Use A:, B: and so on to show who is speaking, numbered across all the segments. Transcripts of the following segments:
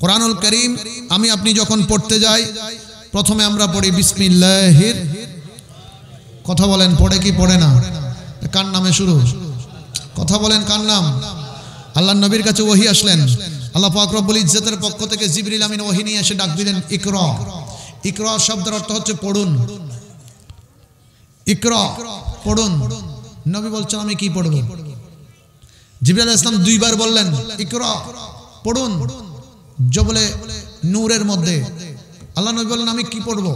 A: কোরআনুল কারীম আমি আপনি যখন পড়তে যাই প্রথমে আমরা পড়ি বিসমিল্লাহির, কথা বলেন পড়ে কি পড়ে না? কার নামে শুরু? কথা বলেন কার নাম? আল্লাহর নবীর কাছে ওহী আসলেন, আল্লাহ পাক রব্বুল ইজ্জতের পক্ষ থেকে জিবরিল আমিন ওহী নিয়ে এসে ডাক দিলেন ইকরা। ইকরা শব্দের অর্থ হচ্ছে পড়ুন, ইকরা পড়ুন। নবী বলছেন আমি কি পড়ব? জিবরিল আলাইহিস সালাম দুইবার বললেন ইকরা পড়ুন, জবলে নূরের মধ্যে। আল্লাহ নবী বললেন আমি কি পড়ব?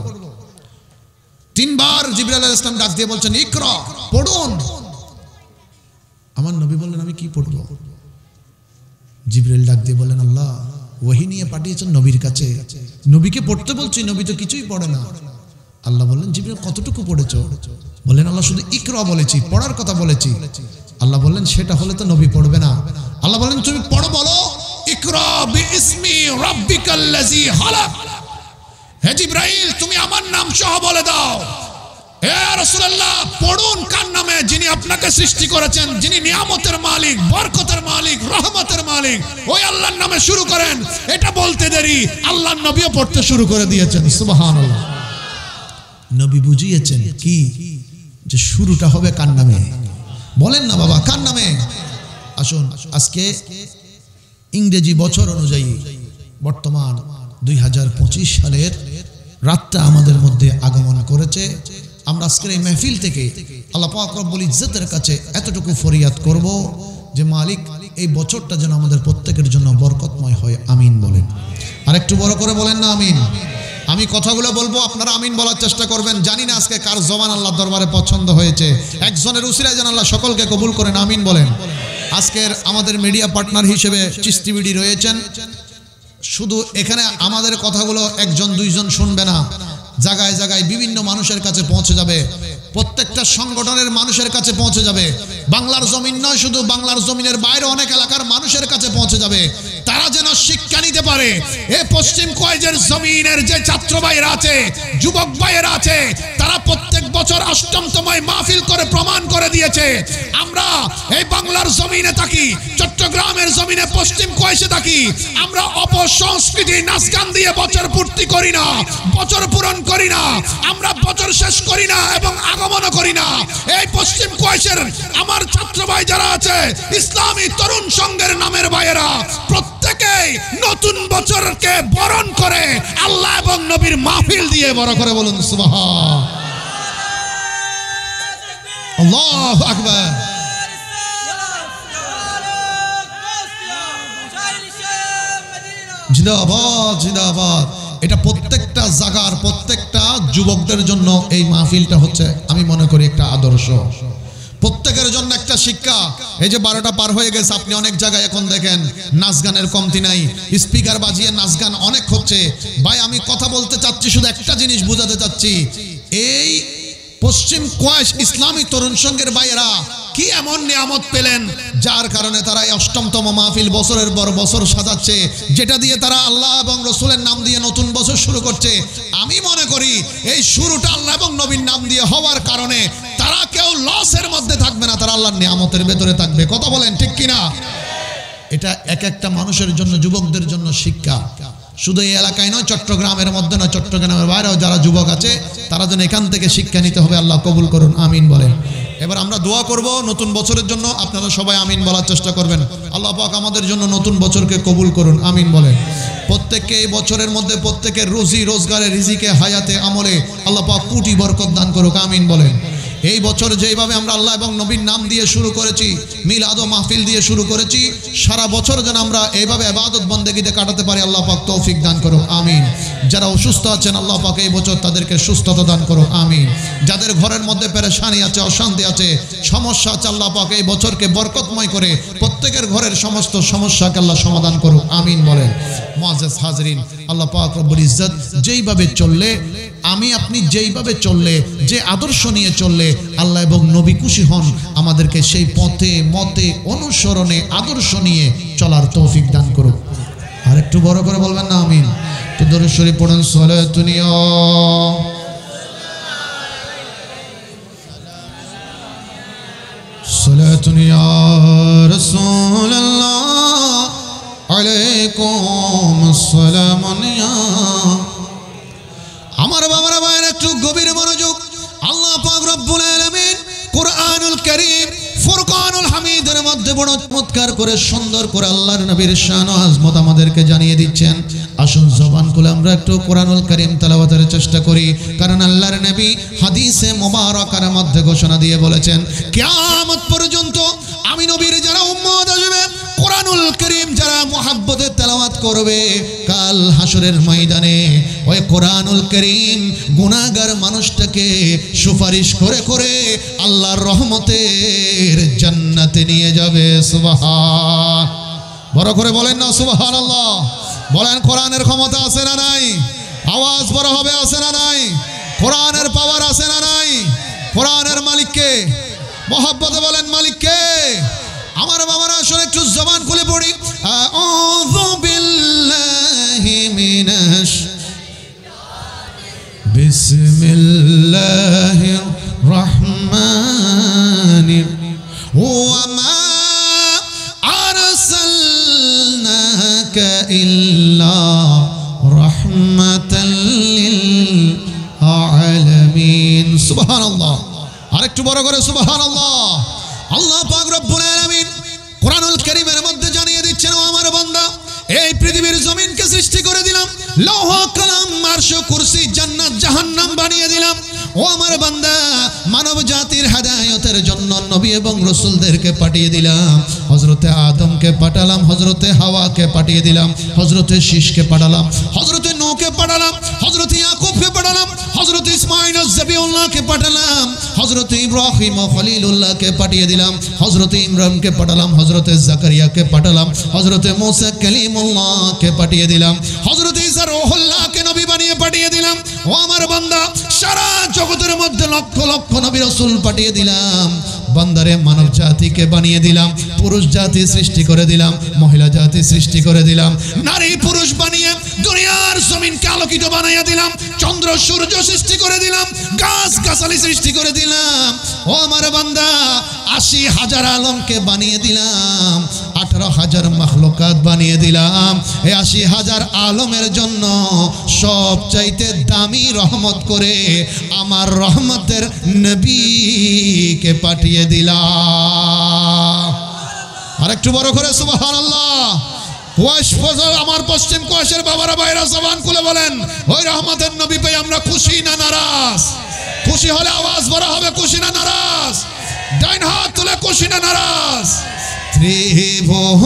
A: তিনবার জিবরিল আলাইহিস সালাম ডাক দিয়ে বলছেন ইকরা পড়ুন। আমার নবী বললেন আমি কি পড়ব? জিবরিল ডাক দিয়ে বললেন আল্লাহ ওহী নিয়ে পাঠিয়েছেন নবীর কাছে, নবীকে পড়তে বলছি, নবী তো কিছুই পড়ে না। আল্লাহ বললেন জিবরিল কতটুকু পড়েছো? বললেন আল্লাহ শুধু ইকরা বলেছি, পড়ার কথা বলেছি। আল্লাহ বললেন সেটা হলে তো নবী পড়বে না। আল্লাহ বললেন তুমি পড়ো, বলো ইকরা বিইসমি রাব্বিকাল্লাযী খালাক। হে জিবরাইল তুমি আমার নাম সহ বলে দাও, হে রাসূলুল্লাহ পড়ুন কার নামে? যিনি আপনাকে সৃষ্টি করেছেন, যিনি নিয়ামতের মালিক, বরকতের মালিক, রহমতের মালিক, ওই আল্লাহর নামে শুরু করেন। এটা বলতে দেরি আল্লাহর নবীও পড়তে শুরু করে দিয়েছেন। সুবহানাল্লাহ। নবী বুঝিয়েছেন কি যে শুরুটা হবে কার নামে? বলেন না বাবা কার নামে? আসুন আজকে ইংরেজি বছর অনুযায়ী বর্তমান 2025 সালের রাতটা আমাদের মধ্যে আগমন করেছে। আমরা আজকের এই মেহফিল থেকে আল্লাহ পাক রব্বুল ইজ্জতের কাছে এতটুকু ফরিয়াদ করব যে মালিক এই বছরটা যেন আমাদের প্রত্যেকের জন্য বরকতময় হয়। আমিন বলেন। আর একটু বড় করে বলেন না আমিন। আমি কথাগুলো বলবো, আপনারা আমিন বলার চেষ্টা করবেন। জানি না আজকে কার জবান আল্লাহর দরবারে পছন্দ হয়েছে, একজনের উসিলায় যেন আল্লাহ সকলকে কবুল করেন। আমিন বলেন। আজকের আমাদের মিডিয়া পার্টনার হিসেবে চিস্তি বিডি রয়েছেন। শুধু এখানে আমাদের কথাগুলো একজন দুইজন শুনবে না, জায়গায় জায়গায় বিভিন্ন মানুষের কাছে পৌঁছে যাবে, প্রত্যেকটা সংগঠনের মানুষের কাছে পৌঁছে যাবে। বাংলার জমিন নয়, শুধু বাংলার জমিনের বাইরে অনেক এলাকার মানুষের কাছে পৌঁছে যাবে। তারা যেন শিক্ষা নিতে পারে। এই পশ্চিম কয়েজের জমিনের যে ছাত্র ভাইয়েরা আছে, যুবক ভাইয়েরা আছে, তারা প্রত্যেক বছর অষ্টমতময় মাহফিল করে প্রমাণ করে দিয়েছে আমরা এই বাংলার জমিনে থাকি, চট্টগ্রামের জমিনে পশ্চিম কয়েসে থাকি, আমরা অপসংস্কৃতি নাচ গান দিয়ে বছর পূর্তি করি না, বছর পূরণ করি না, আমরা বছর শেষ করি না এবং আগমনও করি না। এই পশ্চিম কয়েসের আমার ছাত্র ভাই যারা আছে, ইসলামী তরুণ সংঘের নামের ভাইয়েরা, প্রত্যেকেই নতুন বছরকে বরণ করে আল্লাহ এবং নবীর মাহফিল দিয়ে বড় করে বলুন সুবহান আল্লাহু আকবার। জিন্দাবাদ জিন্দাবাদ। এটা প্রত্যেকটা জায়গার প্রত্যেকটা যুবকদের জন্য এই মাহফিলটা হচ্ছে আমি মনে করি একটা আদর্শ, প্রত্যেকের জন্য একটা শিক্ষা। এই যে 12টা পার হয়ে গেছে, আপনি অনেক জায়গায় এখন দেখেন নাচ গানের কমতি নাই, স্পিকার বাজিয়ে নাচ গান অনেক হচ্ছে। ভাই আমি কথা বলতে চাচ্ছি, শুধু একটা জিনিস বোঝাতে চাচ্ছি, এই পশ্চিম কয়েস ইসলামী তরুণ সংঘের ভাইয়েরা কি এমন নিয়ামত পেলেন যার কারণে তারা এই অষ্টমতম মাহফিল বছরের পর বছর সাজাচ্ছে, যেটা দিয়ে তারা আল্লাহ এবং রসুলের নাম দিয়ে নতুন বছর শুরু করছে। আমি মনে করি এই শুরুটা আল্লাহ এবং নবীর নাম দিয়ে হওয়ার কারণে তারা কেউ লসের মধ্যে থাকবে না, তারা আল্লাহর নিয়ামতের ভেতরে থাকবে। কথা বলেন ঠিক কিনা? এটা এক একটা মানুষের জন্য, যুবকদের জন্য শিক্ষা। শুধু এই এলাকায় নয়, চট্টগ্রামের মধ্যে নয়, চট্টগ্রামের বাইরেও যারা যুবক আছে তারা যেন এখান থেকে শিক্ষা নিতে হবে। আল্লাহ কবুল করুন। আমিন বলেন। এবার আমরা দোয়া করব নতুন বছরের জন্য, আপনারা সবাই আমিন বলার চেষ্টা করবেন। আল্লাহ পাক আমাদের জন্য নতুন বছরকে কবুল করুন। আমিন বলেন। প্রত্যেককে এই বছরের মধ্যে প্রত্যেকের রুজি রোজগারে, রিজিকে, হায়াতে, আমলে আল্লাহ পাক কোটি বরকত দান করুক। আমিন বলেন। এই বছর যেভাবে আমরা আল্লাহ এবং নবীর নাম দিয়ে শুরু করেছি, মিলাদ ও মাহফিল দিয়ে শুরু করেছি, সারা বছর যেন আমরা এইভাবে ইবাদত বন্দেগীতে কাটাতে পারি। আল্লাহ পাক তৌফিক দান করুক। আমিন। যারা অসুস্থ আছেন আল্লাহ পাক এই বছর তাদেরকে সুস্থতা দান করুক। আমিন। যাদের ঘরের মধ্যে পেরেশানি আছে, অশান্তি আছে, সমস্যা আছে, আল্লাহ পাক এই বছরকে বরকতময় করে প্রত্যেকের ঘরের সমস্ত সমস্যাকে আল্লাহ সমাধান করুক। আমিন বলেন। মুআজ্জাজ হাজরিন, আল্লাহ পাক রব্বুল ইজ্জত যেইভাবে চললে, আমি আপনি যেইভাবে চললে, যে আদর্শ নিয়ে চললে আল্লাহ এবং নবী খুশি হন, আমাদেরকে সেই পথে মতে অনুসরণে আদর্শ নিয়ে চলার তৌফিক দান করুক। আর একটু বড় করে বলবেন না আমিন। তো দরুদ শরীফ পড়ুন। সালাতুনিয়া সালাতুনিয়া রাসূলুল্লাহ আলাইকুম সালামান ইয়া। আমার বাবারা ভাইয়ের একটু গভীর মনোযোগ। আল্লাহ পাক রব্বুল আলামিন কুরআনুল কারীম ফুরকানুল হামিদের মধ্যে বড় চমৎকার করে সুন্দর করে আল্লাহর নবীর শান ও আজমত আমাদেরকে জানিয়ে দিচ্ছেন। আসুন জবান খুলে আমরা একটু কুরআনুল কারীম তেলাওয়াতের চেষ্টা করি, কারণ আল্লাহর নবী হাদিসে মুবারাকার মধ্যে ঘোষণা দিয়ে বলেছেন, কিয়ামত পর্যন্ত আমি নবীর যারা উম্মত আসবে, কুরআনুল কারীম যারা মুহাব্বতে তেলাওয়াত করবে, কাল হাসরের ময়দানে ওই কুরআনুল কারীম গুনাহগার মানুষটাকে সুপারিশ করে করে আল্লাহর রহমতের জান্নাতে নিয়ে যাবে। সুবহান, বড় করে বলেন না সুবহানাল্লাহ। বলেন কোরআনের ক্ষমতা আছে না নাই? আওয়াজ বড় হবে, আছে না নাই? কোরআনের পাওয়ার আছে না নাই? কোরআনের মালিককে মহব্বতে বলেন মালিককে। আমার বাবারা আসলে একটু জবান খুলে পড়ি। আউযু বিল্লাহি মিনাশ বিসমিল্লাহির রহমানির ওয়া মা আরসালনাকা ইল্লা রাহমাতাল লিল আলামিন। সুবহানাল্লাহ, আরেকটু বড় করে সুবহানাল্লাহ। আল্লাহ পাক রব্বুল আলামিন কুরআনুল কারীমের মধ্যে জানিয়ে দিচ্ছেন, ও আমার বান্দা, এই পৃথিবীর জমিনকে সৃষ্টি করে দিলাম, লৌহ কলম আরশ কুরসি জান্নাত জাহান্নাম বানিয়ে দিলাম। ও আমার বান্দা, মানব জাতির হেদায়েতের জন্য নবী এবং রাসূলদেরকে পাঠিয়ে দিলাম। হযরতে আদমকে পাঠালাম, হযরতে হাওয়াকে পাঠিয়ে দিলাম, হযরতে শীশকে পাঠালাম, হযরতে নূহকে পাঠালাম, হযরতে ইয়াকুবকে পাঠালাম, হযরতে ইসমাঈল যবিউল্লাহকে পাঠালাম, হযরতে ইব্রাহিম ও খলিলুল্লাহকে পাঠিয়ে দিলাম, হযরতে ইমরানকে পাঠালাম, হযরতে জাকারিয়াকে পাঠালাম, হযরতে মুসা কালিমুল্লাহকে পাঠিয়ে দিলাম, হযরতে ঈসা রূহুল্লাহকে নবী বানিয়ে পাঠিয়ে দিলাম। ও আমার বান্দা, সারা জগতের মধ্যে লক্ষ লক্ষ নবী রাসূল পাঠিয়ে দিলাম। বান্দারে মানব জাতিকে বানিয়ে দিলাম, পুরুষ জাতি সৃষ্টি করে দিলাম, মহিলা জাতি সৃষ্টি করে দিলাম, নারী পুরুষ বানিয়ে দুনিয়ার জমিনকে আলোকিত বানাইয়া দিলাম, চন্দ্র সূর্য সৃষ্টি করে দিলাম, গাছ গাছালি সৃষ্টি করে দিলাম। ও আমার বান্দা, ৮০,০০০ আলমকে বানিয়ে দিলাম, ১৮,০০০ মাখলুকাত বানিয়ে দিলাম। এই ৮০,০০০ আলমের জন্য সবচাইতে দামি রহমত করে আমার রহমতের নবীকে পাঠিয়ে দিলাম। আর একটু বড় করে সুবহানাল্লাহ। কুয়াশ ফজল, আমার পশ্চিম কুয়াশের বাবারা ভাইরা জবান খুলে বলেন, ওই রহমতের নবী পেয়ে আমরা খুশি না নারাজ? খুশি হলে আওয়াজ বড় হবে, খুশি না নারাজ? ডাইন হাত তুলে খুশি না নারাজ?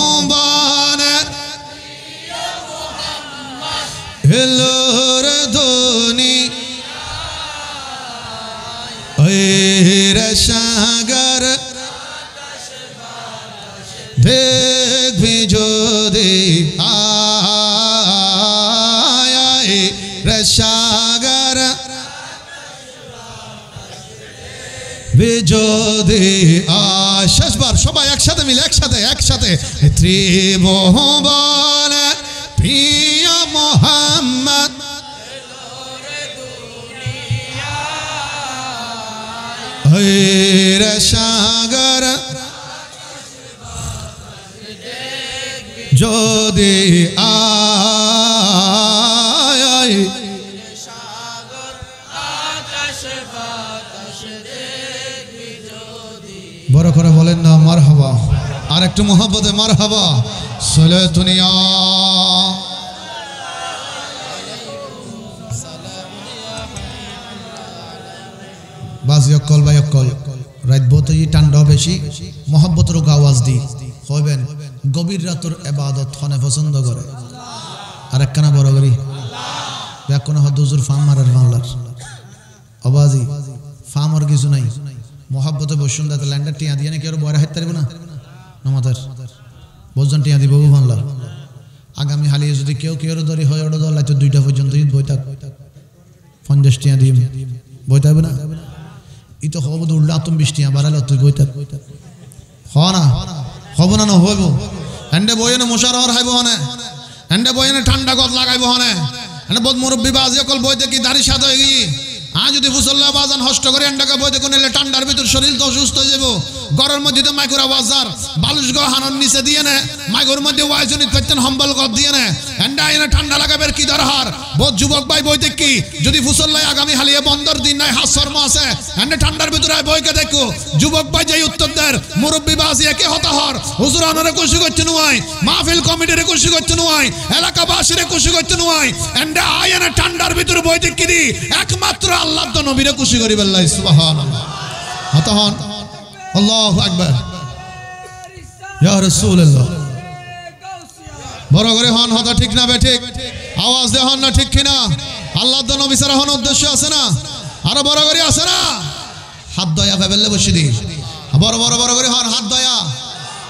A: ত্রিভুবনের হেলোর ধ্বনি সাগর দেখবি যদি আয় সাগর যদি শেষবার সবাই একসাথে মিলে একসাথে ত্রিভুবন প্রিয় মোহাম্মদ সাগর যদি আয় বড় করে বলেন না মারহাবা। আর একটু মোহাব্বতে মারহাবা। সালাতুনিয়া বাজি অকল বাই অকল রাত বতে ঠান্ডা বেশি মোহাব্বতের আওয়াজ দি হইবেন গভীর রাতের ইবাদত হনে পছন্দ করে। আর একখানা বড় করি ব্যাকরণ হদুজুর ফার্ম মারার মামলার আওয়াজি ফার্মর কিছু নাই। মোহাব্বতে বসুন্ধা ল্যান্ডার টিয়া দিয়ে নাকি আর বয়রা হাইতে পারবে না নমাতার বজন টিয়া দিব বাংলা আগামী হালিয়ে যদি কেউ কেউ ধরি হয় ওটা দল তো 2টা পর্যন্ত বই থাক 50 টিয়া দিয়ে বই থাকবে না। ই তো হব তো উল্টা আতম 20 টিয়া বাড়ালে তুই বই থাক হ না হব না না হইব এন্ডে বই না মশার হর হাইব হনে এন্ডে বই না ঠান্ডা গদ লাগাইব হনে এন্ডে বদ মুরব্বি বাজি অকল বই দেখি দাড়ি সাদা হয়ে গিয়ে যদি ফুসল্লা বাজান হষ্ট করে এন্ডাকে বই দেখুন এলে ঠান্ডার ভিতর শরীর তো অসুস্থ হয়ে যাবো। গরমের মধ্যে তো মাইকুরা বাজার বালুস গো হানন নিচে দিয়ে নে মাইকুর মধ্যে ওয়াইজনিত করতেন হম্বল গদ দিয়ে নে এন্ডা আয়না ঠান্ডা লাগাবের কি দরকার বহুত যুবক ভাই বই দেখি যদি ফুসল্লাই আগামী হালিয়ে বন্দর দিন নাই হাত শর্মা আছে এন্ডা ঠান্ডার ভিতরে বইকে দেখো যুবক ভাই যেই উত্তর দেয় মুরব্বী বাসী একে হতাহর হুজুর আনারে খুশি করতে নয় মাহফিল কমিটিরে খুশি করতে নয় এলাকাবাসীরে খুশি করতে নয় এন্ডা আয়না ঠান্ডার ভিতরে বই দেখি দি একমাত্র আল্লাহর তো নবীরে খুশি করি বললাই সুবহানাল্লাহ হতাহন আল্লাহু আকবার ইয়া রাসূলুল্লাহ বড় করে হন হতা ঠিক না বে ঠিক আওয়াজ দে হন না ঠিক কিনা আল্লাহর তো নবী সারা হন উদ্দেশ্য আছে না আরো বড় করে আছে না হাত দয়া ভাবেলে বসে দি বড় বড় বড় করে হন হাত দয়া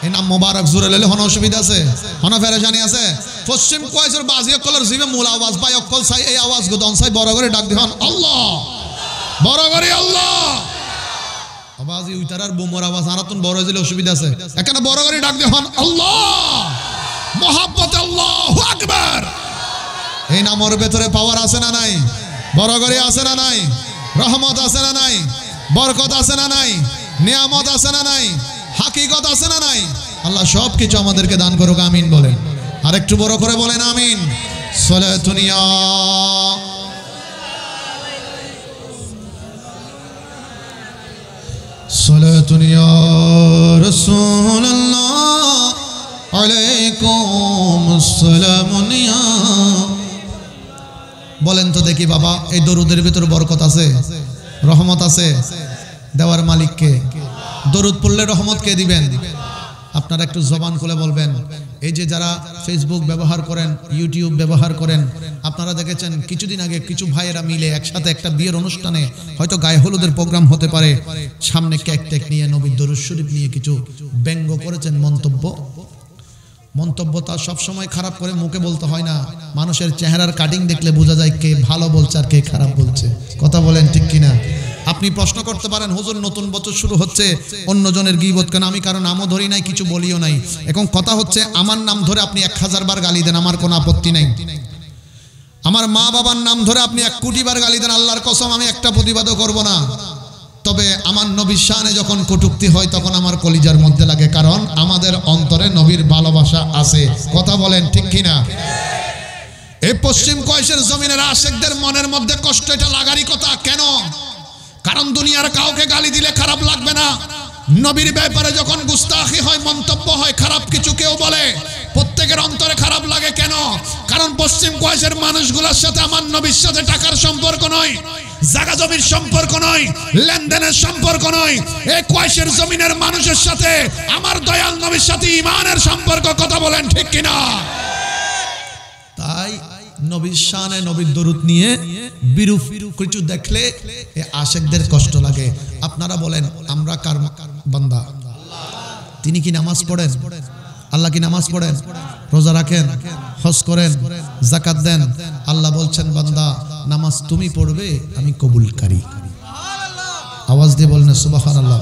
A: এই নাম মোবারক জোরে লেলে হন অসুবিধা আছে হন ফেরেশানি আছে পশ্চিম কয়েসের বাজিয়া কলার জিবে মূল আওয়াজ পাই অকল চাই এই আওয়াজ গো দন চাই বড় করে ডাক দি হন আল্লাহ বড় করে আল্লাহ আওয়াজ উইতারার বোমর আওয়াজ আরাতুন বড় হইলে অসুবিধা আছে এখানে বড় করে ডাক দি হন আল্লাহ মোহাব্বত আল্লাহু আকবার এই নামের ভিতরে পাওয়ার আছে না নাই বড় করে আছে না নাই রহমত আছে না নাই বরকত আছে না নাই নিয়ামত আছে না নাই হাকিকত আছে না নাই আল্লাহ সব কিছু আমাদেরকে দান করুক আমিন বলেন আর একটু বড় করে বলেন আমিন সালাতুন ইয়া সালাতুন ইয়া রাসূলুল্লাহ আলাইকুম আসসালাম ইয়া বলেন তো দেখি বাবা এই দরুদের ভিতর বরকত আছে রহমত আছে দেওয়ার মালিক কে দরুদ পড়লে রহমত কে দিবেন আপনারা একটু জবান খুলে বলবেন এই যে যারা ফেসবুক ব্যবহার করেন ইউটিউব ব্যবহার করেন আপনারা দেখেছেন কিছুদিন আগে কিছু ভাইয়েরা মিলে একসাথে একটা বিয়ের অনুষ্ঠানে হয়তো গায়ে হলুদের প্রোগ্রাম হতে পারে সামনে কেক টেক নিয়ে নবীর দরুদ শরীফ নিয়ে কিছু ব্যঙ্গ করেছেন মন্তব্য তা সবসময় খারাপ করে মুখে বলতে হয় না মানুষের চেহারার কাটিং দেখলে বোঝা যায় কে ভালো বলছে আর কে খারাপ বলছে কথা বলেন ঠিক কিনা আপনি প্রশ্ন করতে পারেন হুজুর নতুন বছর শুরু হচ্ছে অন্যজনের গীবত কেন আমি কারো নামও ধরি নাই কিছু বলিও নাই এখন কথা হচ্ছে আমার নাম ধরে আপনি 1000 বার গালি দেন আমার কোনো আপত্তি নাই আমার মা বাবার নাম ধরে আপনি 1 কোটি বার গালি দেন আল্লাহর কসম আমি একটা প্রতিবাদও করব না তবে আমার নবীর শানে যখন কটূক্তি হয় তখন আমার কলিজার মধ্যে লাগে কারণ আমাদের অন্তরে নবীর ভালোবাসা আছে কথা বলেন ঠিক কিনা এই পশ্চিম কয়েসের জমিনের আশিকদের মনের মধ্যে কষ্ট এটা লাগারই কথা কেন কারণ দুনিয়ার কাউকে গালি দিলে খারাপ লাগবে না নবীর ব্যাপারে যখন গুস্তাখি হয় মন্তব্য হয় খারাপ কিছু কেউ বলে প্রত্যেকের অন্তরে খারাপ লাগে কেন কারণ পশ্চিম কয়েসের মানুষগুলোর সাথে আমার নবীর সাথে টাকার সম্পর্ক নয় জায়গা জমির সম্পর্ক নয় লেনদেনের সম্পর্ক নয় এই কয়েসের জমিনের মানুষের সাথে আমার দয়াল নবীর সাথে ঈমানের সম্পর্ক কথা বলেন ঠিক কিনা তাই নবীর শানে নবীর দরুদ নিয়ে বিরূপ কিছু দেখলে এই আশিকদের কষ্ট লাগে আপনারা বলেন আমরা কার বান্দা তিনি কি নামাজ পড়েন আল্লাহ কি নামাজ পড়েন রোজা রাখেন হজ করেন যাকাত দেন আল্লাহ বলছেন বান্দা নামাজ তুমি পড়বে আমি কবুলকারী আওয়াজ দিয়ে বলেন সুবহানাল্লাহ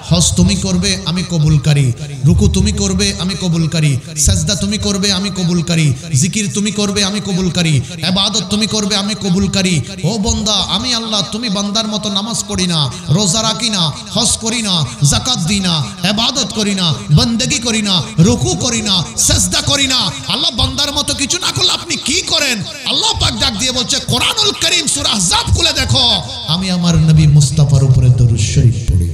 A: হজ তুমি করবে আমি কবুলকারী রুকু তুমি করবে আমি কবুলকারী সাজদা তুমি করবে আমি কবুলকারী জিকির তুমি করবে আমি কবুলকারী ইবাদত তুমি করবে আমি কবুলকারী ও বান্দা আমি আল্লাহ তুমি বান্দার মতো নামাজ পড়ি না রোজা রাখি না হজ করি না যাকাত দিই না ইবাদত করি না বندگی করি না রুকু করি না সাজদা করি না আল্লাহ বান্দার মতো কিছু না করলে আপনি কি করেন আল্লাহ পাক ডাক দিয়ে বলছে কোরআনুল কারীম সূরা আহজাব খুলে দেখো আমি আমার নবী মুস্তাফার উপরে দরুদ শরীফ পড়ি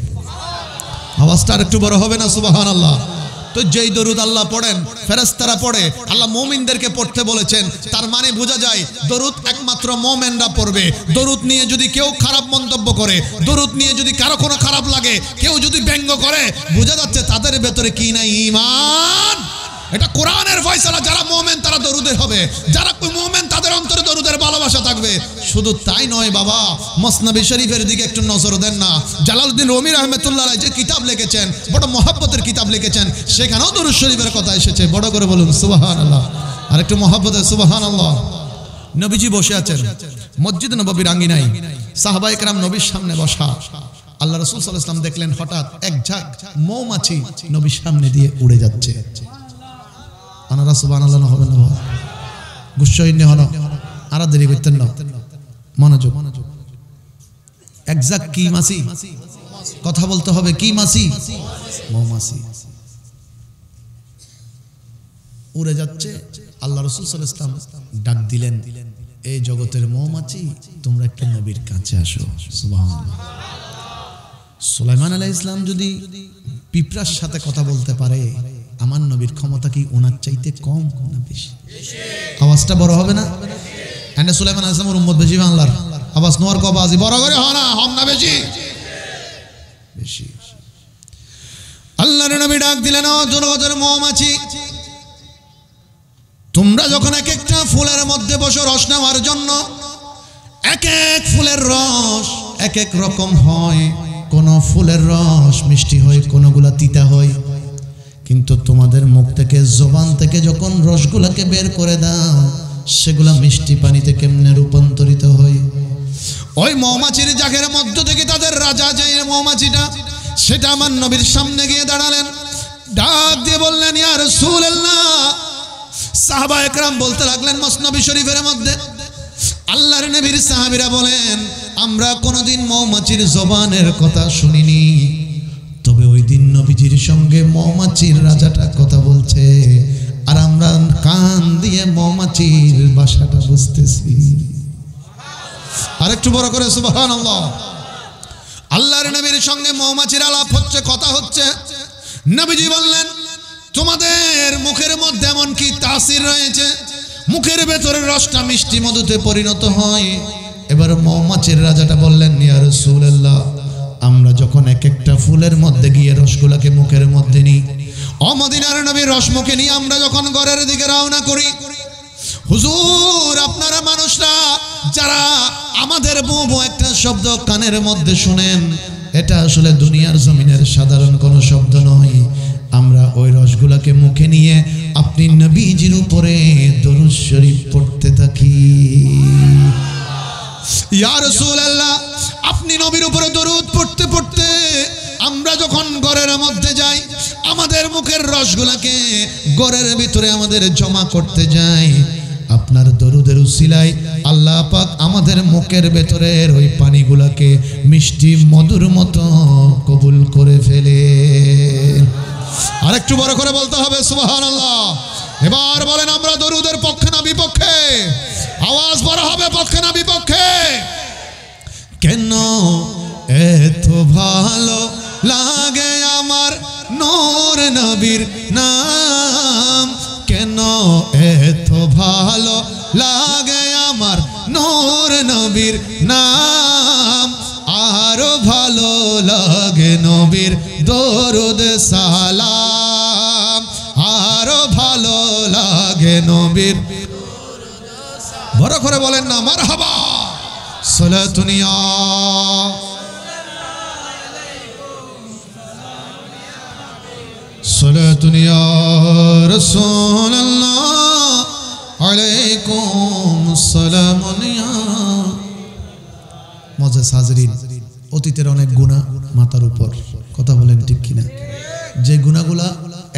A: আওয়াজটা একটু বড় হবে না সুবহানাল্লাহ তো যেই দরুদ আল্লাহ পড়েন ফেরেশতারা পড়ে আল্লাহ মুমিনদেরকে পড়তে বলেছেন তার মানে বোঝা যায় দরুদ একমাত্র মুমিনরা পড়বে দরুদ নিয়ে যদি কেউ খারাপ মন্তব্য করে দরুদ নিয়ে যদি কারো কোনো খারাপ লাগে কেউ যদি ব্যঙ্গ করে বোঝা যাচ্ছে তাদের ভেতরে কি নাই ঈমান এটা কোরআনের ফয়সালা যারা মুমিন তারা দরুদে হবে যারা মুমিন তাদের অন্তরে দরুদের ভালোবাসা থাকবে শুধু তাই নয় বাবা মসনবী শরীফের দিকে একটু নজর দেন না জালালউদ্দিন রুমি রাহমাতুল্লাহ আলাইহি যে কিতাব লিখেছেন বড় মহব্বতের কিতাব লিখেছেন সেখানেও দরুদ শরীফের কথা এসেছে বড় করে বলুন সুবহানাল্লাহ আর একটু মহব্বতে সুবহানাল্লাহ নবীজি বসে আছেন মসজিদ নববীর আঙ্গিনায় সাহাবায়ে কেরাম নবীর সামনে বসা আল্লাহ রাসূল সাল্লাল্লাহু আলাইহি ওয়াসাল্লাম দেখলেন হঠাৎ এক ঝাঁক মৌমাছি নবীর সামনে দিয়ে উড়ে যাচ্ছে আনারা সুবহানাল্লাহ না হবে না গুচ্ছইন্য হলো আর দেরি করতেন না মনোযোগ এক্সাক্ট কি মাছি কথা বলতে হবে কি মাছি মৌমাছি উড়ে যাচ্ছে আল্লাহ রাসূল সাল্লাল্লাহু আলাইহি ওয়াসাল্লাম ডাক দিলেন, এই জগতের মৌমাছি তোমরা একটু নবীর কাছে আসো। সুবহানাল্লাহ। সুলাইমান আলাইহিস সালাম যদি পিঁপড়ার সাথে কথা বলতে পারে, আমার নবীর ক্ষমতা কি ওনার চাইতে কম না বেশি? আওয়াজটা বড় হবে না? এন্ড সুলাইমান আলাইহিস সালামের উম্মত বেশি বাংলার আওয়াজ নোয়ার কবাজি বড় করে হয় না, হম না বেশি বেশি। আল্লাহর নবী ডাক দিলেন, ও জগতের মৌমাছি, তোমরা যখন এক একটা ফুলের মধ্যে বসো রস নেওয়ার জন্য, এক এক ফুলের রস এক এক রকম হয়। কোন ফুলের রস মিষ্টি হয়, কোনগুলা তিতা হয়, কিন্তু তোমাদের মুখ থেকে জবান থেকে যখন রসগুলাকে বের করে দাও, সেগুলা মিষ্টি পানিতে কেমনে রূপান্তরিত হয়। ওই মৌমাছির জাগের মধ্য থেকে তাদের রাজা যে মৌমাছিটা, সেটা আমার নবীর সামনে গিয়ে দাঁড়ালেন, ডাক দিয়ে বললেন, ইয়া রাসূলুল্লাহ। সাহাবা একরাম বলতে লাগলেন মসনবী শরীফের মধ্যে, আল্লাহর নবীর সাহাবীরা বলেন, আমরা কোনোদিন মৌমাছির জবানের কথা শুনিনি, তবে ওই দিন নবীজির সঙ্গে মৌমাছির রাজাটা কথা বলছে, আর আমরা কান দিয়ে মৌমাছির ভাষাটা বুঝতেছি। আরেকটু বড় করে সুবহানাল্লাহ। আল্লাহর নবীর সঙ্গে মৌমাছির আলাপ হচ্ছে, কথা হচ্ছে। নবীজি বললেন, তোমাদের মুখের মধ্যে এমন কি তাসির রয়েছে, মুখের ভেতরের রসটা মিষ্টি মধুতে পরিণত হয়। এবার মৌমাছির রাজাটা বললেন, ইয়া রাসূলুল্লাহ, আমরা যখন এক একটা ফুলের মধ্যে গিয়ে রসগুলাকে মুখের মধ্যে নিই, ও মদিনার নবীর রস মুখে নিয়ে আমরা যখন ঘরের দিকে রওনা করি, হুজুর আপনারা মানুষরা যারা আমাদের বউ একটা শব্দ কানের মধ্যে শুনেন, এটা আসলে দুনিয়ার জমিনের সাধারণ কোনো শব্দ নয়। আমরা ওই রসগুলাকে মুখে নিয়ে আপনি নবীজির উপরে দরুদ শরীফ পড়তে থাকি। ইয়া রাসূলুল্লাহ, আপনি নবীর উপরে দরুদ পড়তে পড়তে আমরা যখন ঘরের মধ্যে যাই, আমাদের মুখের রসগুলাকে ঘরের ভিতরে আমাদের জমা করতে যাই, আপনার দরুদের উসিলায় আল্লাহ পাক আমাদের মুখের ভেতরের ওই পানিগুলাকে মিষ্টি মধুর মতো কবুল করে ফেলে। আরেকটু বড় করে বলতে হবে সুবহানাল্লাহ। এবার বলেন, আমরা দরুদের পক্ষে না বিপক্ষে? আওয়াজ বড় হবে, পক্ষে না বিপক্ষে? কেন এত ভালো লাগে আমার নূর নবীর নাম, কেন এত ভালো লাগে আমার নূর নবীর নাম, আরো ভালো লাগে নবীর দরুদ সালাম, আরো ভালো লাগে নবীর। বড় করে বলেন না মারহাবা। সালাতুনিয়া সালাতুনিয়া রাসূলুল্লাহ আলাইকুম সালামুনিয়া। মুআজ্জাজ হাজরিন, অতীতের অনেক গুনাহ মাথার উপর, কথা বলেন ঠিক কিনা? যে গুনাহগুলা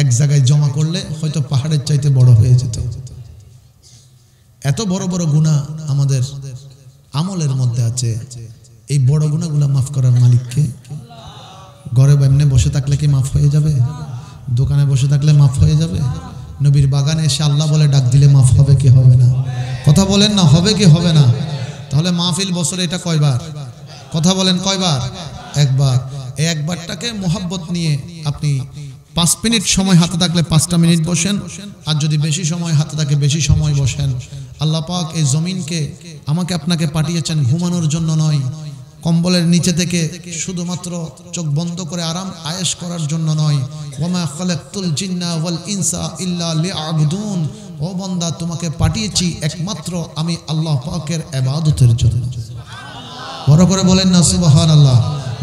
A: এক জায়গায় জমা করলে হয়তো পাহাড়ের চাইতে বড় হয়ে যেত। এত বড় বড় গুনাহ আমাদের আমলের মধ্যে আছে। এই বড় গুনাহগুলা মাফ করার মালিককে। ঘরে এমনি বসে থাকলে কি মাফ হয়ে যাবে? দোকানে বসে থাকলে মাফ হয়ে যাবে? নবীর বাগানে এসে আল্লাহ বলে ডাক দিলে মাফ হবে কি হবে না? কথা বলেন না, হবে কি হবে না? তাহলে মাহফিল বছরে এটা কয়বার? কথা বলেন কয়বার? একবার। এই একবারটাকে মোহাব্বত নিয়ে আপনি 5 মিনিট সময় হাতে থাকলে 5টা মিনিট বসেন, আর যদি বেশি সময় হাতে থাকে বেশি সময় বসেন। আল্লাহ পাক এই জমিনকে আমাকে আপনাকে পাঠিয়েছেন ঘুমানোর জন্য নয়, কম্বলের নিচে থেকে শুধুমাত্র চোখ বন্ধ করে আরাম আয়েশ করার জন্য নয়। ওয়ামা খালাকতুল জিন্না ওয়াল ইনসা ইল্লা লিআবুদুন। ও বান্দা, তোমাকে পাঠিয়েছি একমাত্র আমি আল্লাহ পাকের ইবাদতের জন্য। বড় করে বলেন না সুবহানাল্লাহ।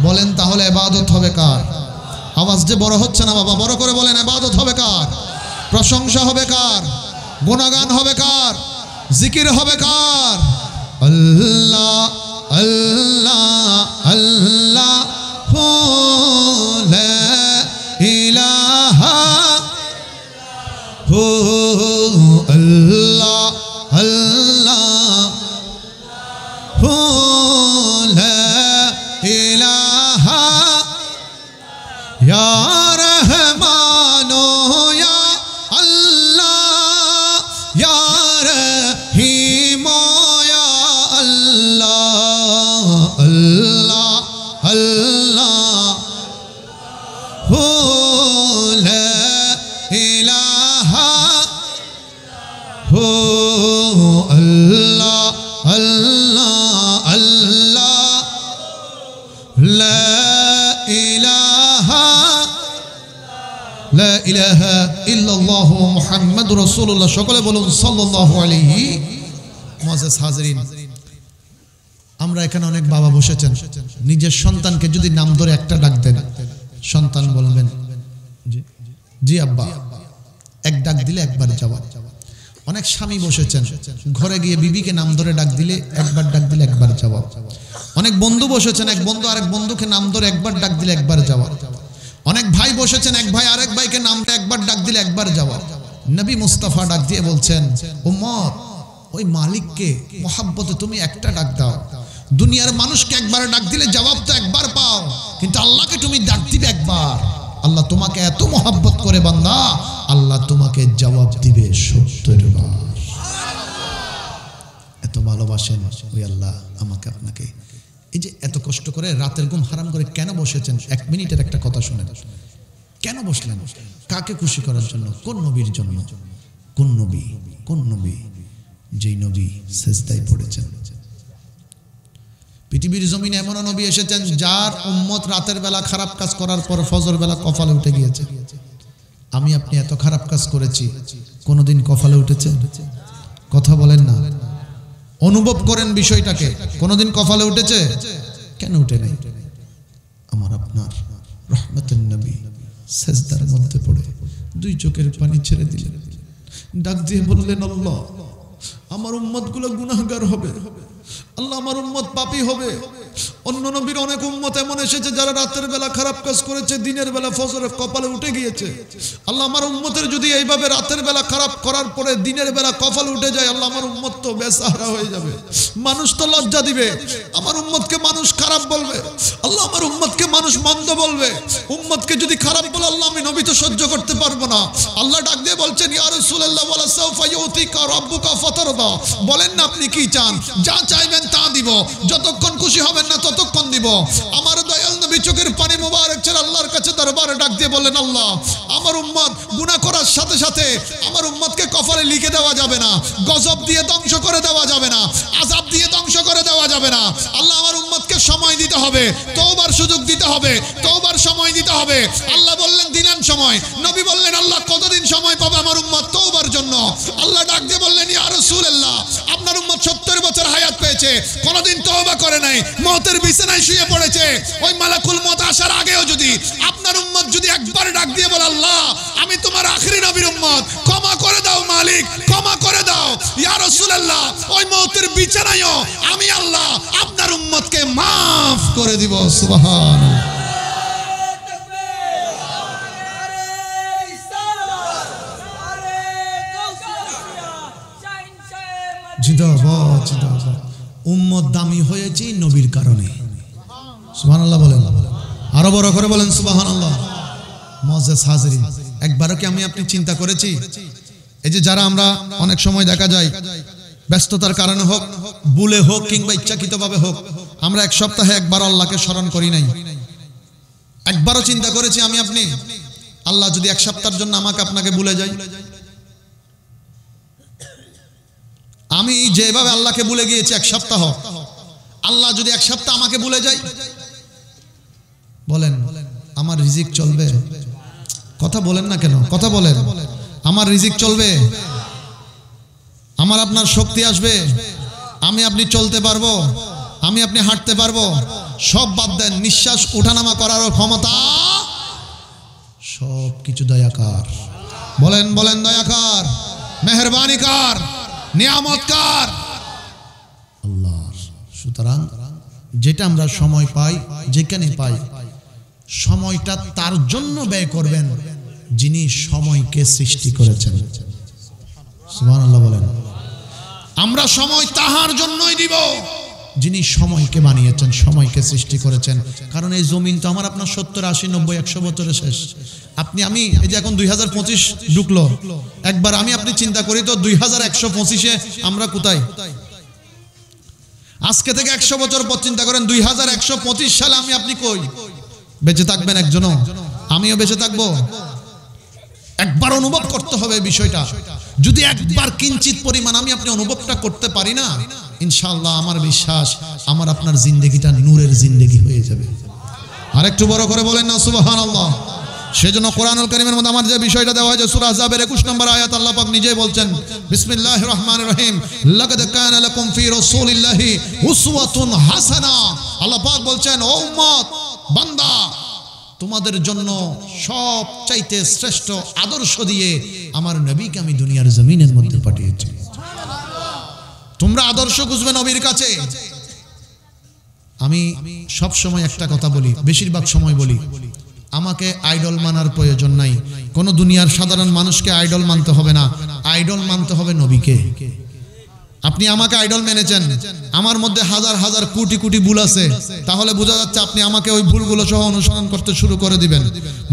A: বলেন তাহলে ইবাদত হবে কার? আওয়াজ যে বড় হচ্ছে না বাবা, বড় করে বলেন ইবাদত হবে কার? প্রশংসা হবে কার? গুণগান হবে কার? জিকির হবে কার? আল্লাহ আল্লাহ আল্লাহ লা ইলাহা হু আল্লাহ আল্লাহ হু লা ইলাহা ইয়া রহমান ইয়া আল্লাহ ইয়া ইল্লাল্লাহু মুহাম্মাদুর রাসূলুল্লাহ। সকলে বলুন সাল্লাল্লাহু আলাইহি। মুআজ্জাজ হাজিরিন, আমরা এখানে অনেক বাবা বসেছেন, নিজের সন্তানকে যদি নাম ধরে একটা ডাক দেন, সন্তান বলবেন জি আব্বা, এক ডাক দিলে একবার জবাব। অনেক স্বামী বসেছেন, ঘরে গিয়ে বিবিকে নাম ধরে ডাক দিলে একবার ডাক দিলে একবার জবাব। অনেক বন্ধু বসেছেন, এক বন্ধু আরেক বন্ধুকে নাম ধরে একবার ডাক দিলে একবার জবাব। অনেক ভাই বসেছেন, এক ভাই আরেক ভাইকে নাম ধরে একবার ডাক দিলে একবার জবাব। নবী মুস্তাফা ডাক দিয়ে বলছেন, উম্মত, ওই মালিককে মোহাব্বতে তুমি একটা ডাক দাও। দুনিয়ার মানুষকে একবার ডাক দিলে জবাব তো একবার পাও, কিন্তু আল্লাহকে তুমি ডাক দিবে একবার। আল্লাহ তোমাকে এত মোহাব্বত করে বান্দা, আল্লাহ তোমাকে জবাব দিবে ৭০ বার। এত ভালোবাসেন ওই আল্লাহ আমাকে আপনাকে। এই যে এত কষ্ট করে রাতের ঘুম হারাম করে কেন বসেছেন? ১ মিনিটের একটা কথা শুনেন। কেন বসলেন? কাকে খুশি করার জন্য? কোন নবীর জন্য? কোন নবী? কোন নবী? যেই নবী সেজদায় পড়েছেন। পৃথিবীর জমিনে এমন নবী এসেছেন যার উম্মত রাতের বেলা খারাপ কাজ করার পর ফজর বেলা কপালে উঠে গিয়েছে। আমি আপনি এত খারাপ কাজ করেছি, কোনোদিন কপালে উঠেছে? কথা বলেন না, অনুভব করেন বিষয়টাকে। কোনোদিন কপালে উঠেছে? কেন উঠে নাই? আমার আপনার রহমতের নবী সেজদার মধ্যে পড়ে 2 চোখের পানি ছেড়ে দিলেন, ডাক দিয়ে বললেন, আল্লাহ আমার উম্মত গুলো গুনাহগার হবে, আল্লাহ আমার উম্মত পাপী হবে। অন্য নবীর অনেক উম্মত এমন এসেছে যারা রাতের বেলা খারাপ কাজ করেছে, দিনের বেলা ফজরে কপালে উঠে গিয়েছে। আল্লাহ আমার উম্মতের যদি এইভাবে রাতের বেলা খারাপ করার পরে দিনের বেলা কপালে উঠে যায়, আল্লাহ আমার উম্মত তো বেসাহারা হয়ে যাবে, মানুষ তো লজ্জা দিবে, আমার উম্মতকে মানুষ খারাপ বলবে, আল্লাহ আমার উম্মতকে মানুষ মন্দ বলবে। উম্মতকে যদি খারাপ বলে আল্লাহ আমি নবী তো সহ্য করতে পারবো না। আল্লাহ ডাক দিয়ে বলছেন, ইয়া রাসূলুল্লাহ ওয়ালা সাওফা ইউতিকা রাব্বুকা ফাতারদা। বলেন না আপনি কি চান? যা চাইবেন তা দিব, যতক্ষণ খুশি হবেন না ততক্ষণ দিব। আমার দয়াল নবী চোখের পানি মোবারক ছেড়ে আল্লাহর কাছে দরবারে ডাক দিয়ে বললেন, আল্লাহ আমার উম্মত গুনাহ করার সাথে সাথে আমার উম্মতকে কফরে লিখে দেওয়া যাবে না, গজব দিয়ে ধ্বংস করে দেওয়া যাবে না, আযাব দিয়ে ধ্বংস করে দেওয়া যাবে না। আল্লাহ আমার উম্মতকে সময় দিতে হবে, তওবার সুযোগ দিতে হবে, তওবার সময় দিতে হবে। আল্লাহ বললেন দিলেন সময়। নবী বললেন, আল্লাহ কতদিন সময় পাবে আমার উম্মত তওবার জন্য? আল্লাহ ডাক দিয়ে বললেন, ইয়া রাসূলুল্লাহ আপনার উম্মত ৭০ বছর হায়াত পেয়েছে, কোনদিন তওবা করে নাই, মওতের বিছানায় শুয়ে পড়েছে। ওই মালাকুল মওত আসার আগেও যদি আপনার উম্মত যদি একবার ডাক দিয়ে বলে, আল্লাহ আমি তোমার আখেরি নবীর উম্মত, ক্ষমা করে দাও মালিক, ক্ষমা করে দাও ইয়া রাসূলুল্লাহ, ওই মওতের বিছানায়ও আমি আল্লাহ আপনার উম্মতকে মাফ করে দিব। সুবহানাল্লাহ। জিন্দাবাদ জিন্দাবাদ। উম্মত দামি হয়েছে নবীর কারণে। সুবহানাল্লাহ বলেন, আরো বড় করে বলেন সুবহানাল্লাহ। মুআজ্জাজ হাজিরিন, একবারও কি আমি আপনি চিন্তা করেছি এই যে যারা আমরা অনেক সময় দেখা যায় ব্যস্ততার কারণে হোক, ভুলে হোক কিংবা ইচ্ছাকৃতভাবে হোক, আমরা এক সপ্তাহে একবার আল্লাহকে স্মরণ করি নাই। একবারও চিন্তা করেছি আমি আপনি, আল্লাহ যদি এক সপ্তাহের জন্য আমাকে আপনাকে ভুলে যাই? আমি যেভাবে আল্লাহকে ভুলে গিয়েছি 1 সপ্তাহ, আল্লাহ যদি 1 সপ্তাহ আমাকে ভুলে যায়, বলেন আমার রিজিক চলবে? কথা বলেন না কেন? কথা বলেন। আমার রিজিক চলবে? আমার আপনার শক্তি আসবে? আমি আপনি চলতে পারবো? আমি আপনি হাঁটতে পারবো? সব বাদ দেন, নিঃশ্বাস ওঠানামা করারও ক্ষমতা সব কিছু দয়াকার। বলেন বলেন দয়াকার, মেহেরবানি কার, নিয়ামত কার? আল্লাহর। সুতরাং যেটা আমরা সময় পাই, যেখানে পাই, সময়টা তার জন্য ব্যয় করবেন যিনি সময়কে সৃষ্টি করেছেন। সুবহানাল্লাহ বলেন। আমরা সময় তাহার জন্যই দিব যিনি সময়কে বানিয়েছেন, সময়কে সৃষ্টি করেছেন। কারণ এই জমিন তো আমার আপনার 70, 80, 90, 100 বছরে শেষ। আপনি আমি এই যে এখন 2025 ঢুকলো, একবার আমি আপনি চিন্তা করি তো 2125-এ আমরা কোথায়? আজকে থেকে 100 বছর পর চিন্তা করেন 2125 সালে আমি আপনি কই? বেঁচে থাকবেন একজনও? আমিও বেঁচে থাকবো? একবার অনুভব করতে হবে বিষয়টা। যদি একবার কিঞ্চিত পরিমাণ আমি আপনি অনুভবটা করতে পারি না, ইনশাআল্লাহ আমার বিশ্বাস আমার আপনার জিন্দেগিটা নূরের জিন্দেগি হয়ে যাবে। আর একটু বড় করে বলেন না সুবহানাল্লাহ। সেজন্য কোরআনুল কারীমের মধ্যে আমার যে বিষয়টা দেওয়া হয়েছে সূরা আহজাবের 21 নম্বর আয়াত আল্লাহ পাক নিজেই বলছেন বিসমিল্লাহির রহমানির রহিম লাকাদ কানা লাকুম ফি রাসূলিল্লাহি উসওয়াতুন হাসানা। আল্লাহ পাক বলছেন ও উম্মত বান্দা তোমাদের জন্য সবচাইতে শ্রেষ্ঠ আদর্শ দিয়ে আমার নবীকে আমি দুনিয়ার জমিনের মধ্যে পাঠিয়েছি। তোমরা আদর্শ খুঁজবে নবীর কাছে। আমি সব সময় একটা কথা বলি, বেশিরভাগ সময় বলি, আমাকে আইডল মানার প্রয়োজন নাই। কোন দুনিয়ার সাধারণ মানুষকে আইডল মানতে হবে না, আইডল মানতে হবে নবীকে। আপনি আমাকে আইডল মেনেছেন, আমার মধ্যে হাজার হাজার কোটি কোটি ভুল আছে, তাহলে বোঝা যাচ্ছে আপনি আমাকে ওই ভুলগুলো সহ অনুসরণ করতে শুরু করে দিবেন।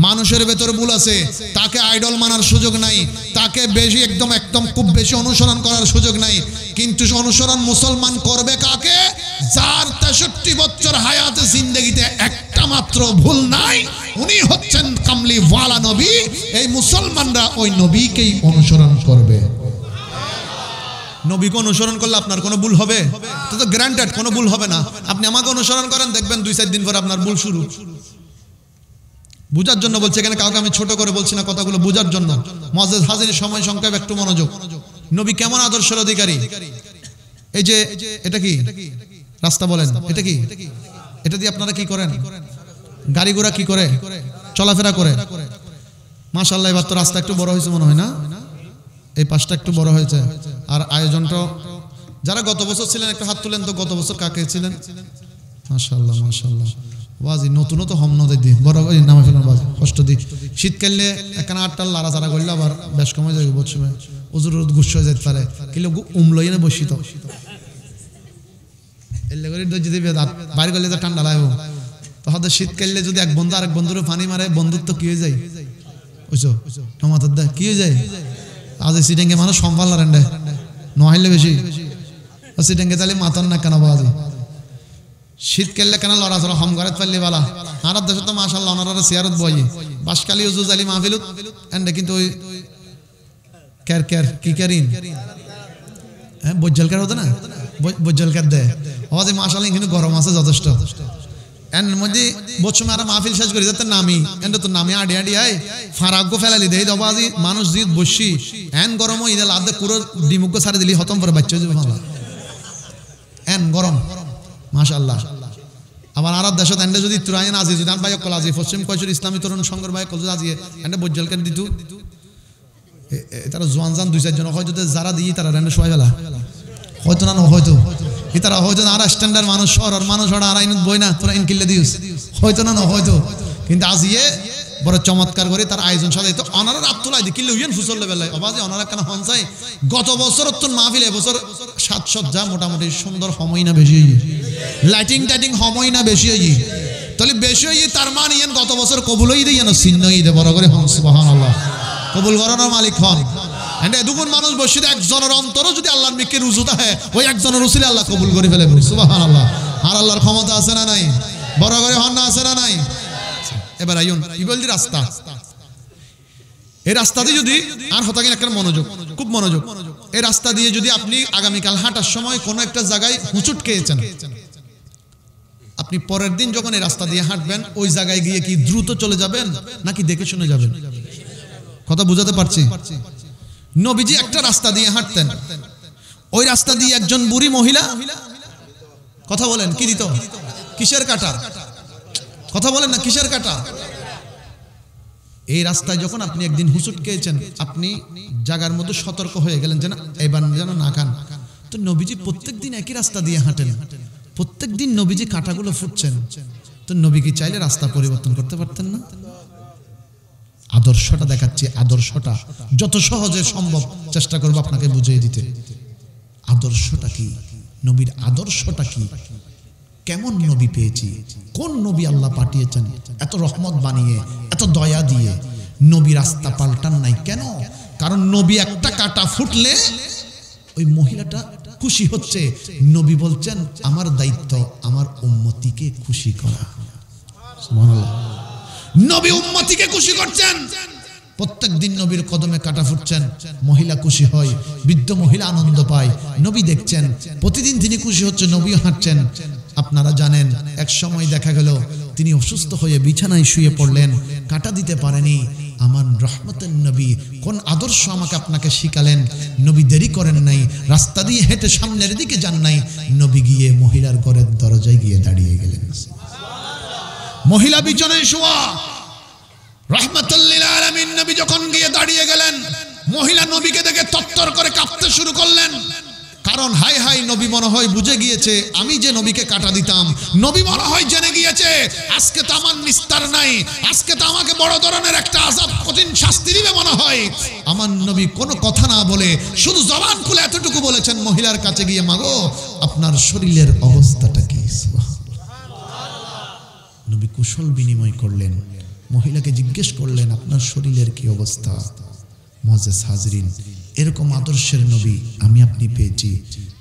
A: মানুষের ভেতরে ভুল আছে, তাকে আইডল মানার সুযোগ নাই, তাকে বেশি একদম খুব বেশি অনুসরণ করার সুযোগ নাই। কিন্তু অনুসরণ মুসলমান করবে কাকে? যার 63 বছর হায়াতে জিন্দেগিতে একটা মাত্র ভুল নাই, উনি হচ্ছেন কামলি ওয়ালা নবী। এই মুসলমানরা ওই নবীকেই অনুসরণ করবে। নবীকে অনুসরণ করলে আপনার কোনো ভুল হবে? তো গ্যারান্টেড কোনো ভুল হবে না। আপনি আমাকে অনুসরণ করেন, দেখবেন 2-4 দিন পর আপনার ভুল শুরু। বুঝার জন্য বলছি, এখানে কাউকে আমি ছোট করে বলছি না, কথাগুলো বুঝার জন্য। মুআজ্জাজ হাজির, সময় সংক্ষেপ, একটু মনোযোগ। নবী কেমন আদর্শের অধিকারী? এই যে এটা কি রাস্তা বলেন, এটা কি? এটা দিয়ে আপনারা কি করেন? গাড়ি ঘোড়া কি করে? চলাফেরা করে। মাশাআল্লাহ, এবার তো রাস্তা একটু বড় হয়েছে মনে হয় না? এই পাশটা একটু বড় হয়েছে। আর আয়োজনটা, যারা গত বছর ছিলেন একটু হাত তুলেন তো, গত বছর কাকে ছিলেন? মাশাআল্লাহ মাশাআল্লাহ। বাজি নতুন তো হম নদী দি বড় নামে ফেলেন বাজি কষ্ট দি। শীতকালে এখানে আটটা লাড়া চাড়া করলে আবার বেশ কমে যাবে, বুঝছো? উজুর গুচ্ছ হয়ে যেতে পারে, কিন্তু উমলই না বসিত এলে করে যদি বাইরে গেলে ঠান্ডা লাগবে। তাহলে শীতকালে যদি এক বন্ধু আরেক বন্ধুর পানি মারে, বন্ধুত্ব কি হয়ে যায়? বুঝছো টমাটার দা কি হয়ে যায়? আজ সিটেঙ্গে মানুষ সম্ভাল রেন্ডে নহাইলে বেশি সিটেঙ্গে তাহলে মাতার না কেন বাজি। শীতকালে কেন লড়াচড়া হম ঘরে পারলে বালা। আর দেশে তো মাশাআল্লাহ ওনারা সিয়ারত বই বাসকালি উজু জালি মাহফিলত এন্ডে, কিন্তু ওই ক্যার ক্যার কি ক্যারিন হ্যাঁ বজ্জালকার হতো না, বজ্জালকার দেয় আওয়াজে মাশাআল্লাহ। কিন্তু গরম আছে যথেষ্ট। এর মধ্যে বছর আর মাহফিল শেষ করি যাতে নামি এন্ড তো নামি আডি আডি আয় ফারাগ্য ফেলালি দেই দবাজি মানুষ জিত বসি এন গরম ইদে লাদে পুরো ডিমুগ্য ছাড়ি দিলি হতম করে বাচ্চা যাবে ভালো এন গরম মাশাআল্লাহ। আবার আর দেশত এন্ডে যদি তুরাইন আজি যদি ভাই কল আজি পশ্চিম কয়সুর ইসলামী তরুণ সংঘের ভাই কল আজি এন্ডে বজ্জালকার দিতু তারা জোয়ান জান 2-4 জন হয়তো যারা দিয়ে তারা এন্ডে শোয় গেলা হয়তো না হয়তো ইতারা হয়তো আর স্ট্যান্ডার্ড মানুষ শহরের মানুষ ওরা আর আইনত বই না তোরা ইন কিল্লে দিস হয়তো না হয়তো, কিন্তু আজিয়ে বড় চমৎকার করে তার আয়োজন সাজাই তো অনারা রাত তোলাই দি কিল্লে উইন ফুসল লেভেল অবাজে অনারা কেন হনসাই। গত বছর তো মাহফিল এবছর সাজসজ্জা মোটামুটি সুন্দর সময় না বেশি হই, লাইটিং টাইটিং সময় না বেশি হই, তাহলে বেশি হই তার মানে ইয়ান গত বছর কবুল হই দেই না চিহ্ন হই দে বড় করে হন সুবহানাল্লাহ। কবুল করানোর মালিক হন। এন্ড দুগুণ মানুষ বসিতে একজনের অন্তরও যদি আল্লাহর মিকে রুজু থাকে ওই একজনের রসিলে আল্লাহ কবুল করে ফেলে সুবহানাল্লাহ। আর আল্লাহর ক্ষমতা আছে না নাই? বড় করে হন না আছে না নাই? এবার আইন কি বলদি রাস্তা, এই রাস্তা দিয়ে যদি আর হতা কিনা একটা মনোযোগ, খুব মনোযোগ, এই রাস্তা দিয়ে যদি আপনি আগামীকাল হাঁটার সময় কোনো একটা জায়গায় হুঁচুট খেয়েছেন, আপনি পরের দিন যখন এই রাস্তা দিয়ে হাঁটবেন ওই জায়গায় গিয়ে কি দ্রুত চলে যাবেন নাকি দেখে শুনে যাবেন? কথা বুঝাতে পারছি? নবীজি একটা রাস্তা দিয়ে হাঁটতেন, ওই রাস্তা দিয়ে একজন বুড়ি মহিলা, কথা বলেন কি দিত? কিসের কাটা? কথা বলেন না কিসের কাটা? এই রাস্তায় যখন আপনি একদিন হুঁচট খেয়েছেন, আপনি জায়গার মধ্যে সতর্ক হয়ে গেলেন যে না এবার যেন না খান। তো নবীজি প্রত্যেকদিন একই রাস্তা দিয়ে হাঁটেন, প্রত্যেকদিন নবীজি কাঁটাগুলো ফুটছেন, তো নবী কি চাইলে রাস্তা পরিবর্তন করতে পারতেন না? আদর্শটা দেখাচ্ছি, আদর্শটা যত সহজে সম্ভব চেষ্টা করবো আপনাকে বুঝিয়ে দিতে। আদর্শটা কি? নবীর আদর্শটা কি? কেমন নবী পেয়েছি? কোন নবী আল্লাহ পাঠিয়েছেন এত রহমত বানিয়ে, এত দয়া দিয়ে? নবী রাস্তা পাল্টান নাই কেন? কারণ নবী একটা কাটা ফুটলে ওই মহিলাটা খুশি হচ্ছে। নবী বলছেন আমার দায়িত্ব আমার উম্মতিকে খুশি করা। সুবহানাল্লাহ। নবী উম্মতিকে খুশি করছেন, প্রত্যেক দিন নবীর কদমে কাটা ফুটছেন, মহিলা খুশি হয়, বৃদ্ধ মহিলা আনন্দ পায়, নবী দেখছেন প্রতিদিন তিনি খুশি হচ্ছে, নবী হাঁটছেন। আপনারা জানেন এক সময় দেখা গেল তিনি অসুস্থ হয়ে বিছানায় শুয়ে পড়লেন, কাটা দিতে পারেনি। আমার রহমতের নবী কোন আদর্শ আমাকে আপনাকে শিখালেন। নবী দেরি করেন নাই, রাস্তা দিয়ে হেঁটে সামনের দিকে যান নাই, নবী গিয়ে মহিলার ঘরের দরজায় গিয়ে দাঁড়িয়ে গেলেন। মহিলা বিছানায় শোয়া, রহমতুল লিল আলামিন নবী যখন গিয়ে দাঁড়িয়ে গেলেন, মহিলা নবীকে দেখে তত্তর করে কাঁপতে শুরু করলেন। কারণ হাই হাই, নবী মনে হয় বুঝে গিয়েছে আমি যে নবীকে কাটা দিতাম, নবী মনে হয় জেনে গিয়েছে আজকে তো আমার নিস্তার নাই, আজকে তো আমাকে বড় ধরনের একটা আযাব, কঠিন শাস্তি দিবে মনে হয়। আমার নবী কোনো কথা না বলে শুধু জবান খুলে এতটুকু বলেছেন মহিলার কাছে গিয়ে, মাগো আপনার শরীরের অবস্থাটা কি? নবী কুশল বিনিময় করলেন, মহিলাকে জিজ্ঞেস করলেন আপনার শরীরের কি অবস্থা। মুআজ্জাজ হাজরিন, এরকম আদর্শের নবী আমি আপনি পেয়েছি।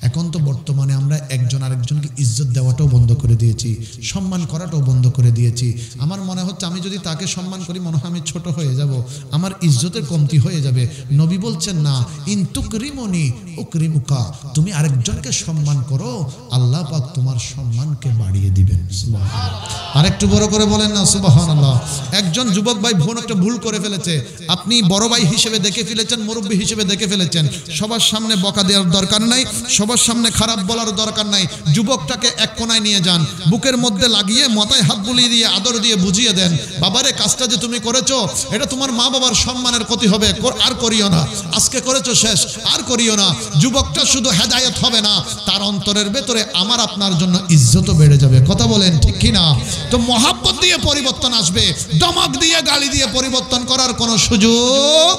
A: এখন তো বর্তমানে আমরা একজন আরেকজনকে ইজ্জত দেওয়াটাও বন্ধ করে দিয়েছি, সম্মান করাটাও বন্ধ করে দিয়েছি। আমার মনে হচ্ছে আমি যদি তাকে সম্মান করি মনে হয় আমি ছোট হয়ে যাব, আমার ইজ্জতের কমতি হয়ে যাবে। নবী বলছেন না, ইন তুকরিমুনি উকরিমুকা, তুমি আরেকজনকে সম্মান করো, আল্লাহ পাক তোমার সম্মানকে বাড়িয়ে দিবেন। সুবহানাল্লাহ। আরেকটু বড় করে বলেন না সুবহানাল্লাহ। একজন যুবক ভাই বোন একটা ভুল করে ফেলেছে, আপনি বড় ভাই হিসেবে দেখে ফেলেছেন, মুরব্বী হিসেবে দেখে ফেলেছেন। সবার সামনে বকা দেওয়ার দরকার নাই, সবার সামনে খারাপ বলার দরকার নাই। যুবকটাকে এক কোনায় নিয়ে যান, বুকের মধ্যে লাগিয়ে মাথায় হাত বুলিয়ে দিয়ে আদর দিয়ে বুঝিয়ে দেন, বাবারে কাজটা যে তুমি করেছো এটা তোমার মা বাবার সম্মানের ক্ষতি হবে, আর করিও না, আজকে করেছো শেষ, আর করিও না। যুবকটা শুধু হেদায়েত হবে না, তার অন্তরের ভেতরে আমার আপনার জন্য ইজ্জতও বেড়ে যাবে। কথা বলেন ঠিক কিনা? তো মহাব্বত দিয়ে পরিবর্তন আসবে, ধমক দিয়ে গালি দিয়ে পরিবর্তন করার কোনো সুযোগ,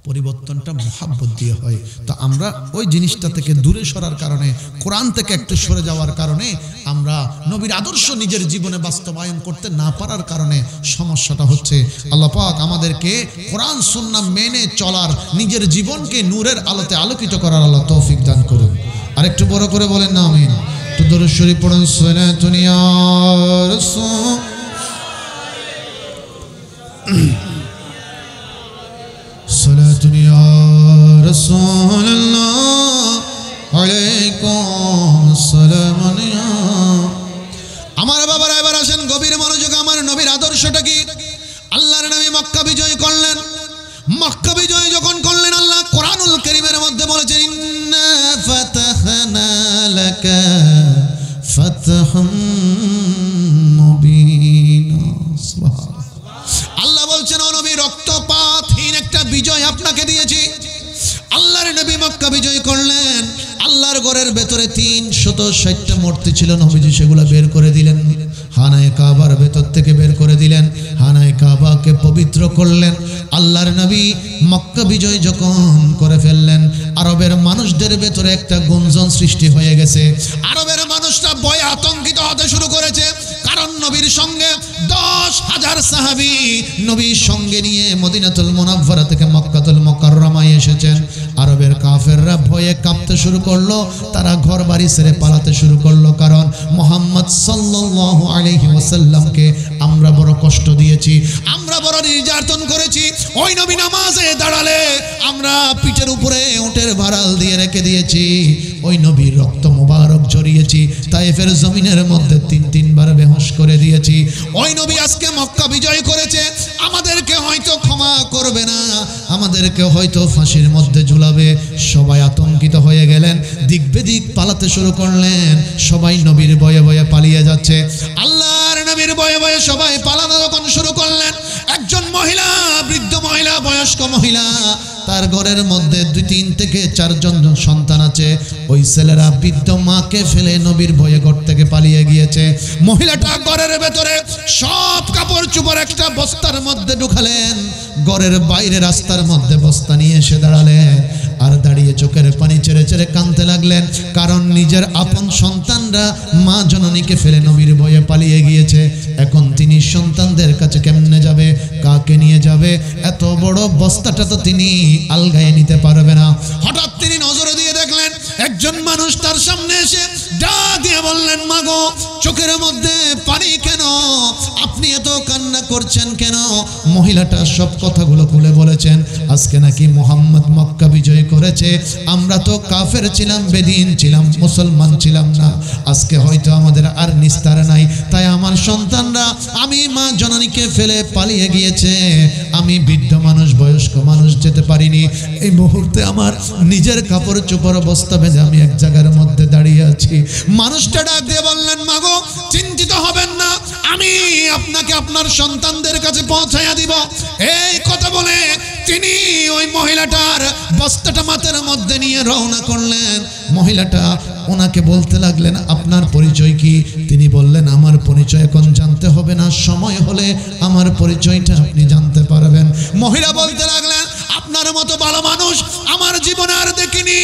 A: পরিবর্তনটা মহাব্বত দিয়ে হয়। তো আমরা ওই জিনিসটা থেকে দূরে সরার কারণে, কোরআন থেকে একটু সরে যাওয়ার কারণে, আমরা নবীর আদর্শ নিজের জীবনে বাস্তবায়ন করতে না পারার কারণে সমস্যাটা হচ্ছে। আল্লাহ পাক আমাদেরকে কোরআন সুন্নাহ মেনে চলার, নিজের জীবনকে নূরের আলোতে আলোকিত করার আল্লাহ তৌফিক দান করুন। আরেকটু বড় করে বলেন না আমিন। তো দরুদ শরীফ পড়ুন, সাল্লাল্লাহু ইয়া রাসূল সালাতুন ইয়া রাসূলুল্লাহ আলাইকুম সালাম। আমার বাবারা এবার আসেন গভীর মনোযোগ, আমার নবীর আদর্শটা কি? আল্লাহর নবী মক্কা বিজয় করলেন। মক্কা বিজয় যখন করলেন, আল্লাহ কোরআনুল কারীমের মধ্যে বলেছেন, ইন্না ফাতাহনা লাকা ফাতহাম মুবিনা। আল্লাহ বলছেন, ও নবী রক্তপাতহীন একটা বিজয় আপনাকে দিয়েছি। আল্লাহর নবী মক্কা বিজয় করলেন, আল্লাহর ঘরের ভেতরে 360টা মূর্তি ছিল, নবীজি সেগুলো বের করে দিলেন, হানায়ে কাবার ভেতর থেকে বের করে দিলেন, হানায়ে কাবাকে পবিত্র করলেন। আল্লাহর নবী মক্কা বিজয় যখন করে ফেললেন, আরবের মানুষদের ভেতরে একটা গুঞ্জন সৃষ্টি হয়ে গেছে। আরবের মানুষরা ভয়ে আতঙ্কিত হতে শুরু করেছে, কারণ নবীর সঙ্গে 10,000 সাহাবী নবীর সঙ্গে নিয়ে মদিনাতুল মুনাওয়ারা থেকে মক্কাতুল মুকাররমায় এসেছেন। আরবের কাফেররা ভয়ে কাঁপতে শুরু করলো, তারা ঘর বাড়ি ছেড়ে পালাতে শুরু করলো, কারণ মুহাম্মদ সাল্লাল্লাহু আলাইহি ওয়াসাল্লামকে আমরা বড় কষ্ট দিয়েছি, আমরা বড় নির্যাতন করেছি। ওই নবী নামাজে দাঁড়ালে আমরা পিঠের উপরে উটের ভাড়াল দিয়ে রেখে দিয়েছি, ওই নবীর রক্ত মোবারক ঝরিয়েছি, তায়েফের জমিনের মধ্যে 3 বার বেহুশ করে দিয়েছি। ওই নবী আজকে মক্কা বিজয় করেছে, আমাদেরকে হয়তো ক্ষমা করবে না, আমাদেরকে হয়তো ফাঁসির মধ্যে ঝুলাবে। সবাই আতঙ্কিত হয়ে গেলেন, দিক বেদিক পালাতে শুরু করলেন, সবাই নবীর ভয়ে ভয়ে পালিয়ে যাচ্ছে। আল্লাহর নবীর ভয়ে ভয়ে সবাই পালানো যখন শুরু করলেন, একজন মহিলা, বৃদ্ধ মহিলা, বয়স্ক মহিলা, তার ঘরের মধ্যে 2-3 থেকে 4 জন সন্তান আছে, ওই ছেলেরা বৃদ্ধ মাকে ফেলে নবীর ভয়ে ঘর থেকে পালিয়ে গিয়েছে। মহিলাটা ঘরের ভেতরে সব কাপড় চোপড় একটা বস্তার মধ্যে ঢুকালেন, ঘরের বাইরে রাস্তার মধ্যে বস্তা নিয়ে এসে দাঁড়ালেন, আর দাঁড়িয়ে চোখের পানি ছেড়ে ছেড়ে কাঁদতে লাগলেন, কারণ নিজের আপন সন্তানরা মা জননীকে ফেলে নবীর ভয়ে পালিয়ে গিয়েছে। এখন তিনি সন্তানদের কাছে কেমনে যাবে, কাকে নিয়ে যাবে? এত বড় বস্তাটা তো তিনি আলগায়ে নিতে পারবে না। হঠাৎ তিনি নজরে দিয়ে দেখলেন একজন মানুষ তার সামনে এসে ডাক দিয়ে বললেন, মাগো চোখের মধ্যে পানি কেন? কেন? আপনি এত কান্না করছেন কেন? মহিলাটা সব কথাগুলো খুলে বলেছেন, আজকে নাকি মুহাম্মদ মক্কা বিজয় করেছে, আমরা তো কাফের ছিলাম, বেদিন ছিলাম, মুসলমান ছিলাম না। আজকে হয়তো আমাদের আর নিস্তার নাই, তাই আমার সন্তানরা, আমি মা জননীকে ফেলে পালিয়ে গিয়েছে। আমি বৃদ্ধ মানুষ, বয়স্ক মানুষ, যেতে পারিনি। এই মুহূর্তে আমার নিজের কাপড় চোপড় বস্তা বেঁধে আমি এক জায়গার মধ্যে দাঁড়িয়ে আছি। মানুষটা ডাক দিয়ে বললেন, মাগো চিন্তিত হবেন না, আমি আপনাকে আপনার সন্তানদের কাছে পৌঁছাইয়া দিব। এই কথা বলে তিনি ওই মহিলাটার বস্তাটা মাথার মধ্যে নিয়ে রওনা করলেন। মহিলাটা ওনাকে বলতে লাগলেন, আপনার পরিচয় কি? তিনি বললেন, আমার পরিচয় এখন জানতে হবে না, সময় হলে আমার পরিচয়টা আপনি জানতে পারবেন। মহিলা বলতে লাগলেন, আপনার মতো ভালো মানুষ আমার জীবনে আর দেখিনি।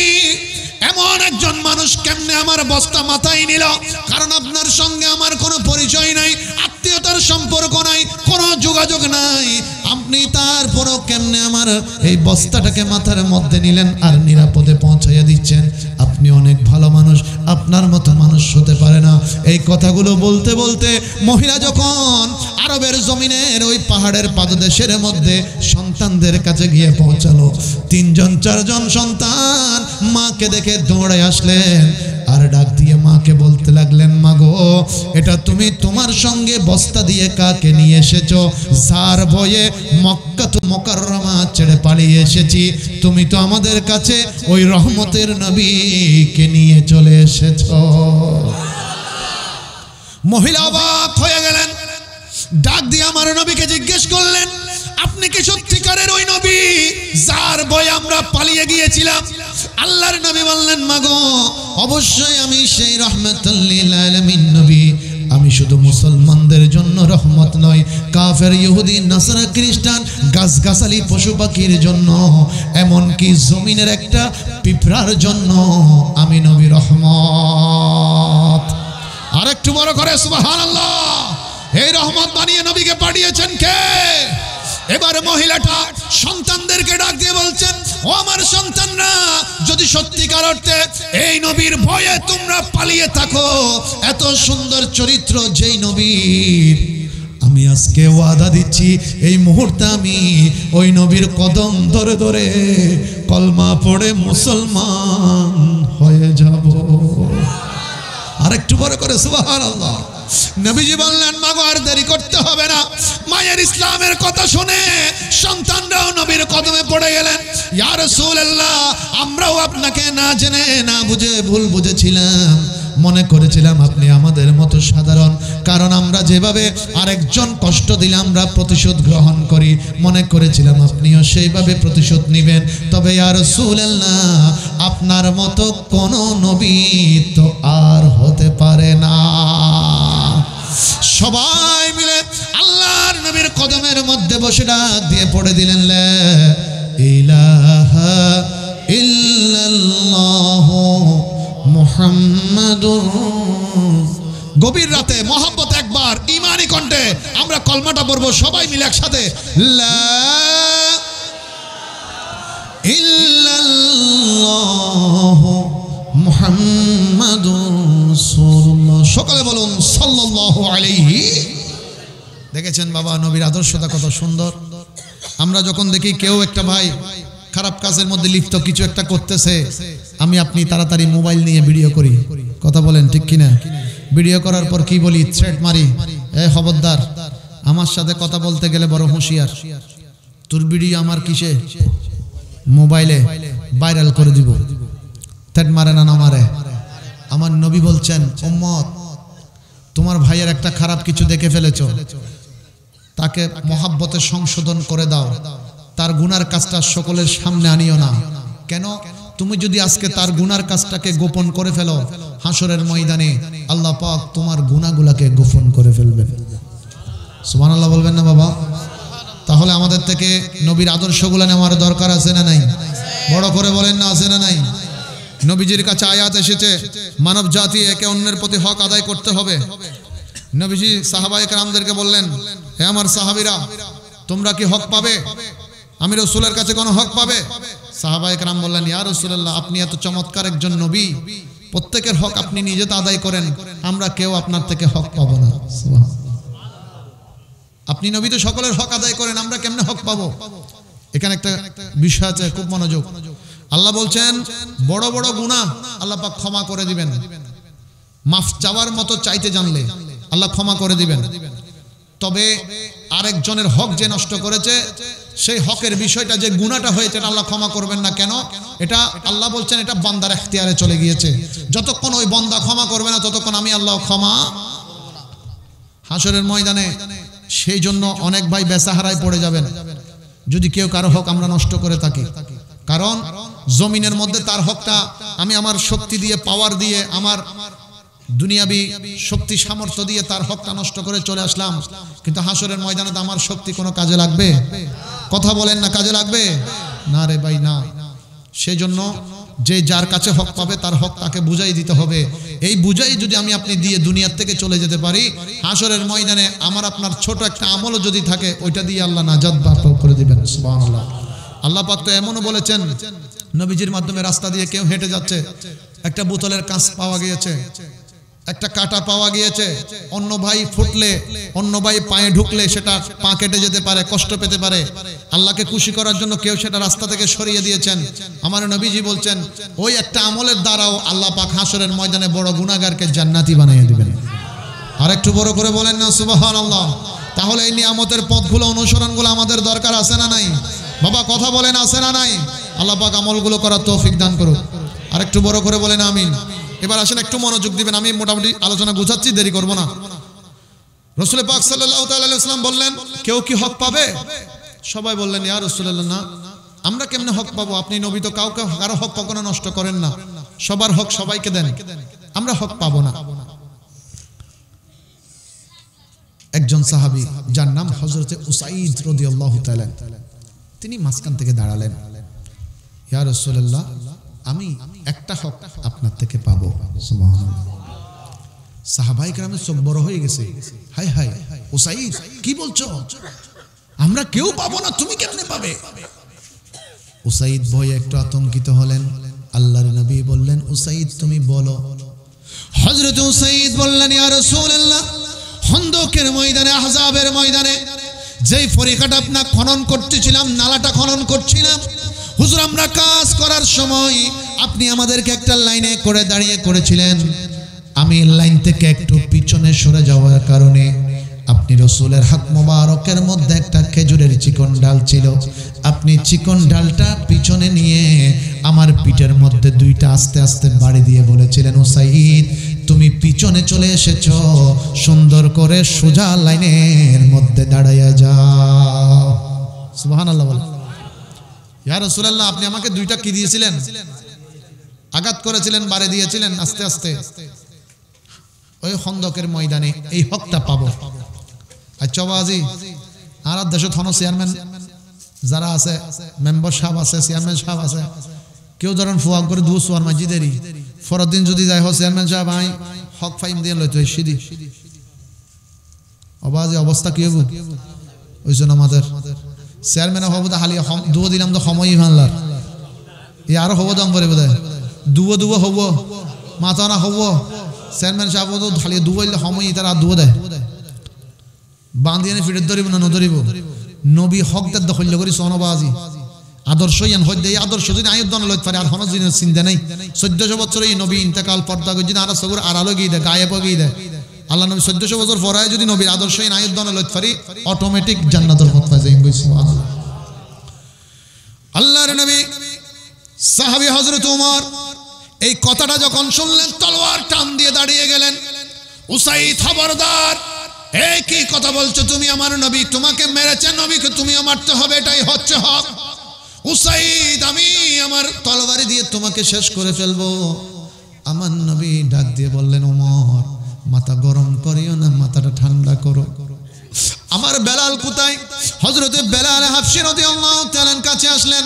A: এমন একজন মানুষ কেমনে আমার বস্তা মাথায় নিল? কারণ আপনার সঙ্গে আমার কোনো পরিচয় নাই, আত্মীয়তার সম্পর্ক নাই, কোনো যোগাযোগ নাই। আপনি তারপরও কেমনে আমার এই বস্তাটাকে মাথার মধ্যে নিলেন আর নিরাপদে পৌঁছাইয়া দিচ্ছেন? আপনি অনেক ভালো মানুষ, আপনার মতো মানুষ হতে পারে না। এই কথাগুলো বলতে বলতে মহিলা যখন আরবের জমিনের ওই পাহাড়ের পাদদেশের মধ্যে সন্তানদের কাছে গিয়ে পৌঁছালো, 3জন 4জন সন্তান মাকে দেখে দৌড়ে আসলেন আর ডাক দিয়ে মাকে বলতে লাগলেন, মা গো, এটা তুমি তোমার সঙ্গে বস্তা দিয়ে কাকে নিয়ে এসেছো? যার ভয়ে মক্কা তো মুকাররমা ছেড়ে পালিয়ে এসেছি, তুমি তো আমাদের কাছে ওই রহমতের নবীকে নিয়ে চলে এসেছো। মহিলা অবাক হয়ে গেলেন, ডাক দিয়ে আমার নবীকে জিজ্ঞেস করলেন, আপনি কি সত্যিকারের ওই নবী যার ভয়ে আমরা পালিয়ে গিয়েছিলাম? আল্লাহর নবী বললেন, মাগো অবশ্যই আমি সেই রাহমাতুল লিল আলামিন নবী। আমি শুধু মুসলমানদের জন্য রহমত নয়, কাফের, ইহুদি, নাসারা, খ্রিস্টান, গাছগাছালি, পশু পাখির জন্য, এমনকি জমিনের একটা পিঁপড়ার জন্য আমি নবী রহমত। আর একটু বড় করে সুবহানাল্লাহ। এই রহমত বানিয়ে নবীকে পাঠিয়েছেন কে? এবার মহিলাটা সন্তানদেরকে ডাক দিয়ে বলছেন, ও আমার সন্তানরা, যদি সত্যিকার অর্থে এই নবীর ভয়ে তোমরা পালিয়ে থাকো, এত সুন্দর চরিত্র যেই নবীর, আমি আজকে ওয়াদা দিচ্ছি এই মুহূর্তে আমি ওই নবীর কদম ধরে ধরে কলমা পড়ে মুসলমান হয়ে যাব। আর একটু বড় করে সুবহানাল্লাহ। নবীজি বললেন, মাগো আর দেরি করতে হবে না। মায়ের ইসলামের কথা শুনে সন্তানরাও নবীর কদমে পড়ে গেলেন। ইয়া রাসূলুল্লাহ, আমরাও আপনাকে না জেনে না বুঝে ভুল বুঝেছিলাম, মনে করেছিলাম আপনি আমাদের মতো সাধারণ, কারণ আমরা যেভাবে আরেকজন কষ্ট দিলে আমরা প্রতিশোধ গ্রহণ করি, মনে করেছিলাম আপনিও সেইভাবে প্রতিশোধ নেবেন। তবে ইয়া রাসূলুল্লাহ, আপনার মতো কোনো নবী তো আর হতে পারে না। সবাই মিলে আল্লাহর নবীর কদমের মধ্যে বসে ডাক দিয়ে পড়ে দিলেন, লা ইলাহা ইল্লাল্লাহ মুহাম্মাদুর। গভীর রাতে মহব্বত একবার ঈমানি কণ্ঠে আমরা কলমাটা পড়বো সবাই মিলে একসাথে, লা ইল্লাল্লাহ মুহাম্মাদুর রাসূলুল্লাহ। সকালে বলুন সাল্লাল্লাহু আলাইহি। দেখেছেন বাবা, নবীর আদর্শটা কত সুন্দর। আমরা যখন দেখি কেউ একটা ভাই খারাপ কাজের মধ্যে লিপ্ত, কিছু একটা করতেছে, আমি আপনি তাড়াতাড়ি মোবাইল নিয়ে ভিডিও করি, কথা বলেন ঠিক কিনা? ভিডিও করার পর কি বলি? থ্রেট মারি, এ খবরদার, আমার সাথে কথা বলতে গেলে বড় হুঁশিয়ার, তোর ভিডিও আমার কিসে মোবাইলে ভাইরাল করে দিব। থ্রেট মারে না, না মারে? আমার নবী বলছেন, উম্মত, তোমার ভাইয়ের একটা খারাপ কিছু দেখে ফেলেছো, তাকে মহাব্বতে সংশোধন করে দাও, তার গুনার কাজটা সকলের সামনে আনিও না। কেন? তুমি যদি আজকে তার গুনার কাজটাকে গোপন করে ফেলো, হাসরের ময়দানে আল্লাহ পাক তোমার গুনাহগুলোকে গোপন করে ফেলবেন। সুবহানাল্লাহ বলবেন না বাবা? তাহলে আমাদের থেকে নবীর আদর্শগুলো নেওয়ার দরকার আছে না নাই? বড় করে বলেন না, আছে না নাই? নবীজির কাছে আয়াত এসেছে, মানব জাতি একে অন্যের প্রতি হক আদায় করতে হবে। নবীজি সাহাবায়ে কেরামদেরকে বললেন, হে আমার সাহাবীরা, তোমরা কি হক পাবে? আমি রাসূলের কাছে কোনো হক পাবে? সাহাবায়ে কেরাম বললেন, ইয়া রাসূলুল্লাহ, আপনি এত চমৎকার একজন নবী, প্রত্যেকের হক আপনি নিজে তো আদায় করেন, আমরা কেউ আপনার থেকে হক পাবো না। সুবহানাল্লাহ। আপনি নবী তো সকলের হক আদায় করেন, আমরা কেমনে হক পাবো? এখানে একটা বিষয় আছে, খুব মনোযোগ। আল্লাহ বলছেন বড় বড় গুনাহ আল্লাহ পাক ক্ষমা করে দিবেন, মাফ চাওয়ার মতো চাইতে জানলে আল্লাহ ক্ষমা করে দিবেন। তবে আরেকজনের হক যে নষ্ট করেছে, সেই হকের বিষয়টা যে গুনাহটা হয়েছে এটা আল্লাহ ক্ষমা করবেন না। কেন? এটা আল্লাহ বলছেন এটা বান্দার এখতিয়ারে চলে গিয়েছে। যতক্ষণ ওই বান্দা ক্ষমা করবে না ততক্ষণ আমি আল্লাহ ক্ষমা হাসরের ময়দানে। সেই জন্য অনেক ভাই বেসাহারায় পড়ে যাবেন যদি কেউ কারো হক আমরা নষ্ট করে থাকি। কারণ জমিনের মধ্যে তার হকটা আমি আমার শক্তি দিয়ে, পাওয়ার দিয়ে, আমার দুনিয়াবি শক্তি সামর্থ্য দিয়ে তার হকটা নষ্ট করে চলে আসলাম, কিন্তু হাসরের ময়দানে তো আমার শক্তি কোনো কাজে লাগবে? কথা বলেন না, কাজে লাগবে না রে ভাই, না। সেই জন্য যে যার কাছে হক পাবে তার হক তাকে বুঝাই দিতে হবে। এই বুঝাই যদি আমি আপনি দিয়ে দুনিয়ার থেকে চলে যেতে পারি, হাসরের ময়দানে আমার আপনার ছোট একটা আমলও যদি থাকে ওইটা দিয়ে আল্লাহ নাজাত বাপও করে দিবেন। সুবহানাল্লাহ। আল্লাহ পাক তো এমনও বলেছেন, নবীজির মাধ্যমে রাস্তা দিয়ে কেউ হেঁটে যাচ্ছে, একটা বোতলের কাঁচ পাওয়া গিয়েছে, একটা কাঁটা পাওয়া গিয়েছে, অন্য ভাই ফুটলে, অন্য ভাই পায়ে ঢুকলে সেটা পা কেটে যেতে পারে, কষ্ট পেতে পারে। আল্লাহকে খুশি করার জন্য কেউ সেটা রাস্তা থেকে সরিয়ে দিয়েছেন। আমার নবীজি বলছেন ওই একটা আমলের দ্বারাও আল্লাহ পাক হাসরের ময়দানে বড় গুনাহগারকে জান্নাতি বানিয়ে দিবেন। আর একটু বড় করে বলেন না সুবহানাল্লাহ। তাহলে এই নিয়ামতের পথগুলো, অনুসরণগুলো আমাদের দরকার আছে না নাই? বাবা কথা বলেন, আছে না নাই? আল্লাহ পাক আমলগুলো করার তৌফিক দান করুক। আর একটু বড় করে বলেন আমিন। এবার আসেন একটু মনোযোগ দিবেন, আমি মোটামুটি আলোচনা গুছাচ্ছি, দেরি করব না। রাসূল পাক সাল্লাল্লাহু তাআলা আলাইহি ওয়াসাল্লাম বললেন কেউ কি হক পাবে? সবাই বললেন ইয়া রাসূলুল্লাহ, না, আমরা কেমনে হক পাবো? আপনি নবী তো কাউকে কারো হক কখনো নষ্ট করেন না, সবার হক সবাইকে দেন, আমরা হক পাবো না। একজন সাহাবী যার নাম হযরতে উসাইদ রাদিয়াল্লাহু তাআলা, তিনি মাঝখান থেকে দাঁড়ালেন, ইয়া রাসূলুল্লাহ, আমি একটা হক আপনার থেকে পাবো। সুবহানাল্লাহ। সাহাবায়ে কেরামের চোখ বড় হয়ে গেছে, হায় হায় উসাইদ কি বলছো? আমরা কেউ পাবো না, তুমি কেমনে পাবে? উসাইদ ভয়ে একটু আতঙ্কিত হলেন। আল্লাহর নবী বললেন উসাইদ তুমি বলো। হযরত উসাইদ বললেন ইয়া রাসূলুল্লাহ, খন্দকের ময়দানে, আহজাবের ময়দানে যেই ফরিকাটা আপনার খনন করতেছিলাম, নালাটা খনন করছিলাম, হুজুর আমরা কাজ করার সময় আপনি আমাদেরকে একটা লাইনে করে দাঁড়িয়ে করেছিলেন। আমি লাইন থেকে একটু পিছনে সরে যাওয়ার কারণে আপনি রাসূলের হাত মোবারকের মধ্যে একটা খেজুরের চিকন ডাল ছিল, আপনি চিকন ডালটা পিছনে নিয়ে আমার পিঠের মধ্যে দুইটা আস্তে আস্তে বাড়ি দিয়ে বলেছিলেন উসাইদ তুমি পিছনে চলে এসেছো, সুন্দর করে সোজা লাইনের মধ্যে দাঁড়াইয়া যাও। সুবহানাল্লাহ বলেন। ইয়া রাসূলুল্লাহ, আপনি আমাকে দুইটা কি দিয়েছিলেন? আঘাত করেছিলেন, বাড়ি দিয়েছিলেন আস্তে আস্তে। ওই খন্দকের ময়দানে এই হকটা পাবো। আচ্ছা বাজি, আর দেশে থানো চেয়ারম্যান যারা আছে, মেম্বার সাহেব আছে, চেয়ারম্যান সাহেব আছে, কেউ ধরেন ফুয়া করে দু সোয়ার মসজিদেরই পরের দিন যদি যায় চেয়ারম্যান সাহেব আই হক ফাইম দিয়ে লইতে সিদি অবাজি অবস্থা কি হবো? ওই জন্য আমাদের চেয়ারম্যান হবো তো হালিয়া দুয়ো দিলাম তো সময়ই ভাঙলার এই আরো হবো দাম করে বোধ হয় দুয়ো দুয়ো হবো মাথা না হবো চেয়ারম্যান সাহেব তো হালিয়া দুবইলে সময় তারা দুয়ো দেয় বান্ধিয়ে ফিরের ধরিব না নধরিব নবী হকদের দখল করি সনবাজি আদর্শ ইয়ান হইতে এই আদর্শ যদি আয়ুদ্ধন লইতে পারে আর হনজ দিনের চিন্তা নেই 1400 বছর এই নবী ইন্তেকাল পর্দা করে যদি আর সগুর আড়ালো গিয়ে দেয় গায়েব গিয়ে দেয় আল্লাহ নবী 1400 বছর পরায় যদি নবীর আদর্শ ইন আয়ুদ্ধন লইতে পারি অটোমেটিক জান্নাতের পথ পাই যাই সুবহানাল্লাহ। আল্লাহর নবী সাহাবী হযরত ওমর এই কথাটা যখন শুনলেন তলোয়ার টান দিয়ে দাঁড়িয়ে গেলেন। উসাইদ খবরদার, এই কি কথা বলছো তুমি? আমার নবী তোমাকে মেরেছে, নবীকে তুমিও মারতে হবে, এটাই হচ্ছে হক। উসাইদ আমি আমার তলোয়ারি দিয়ে তোমাকে শেষ করে ফেলবো। আমার নবী ডাক দিয়ে বললেন ওমর মাথা গরম করিও না, মাথাটা ঠান্ডা করো। আমার বেলাল কোথায়? হযরতে বেলাল হাবশী রাদিয়াল্লাহু তাআলার কাছে আসলেন।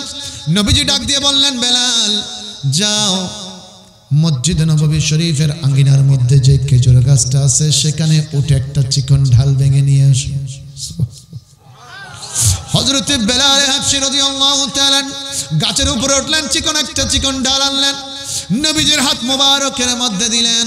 A: নবীজি ডাক দিয়ে বললেন বেলাল যাও মসজিদ নববী শরীফের আঙ্গিনার মধ্যে যে খেজুর গাছটা আছে সেখানে উঠে একটা চিকন ঢাল ভেঙে নিয়ে আসো। হযরতে বেলাল হাবশী রাদিয়াল্লাহু তাআলা গাছের উপরে উঠলেন, চিকন একটা চিকন ডাল আনলেন, নবীজির হাত মোবারকের মধ্যে দিলেন।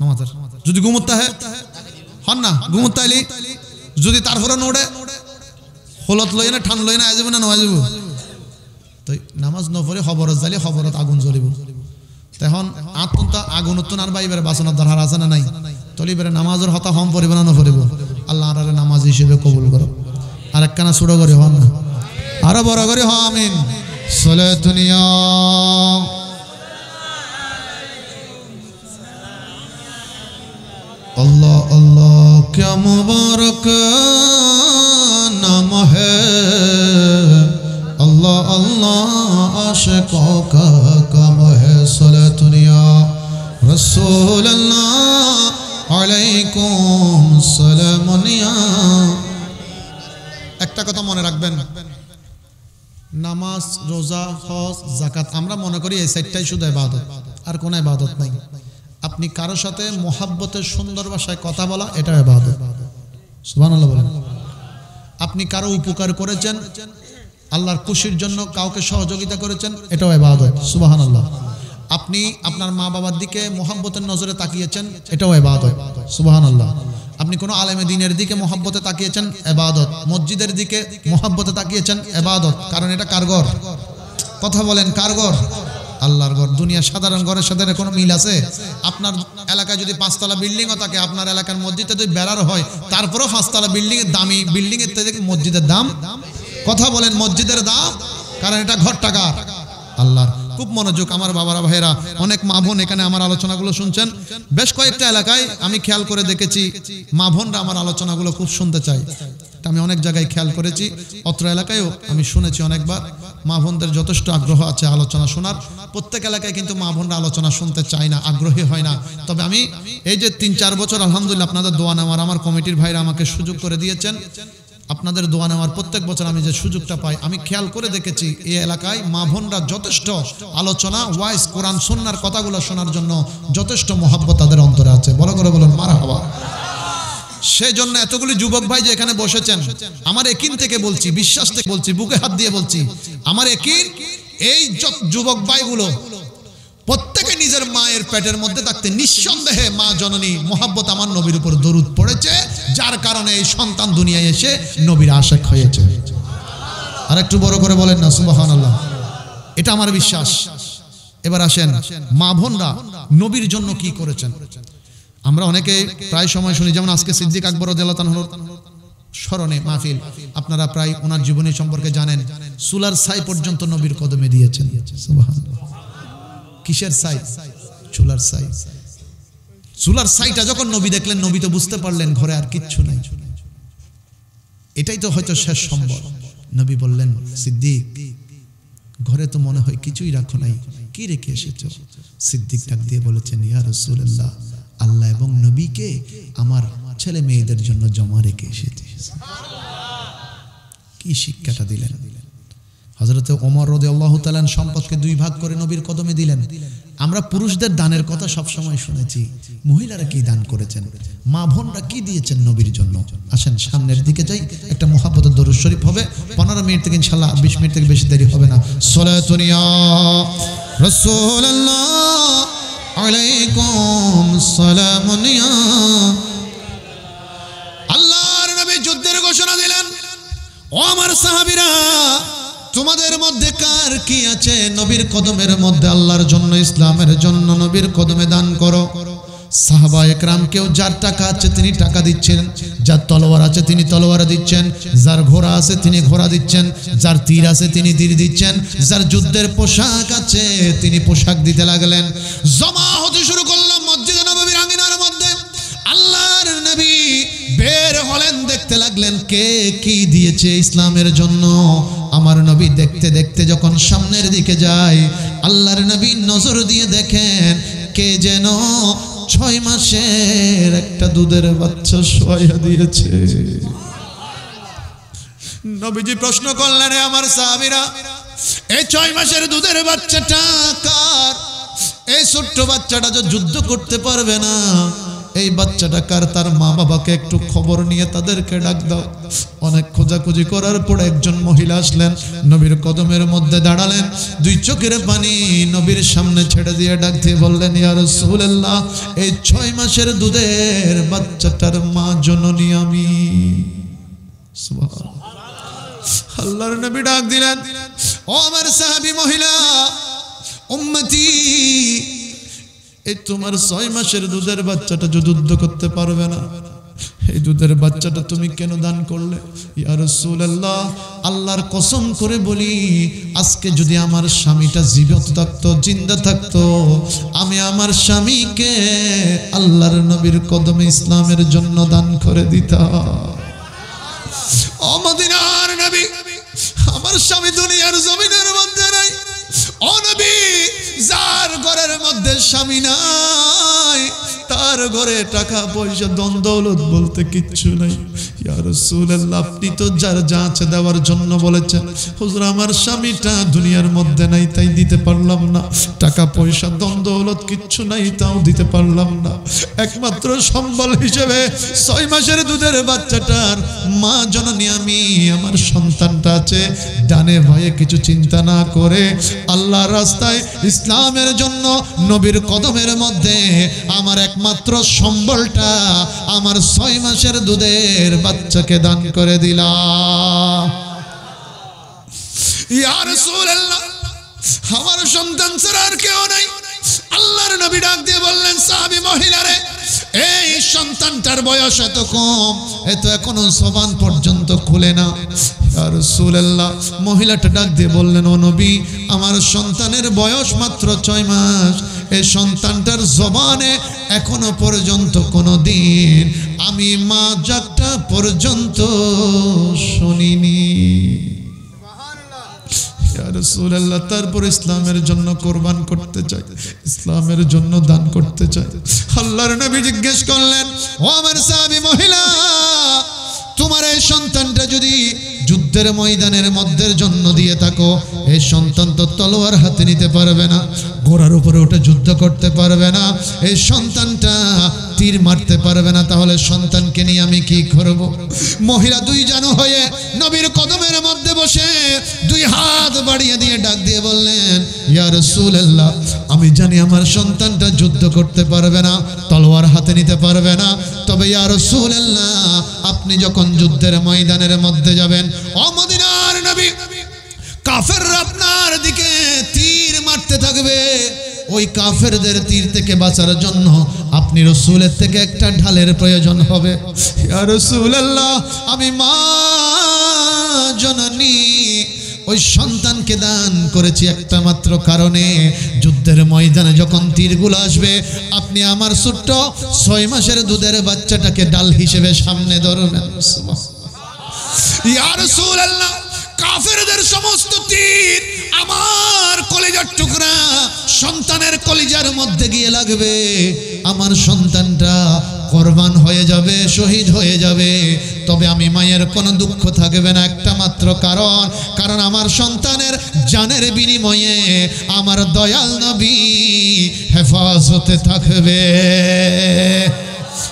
A: নামাজের যদি ঘুমোতে হন না ঘুমোতাইলি যদি তারপরে নোড়ে হলত লই না ঠান লই না আজব না নয় যাব তো নামাজ নপড়ে খবরত জ্বালি খবরত আগুন জ্বলিব তখন আত্মন্ত আগুন তো আর বাইবের বাসনার দরকার আছে না নাই তলিবের নামাজের হতা হম পড়িব না নপড়িব আল্লাহ আর নামাজ হিসেবে কবুল করো আর একখানা ছোট করে হন না আরো বড় করে হ আমিন সলাতুনিয়া अल्लाह अल्लाह क्या मुबारक नाम है अल्लाह अल्लाह आशिकों का काम है सलातुनिया रसूल अल्लाह अलैकुम सलामुनिया একটা কথা মনে রাখবেন নামাজ রোজা হজ যাকাত আমরা মনে করি এই চারটাই শুধু ইবাদত আর কোনো ইবাদত নাই আপনি কারো সাথে মোহাব্বতের সুন্দর ভাষায় কথা বলা এটা ইবাদত সুবহানাল্লাহ বলেন আপনি কারো উপকার করেছেন আল্লাহর খুশির জন্য কাউকে সহযোগিতা করেছেন এটাও ইবাদত সুবহানাল্লাহ আপনি আপনার মা বাবার দিকে মোহাব্বতের নজরে তাকিয়েছেন এটাও ইবাদত সুবহানাল্লাহ আপনি কোনো আলেমে দ্বীনের দিকে মোহাব্বতে তাকিয়েছেন ইবাদত মসজিদের দিকে মোহাব্বতে তাকিয়েছেন ইবাদত কারণ এটা কার ঘর কথা বলেন কার ঘর আল্লাহর ঘর দুনিয়া সাধারণ ঘরের সাথে কোনো মিল আছে আপনার এলাকায় যদি পাঁচতলা বিল্ডিংও থাকে আপনার এলাকার মসজিদে যদি বেড়ার হয় তারপরেও পাঁচতলা বিল্ডিং এর দামি বিল্ডিং এর থেকে মসজিদের দাম কথা বলেন মসজিদের দাম কারণ এটা ঘর টাকার আল্লাহর খুব মনোযোগ আমার বাবারা ভাইরা অনেক মা বোন এখানে আমার আলোচনাগুলো শুনছেন বেশ কয়েকটা এলাকায় আমি খেয়াল করে দেখেছি মা বোনরা আমার আলোচনাগুলো খুব শুনতে চায় আমি অনেক জায়গায় খেয়াল করেছি অত্র এলাকায়ও আমি শুনেছি অনেকবার মা বোনদের যথেষ্ট আগ্রহ আছে আলোচনা শোনার প্রত্যেক এলাকায় কিন্তু মা বোনরা আলোচনা শুনতে চায় না আগ্রহী হয় না তবে আমি এই যে 3-4 বছর আলহামদুলিল্লাহ আপনাদের দোয়া নেওয়ার আমার কমিটির ভাইরা আমাকে সুযোগ করে দিয়েছেন আপনাদের দোয়া নেওয়ার প্রত্যেক বছর আমি যে সুযোগটা পাই আমি খেয়াল করে দেখেছি এই এলাকায় মা বোনরা যথেষ্ট আলোচনা ওয়াইজ কোরআন সুন্নাহর কথাগুলো শোনার জন্য যথেষ্ট মহব্বত তাদের অন্তরে আছে বড় করে বলুন মারহাবা সেই জন্য এতগুলি যুবক ভাই যে এখানে বসেছেন আমার একিন থেকে বলছি বিশ্বাস থেকে বলছি বুকে হাত দিয়ে বলছি আমার একিন এই যুবক ভাইগুলো প্রত্যেকে নিজের মায়ের পেটের মধ্যে থাকতে নিঃসন্দেহে মা জননী মোহাব্বত আমার নবীর উপর দরুদ পড়েছে যার কারণে এই সন্তান দুনিয়ায় এসে নবীর আশিক হয়েছে আর একটু বড় করে বলেন না সুবহানাল্লাহ এটা আমার বিশ্বাস এবার আসেন মা বোনরা নবীর জন্য কি করেছেন আমরা অনেকে প্রায় সময় শুনি যেমন আজকে সিদ্দিক আকবর রাদিয়াল্লাহু তাআলার স্মরণে মাহফিল আপনারা প্রায় ওনার জীবনী সম্পর্কে জানেন সুলার ছাই পর্যন্ত নবীর কদমে দিয়েছেন সুবহানাল্লাহ কিসের ছাই চুলার ছাই চুলার ছাইটা যখন নবী দেখলেন নবী তো বুঝতে পারলেন ঘরে আর কিচ্ছু নাই এটাই তো হয়তো শেষ সম্বল নবী বললেন সিদ্দিক ঘরে তো মনে হয় কিছুই রাখো নাই কি রেখে এসেছো সিদ্দিক ডাক দিয়ে বলেছেন ইয়া রাসূলুল্লাহ আল্লাহ এবং নবীকে আমার ছেলে মেয়েদের জন্য জমা রেখে এসেছি কি শিক্ষাটা দিলেন হযরতে ওমর রাদিয়াল্লাহু তাআলা সম্পদকে 2 ভাগ করে নবীর কদমে দিলেন আমরা পুরুষদের দানের কথা সব সময় শুনেছি মহিলারা কি দান করেছেন মা বোনরা কি দিয়েছেন নবীর জন্য আসেন সামনের দিকে যাই একটা মুহাব্বতের দরুদ শরীফ হবে 15 মিনিট থেকে ইনশাআল্লাহ 20 মিনিট থেকে বেশি দেরি হবে না সালাতুন ইয়া রাসূলুল্লাহ আলাইকুম সালামুন ইয়া আল্লাহর নবী যুদ্ধের ঘোষণা দিলেন ও আমার সাহাবীরা তোমাদের মধ্যে কার কি আছে নবীর কদমের মধ্যে আল্লাহর জন্য ইসলামের জন্য নবীর কদমে দান করো সাহাবা একরাম কেউ যার টাকা আছে তিনি টাকা দিচ্ছেন যার তলোয়ার আছে তিনি তলোয়ার দিচ্ছেন যার ঘোড়া আছে তিনি ঘোড়া দিচ্ছেন যার তীর আছে তিনি তীর দিচ্ছেন যার যুদ্ধের পোশাক আছে তিনি পোশাক দিতে লাগলেন জমা হতে শুরু করলাম মসজিদে নববীর আঙ্গিনার মধ্যে আল্লাহর নবী বের হলেন দেখতে লাগলেন কে কি দিয়েছে ইসলামের জন্য আমার নবী দেখতে দেখতে যখন সামনের দিকে যায় আল্লাহর নবী নজর দিয়ে দেখেন কে যেন 6 মাসের একটা দুধের বাচ্চা শোয়া দিয়েছে নবীজি প্রশ্ন করলেন আমার সাহাবীরা এই 6 মাসের দুধের বাচ্চাটা কার এই ছোট্ট বাচ্চাটা যে যুদ্ধ করতে পারবে না এই বাচ্চাটা কার, তার মা বাবাকে একটু খবর নিয়ে তাদেরকে ডাক দাও। অনেক খোঁজাখুঁজি করার পর একজন মহিলা আসলেন, নবীর কদমের মধ্যে দাঁড়ালেন, দুই চোখের পানি নবীর সামনে ছেড়ে দিয়ে ডাক দিয়ে বললেন, ইয়া রাসূলুল্লাহ, এই 6 মাসের দুধের বাচ্চাটার মা জননী আমি। সুবহানাল্লাহ। আল্লাহর নবী ডাক দিলেন, ও আমার সাহাবী মহিলা, উম্মতি, এই তোমার 6 মাসের দুধের বাচ্চাটা যদি দুধ করতে পারবে না, এই দুধের বাচ্চাটা তুমি কেন দান করলে? ইয়া রাসূলুল্লাহ, আল্লাহর কসম করে বলি, আজকে যদি আমার স্বামীটা জীবিত থাকতো, জিন্দা থাকতো, আমি আমার স্বামীকে আল্লাহর নবীর কদমে ইসলামের জন্য দান করে দিতাম। ও মদিনার নবী, আমার স্বামী দুনিয়ার জমিনের মধ্যে নাই। ও নবী, যার ঘরের মধ্যে স্বামী নাই, তার ঘরে টাকা পয়সা ধন দৌলত বলতে কিচ্ছু নাই। ইয়া রাসূলুল্লাহ, আপনি তো যার যা আছে দেওয়ার জন্য বলেছেন। হুজুর, আমার স্বামীটা দুনিয়ার মধ্যে নাই, তাই দিতে পারলাম না। টাকা পয়সা ধন দৌলত কিচ্ছু নাই, তাও দিতে পারলাম না। একমাত্র সম্বল হিসেবে 6 মাসের দুধের বাচ্চাটার মা জননী আমি, আমার সন্তানটা আছে। ডানে ভয়ে কিছু চিন্তা না করে আল্লাহর রাস্তায় ইসলামের জন্য নবীর কদমের মধ্যে আমার একমাত্র সম্বলটা, আমার 6 মাসের দুধের বাচ্চাকে দান করে দিলাম। ইয়া রাসূলুল্লাহ, আমার সন্তান ছাড়া আর কেউ নাই। আল্লাহর নবী ডাক দিয়ে বললেন, সাহাবী মহিলারে, এই সন্তানটার বয়স এত কম, এত এখনো জবান পর্যন্ত খুলে না। ইয়া রাসূলুল্লাহ, মহিলাটা ডাক দিয়ে বললেন, ও নবী, আমার সন্তানের বয়স মাত্র 6 মাস। এই সন্তানটার জবানে এখনো পর্যন্ত কোনো দিন আমি মা জাগটা পর্যন্ত শুনিনি। ইয়া রাসূলুল্লাহ, তারপর ইসলামের জন্য কোরবান করতে চাই, ইসলামের জন্য দান করতে চাই। আল্লাহর নবী জিজ্ঞেস করলেন, ও আমার সাহাবী মহিলা, তোমার এই সন্তানটা যদি যুদ্ধের ময়দানের মধ্যে জন্ম দিয়ে থাকো, এই সন্তান তো তলোয়ার হাতে নিতে পারবে না, ঘোড়ার উপরে উঠে যুদ্ধ করতে পারবে না, এই সন্তানটা তীর মারতে পারবে না, তাহলে সন্তানকে নিয়ে আমি কি করব? মহিলা 2 জানু হয়ে নবীর কদমের মধ্যে বসে 2 হাত বাড়িয়ে দিয়ে ডাক দিয়ে বললেন, ইয়া রাসূলুল্লাহ, আমি জানি আমার সন্তানটা যুদ্ধ করতে পারবে না, তলোয়ার হাতে নিতে পারবে না, তবে ইয়া রাসূলুল্লাহ, আপনি যখন যুদ্ধের ময়দানের মধ্যে যাবেন, ও মদিনার নবী, কাফেররা আপনার দিকে তীর মারতে থাকবে, ওই কাফেরদের তীর থেকে বাঁচার জন্য আপনি রাসূলের থেকে একটা ঢালের প্রয়োজন হবে। ইয়া রাসূলুল্লাহ, আমি মা জননী ওই সন্তানকে দান করেছি একটা মাত্র কারণে, যুদ্ধের ময়দানে যখন তীরগুলো আসবে, আপনি আমার ছোট্ট 6 মাসের দুধের বাচ্চাটাকে ডাল হিসেবে সামনে ধরবেন। ইয়া রাসূলুল্লাহ, কাফেরদের সমস্ত তীর আমার কলিজার টুকরা সন্তানের কলিজার মধ্যে গিয়ে লাগবে, আমার সন্তানটা কোরবান হয়ে যাবে, শহীদ হয়ে যাবে, তবে আমি মায়ের কোনো দুঃখ থাকবে না একটা মাত্র কারণ আমার সন্তানের জানের বিনিময়ে আমার দয়াল নবী হেফাজতে থাকবে।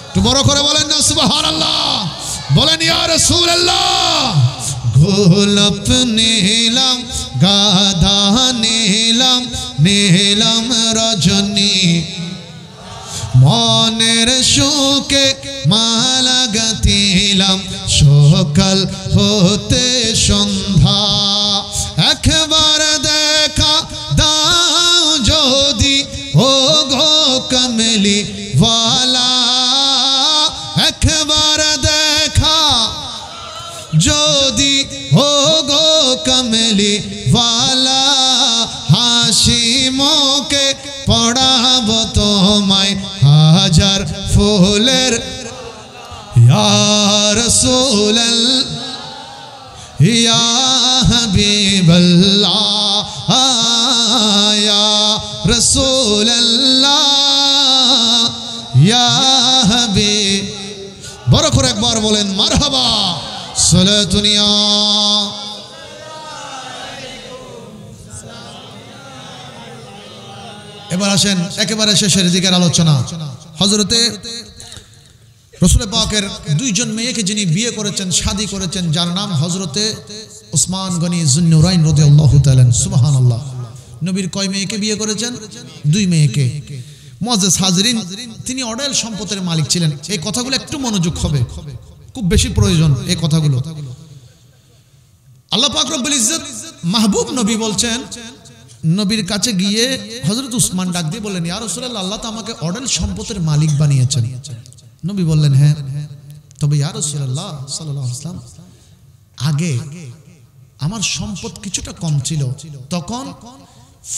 A: একটু বড় করে বলেন না সুবহানাল্লাহ, বলেন ইয়া রাসূলুল্লাহ। গোলাপ নিলাম, গাধা নিলাম, নিলাম রজনী, মনের সুখে মালা গাঁথিলাম, সকাল হতে সন্ধ্যা, একবার দেখা দাও যদি ও গো কমলি ওয়ালা, একবার দেখা যদি ও গো কমলি ওয়ালা, হাসি মুখে পড়াবো তোমায় হাজার ফুলের। ইয়া রাসূলুল্লাহ, ইয়া হাবিবাল্লাহ, ইয়া রাসূলুল্লাহ, ইয়া হাবিব। বড় করে একবার বলেন মারহাবা, সালাতুনিয়া। এবার আসেন একেবারে শেষের দিকের আলোচনা। হযরতে রাসূল পাকের দুইজন মেয়েকে যিনি বিয়ে করেছেন, শাদী করেছেন, যার নাম হযরতে উসমান গনি যুন্নুরাইন রাদিয়াল্লাহু তাআলা। সুবহানাল্লাহ। নবীর কয় মেয়েকে বিয়ে করেছেন? 2 মেয়েকে। মুআজ্জাজ হাজরিন, তিনি অঢেল সম্পদের মালিক ছিলেন। এই কথাগুলো একটু মনোযোগ হবে, খুব বেশি প্রয়োজন এই কথাগুলো। আল্লাহ পাক রব্বুল ইজ্জত মাহবুব নবী বলছেন, নবীর কাছে গিয়ে হযরত উসমান ডাক দিয়ে বললেন, ইয়া রাসূলুল্লাহ, আল্লাহ তো আমাকে অঢেল সম্পদের মালিক বানিয়েছেন। নবী বললেন, হ্যাঁ, তবে ইয়া রাসূলুল্লাহ সাল্লাল্লাহু আলাইহি ওয়াসাল্লাম, আগে আমার সম্পদ কিছুটা কম ছিল, তখন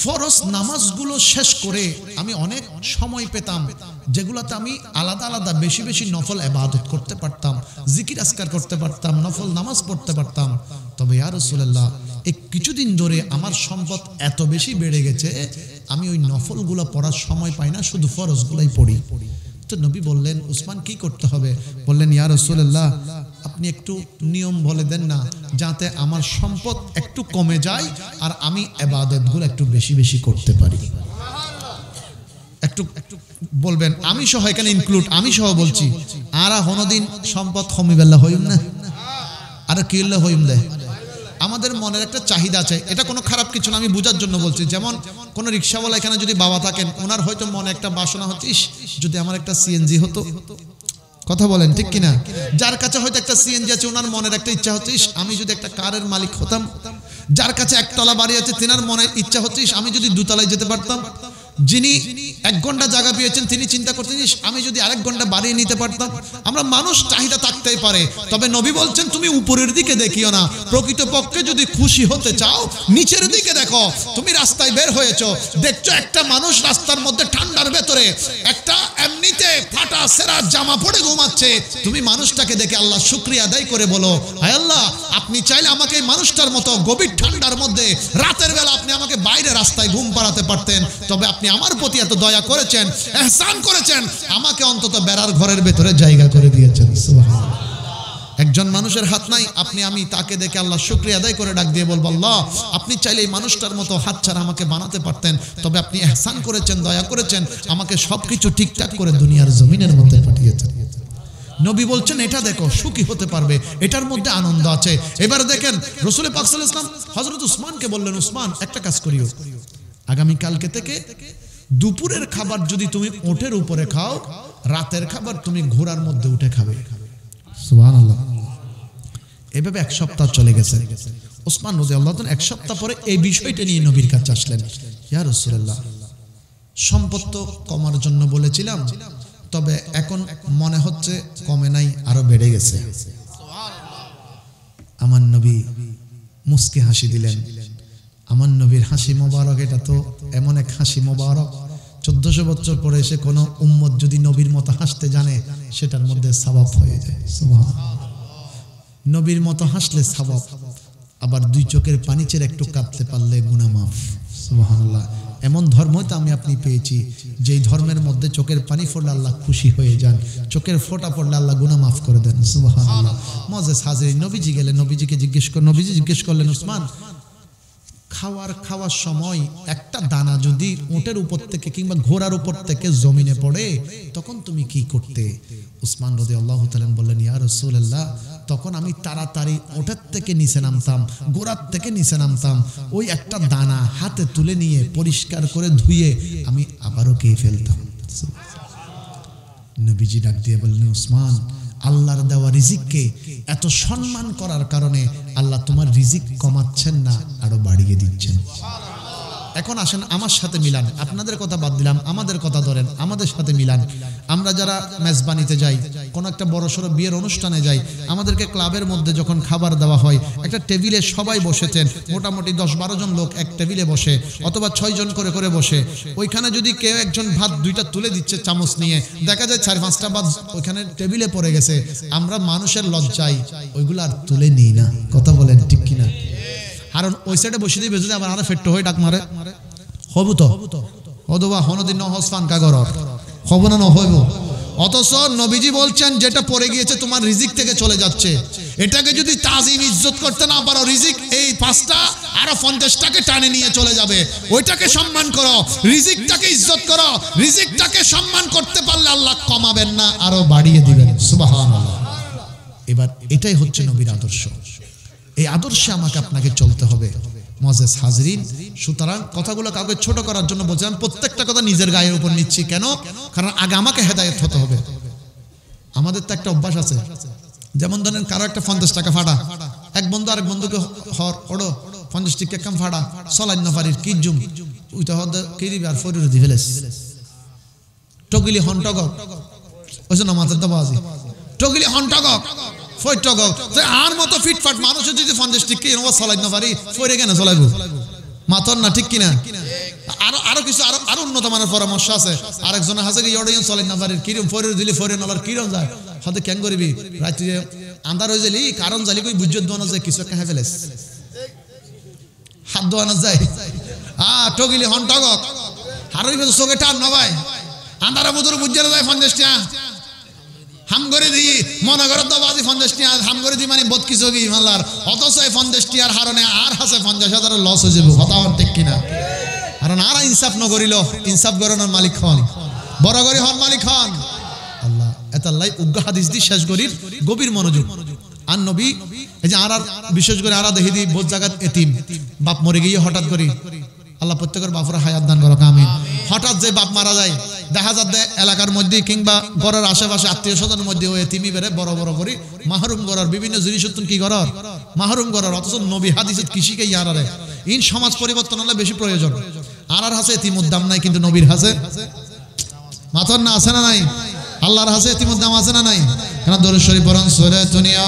A: ফরজ নামাজগুলো শেষ করে আমি অনেক সময় পেতাম, যেগুলোতে আমি আলাদা আলাদা বেশি বেশি নফল ইবাদত করতে পারতাম, জিকির আজকার করতে পারতাম, নফল নামাজ পড়তে পারতাম। তবে ইয়া রাসূলুল্লাহ, এই কিছুদিন ধরে আমার সম্পদ এত বেশি বেড়ে গেছে, আমি ওই নফলগুলো পড়ার সময় পাই না, শুধু ফরজগুলোই পড়ি। তো নবী বললেন, উসমান কি করতে হবে? বললেন, ইয়া রাসূলুল্লাহ, আপনি একটু নিয়ম বলে দেন না, যাতে আমার সম্পদ একটু কমে যায় আর আমি ইবাদতগুলো একটু বেশি বেশি করতে পারি। একটু বলবেন, আমি সহ এখানে ইনক্লুড, আমি সহ বলছি, আর হনদিন সম্পদ কমিবেলা হইম না, আর কি হইম দেয়। আমাদের মনের একটা চাহিদা আছে, এটা কোনো খারাপ কিছু না, আমি বোঝার জন্য বলছি। যেমন কোনো রিক্সাওয়ালা এখানে যদি বাবা থাকেন, ওনার হয়তো মনে একটা বাসনা হচ্ছে, ইস যদি আমার একটা সিএনজি হতো। কথা বলেন ঠিক কিনা? যার কাছে হয়তো একটা সিএনজি আছে, ওনার মনের একটা ইচ্ছা হচ্ছে, ইস আমি যদি একটা কারের মালিক হতাম। যার কাছে একতলা বাড়ি আছে, তেনার মনের ইচ্ছা হচ্ছে, ইস আমি যদি 2 তলায় যেতে পারতাম। যিনি 1 ঘন্টা জায়গা পেয়েছেন, তিনি চিন্তা করতেন, আমি যদি আরেক ঘন্টা বাড়িয়ে নিতে পারতাম। আমরা মানুষ চাহিদা থাকতেই পারে, তবে নবী বলছেন, তুমি উপরের দিকে দেখিও না, প্রকৃতপক্ষে যদি খুশি হতে চাও নিচের দিকে দেখো। তুমি রাস্তায় বের হয়েছো, দেখছো একটা মানুষ রাস্তার মধ্যে ঠান্ডার ভেতরে একটা এমনিতে ফাটা সেরা জামা পরে ঘুমাচ্ছে, তুমি মানুষটাকে দেখে আল্লাহ শুকরিয়া আদায় করে বলো, হায় আল্লাহ, আপনি চাইলে আমাকে এই মানুষটার মতো গভীর ঠান্ডার মধ্যে রাতের বেলা আপনি আমাকে বাইরে রাস্তায় ঘুম পাড়াতে পারতেন, তবে আপনি আমার প্রতি এত দয়া করেছেন, ইহসান করেছেন, আমাকে অন্তত বেড়ার ঘরের ভেতরে জায়গা করে দিয়েছেন। সুবহানাল্লাহ। একজন মানুষের হাত নাই, আপনি আমি তাকে দেখে আল্লাহ শুকরিয়া আদায় করে ডাক দিয়ে বলবো, আল্লাহ আপনি চাইলে এই মানুষটার মতো হাত ছাড়া আমাকে বানাতে পারতেন, তবে আপনি ইহসান করেছেন, দয়া করেছেন, আমাকে সবকিছু ঠিকঠাক করে দুনিয়ার জমিনের মধ্যে পাঠিয়েছেন। নবী বলছেন, এটা দেখো, সুখী হতে পারবে, এটার মধ্যে আনন্দ আছে। এবার দেখেন, রাসূল পাক সাল্লাল্লাহু আলাইহি ওয়াসাল্লাম হযরত উসমানকে বললেন, উসমান একটা কাজ করিও, আগামী কালকে থেকে দুপুরের খাবার যদি তুমি ওটের উপরে খাও, রাতের খাবার তুমি ঘোড়ার মধ্যে উঠে খাবে। সুবহানাল্লাহ। এভাবে 1 সপ্তাহ চলে গেছে। উসমান রাদিয়াল্লাহু তাআলা 1 সপ্তাহ পরে এই বিষয়টা নিয়ে নবীর কাছে আসলেন, ইয়া রাসূলুল্লাহ, সম্পদ তো কমার জন্য বলেছিলাম, তবে এখন মনে হচ্ছে কমে নাই, আরো বেড়ে গেছে। আমার নবী মুস্কি হাসি দিলেন। আমার নবীর হাসি মোবারক, এটা তো এমন এক হাসি মোবারক, 1400 বছর পরে এসে কোনো উম্মত যদি নবীর মতো হাসতে জানে, সেটার মধ্যে সওয়াব হয়ে যায়। সুবহানাল্লাহ। নবীর মতো হাসলে সওয়াব, আবার 2 চোখের পানি ছেড়ে একটু কাঁদতে পারলে গুনাহ মাফ। সুবহানাল্লাহ। এমন ধর্মই তো আমি আপনি পেয়েছি, যেই ধর্মের মধ্যে চোখের পানি পড়লে আল্লাহ খুশি হয়ে যান, চোখের ফোঁটা পড়লে আল্লাহ গুনাহ মাফ করে দেন। সুবহানাল্লাহ। মুআজ্জাজ হাজরিন, নবীজি গেলেন, নবীজিকে জিজ্ঞেস করলেন, উসমান, খাওয়ার সময় একটা দানা যদি উটের উপর থেকে কিংবা ঘোড়ার উপর থেকে জমিনে পড়ে, তখন তুমি কি করতে? উসমান রাদিয়াল্লাহু তাআলা বললেন, ইয়া রাসূলুল্লাহ, তখন আমি তাড়াতাড়ি উটের থেকে নিচে নামতাম, ঘোড়ার থেকে নিচে নামতাম, ওই একটা দানা হাতে তুলে নিয়ে পরিষ্কার করে ধুয়ে আমি আবারও খেয়ে ফেলতাম। নবীজি ডাক দিয়ে বললেন, উসমান, আল্লাহর দেওয়া রিজিককে এত সম্মান করার কারণে আল্লাহ তোমার রিজিক কমাচ্ছেন না, আরো বাড়িয়ে দিচ্ছেন। এখন আসেন আমার সাথে মিলান, আপনাদের কথা বাদ দিলাম, আমাদের কথা ধরেন, আমাদের সাথে মিলান। আমরা যারা মেজবানিতে যাই, কোনো একটা বড়সড় বিয়ের অনুষ্ঠানে যাই, আমাদেরকে ক্লাবের মধ্যে যখন খাবার দেওয়া হয়, একটা টেবিলে সবাই বসেছেন, মোটামুটি 10-12 জন লোক এক টেবিলে বসে, অথবা 6 জন করে করে বসে। ওইখানে যদি কেউ একজন ভাত 2টা তুলে দিচ্ছে চামচ নিয়ে, দেখা যায় 4-5টা ভাত ওইখানে টেবিলে পড়ে গেছে, আমরা মানুষের লজ্জায় ওইগুলো আর তুলে নিই না। কথা বলেন ঠিক কিনা? কারণ ওই সাইডে বসে দিয়ে বেজে আবার আরো ফেট্টো হয়ে ডাক মারে, হবু তো হদবা হনদিন নহস ফান কাগর হব না, হইব অথচ নবীজি বলছেন যেটা পড়ে গিয়েছে তোমার রিজিক থেকে চলে যাচ্ছে, এটাকে যদি তাজিম ইজ্জত করতে না পারো, রিজিক এই 5টা আরো 50টাকে টানে নিয়ে চলে যাবে। ওইটাকে সম্মান করো, রিজিকটাকে ইজ্জত করো। রিজিকটাকে সম্মান করতে পারলে আল্লাহ কমাবেন না, আরো বাড়িয়ে দিবেন। সুবহানাল্লাহ। এবার এটাই হচ্ছে নবীর আদর্শ। এই আদর্শে আমাকে আপনাকে চলতে হবে মুআজ্জাজ হাজরিন। সুতরাং কথাগুলো কাউকে ছোট করার জন্য বলছিলাম, প্রত্যেকটা কথা নিজের গায়ের উপর নিচ্ছি। কেন? কারণ আগে আমাকে হেদায়েত হতে হবে। আমাদের তো একটা অভ্যাস আছে, যেমন ধরেন কারো একটা 50 টাকা ফাড়া, এক বন্ধু আরেক বন্ধুকে ওড়ো 50 টাকা কাম ফাড়া চলাই না পারির কি জুম উইটা হদ কিরি আর ফরির দি ফেলেস টগিলি হন্টগ ওই জন্য মাথার দাবাজি টগিলি হন্টগ ফইটগ তো আর মতো ফিটফাট মানুষ যদি 50 টাকা এরকম চলাই না পারি ফইরে কেন চলাইবো মাথার না, ঠিক কিনা? আরো কিছু আরো উন্নত মানের পরামর্শ আছে। আরেকজন আছে কি ইয়ডিন চলাই না পারি কিরম ফরির দিলি ফরির নলার কিরম যায় হতে কেন করবি রাত্রি আন্ধার হয়ে যালি কারণ জালি কই বুঝ্যত দোয়ানো যায় কিছু একটা ফেলেস হাত দোয়ানো যায় টগিলি হন্টগ হারই চোখে টান না ভাই আন্ধারা বুধুর বুঝ্যের যায় 50 টাকা হাম করে দিই মনে করো তো বাজি 50 টাকা হাম করে দিই মানে বহুত কিছু কি মাল্লার, অথচ 50 টাকার হারণে আর হাসে 50,000 লস হয়ে যাবো। কথা ঠিক কিনা? কারণ আর ইনসাফ ন করিল, ইনসাফ করানোর মালিক হন, বড় করে হন মালিক হন আল্লাহ। এতাল্লাই উগ্র হাদিস দি শেষ করির গভীর মনোযোগ। আর নবী এই যে আর বিশেষ করে আর দেখি দিই বহুত জায়গা এতিম বাপ মরে গিয়ে হঠাৎ করি, আল্লাহ প্রত্যেকের বাপরা হায়াত দান করো আমিন। হঠাৎ যে বাপ মারা যায় দেখা যাচ্ছে এলাকার মধ্যে কিংবা ঘরের আশেপাশে আত্মীয় স্বজনের মধ্যে ওই এতিমি বেড়ে বড় বড় করে মাহরুম করার বিভিন্ন জিনিস কি করার মাহরুম করার। অথচ নবী হাদিসে কৃষিকে ইয়ারারে ইন সমাজ পরিবর্তন হলে বেশি প্রয়োজন। আর হাসে এতিমুদ্দাম নাই, কিন্তু নবীর হাসে মাথার না আছে না নাই? আল্লাহর হাসে এতিমুদ্দাম আছে না নাই? কেন দরুদ শরীফ পড়ুন সূরা দুনিয়া।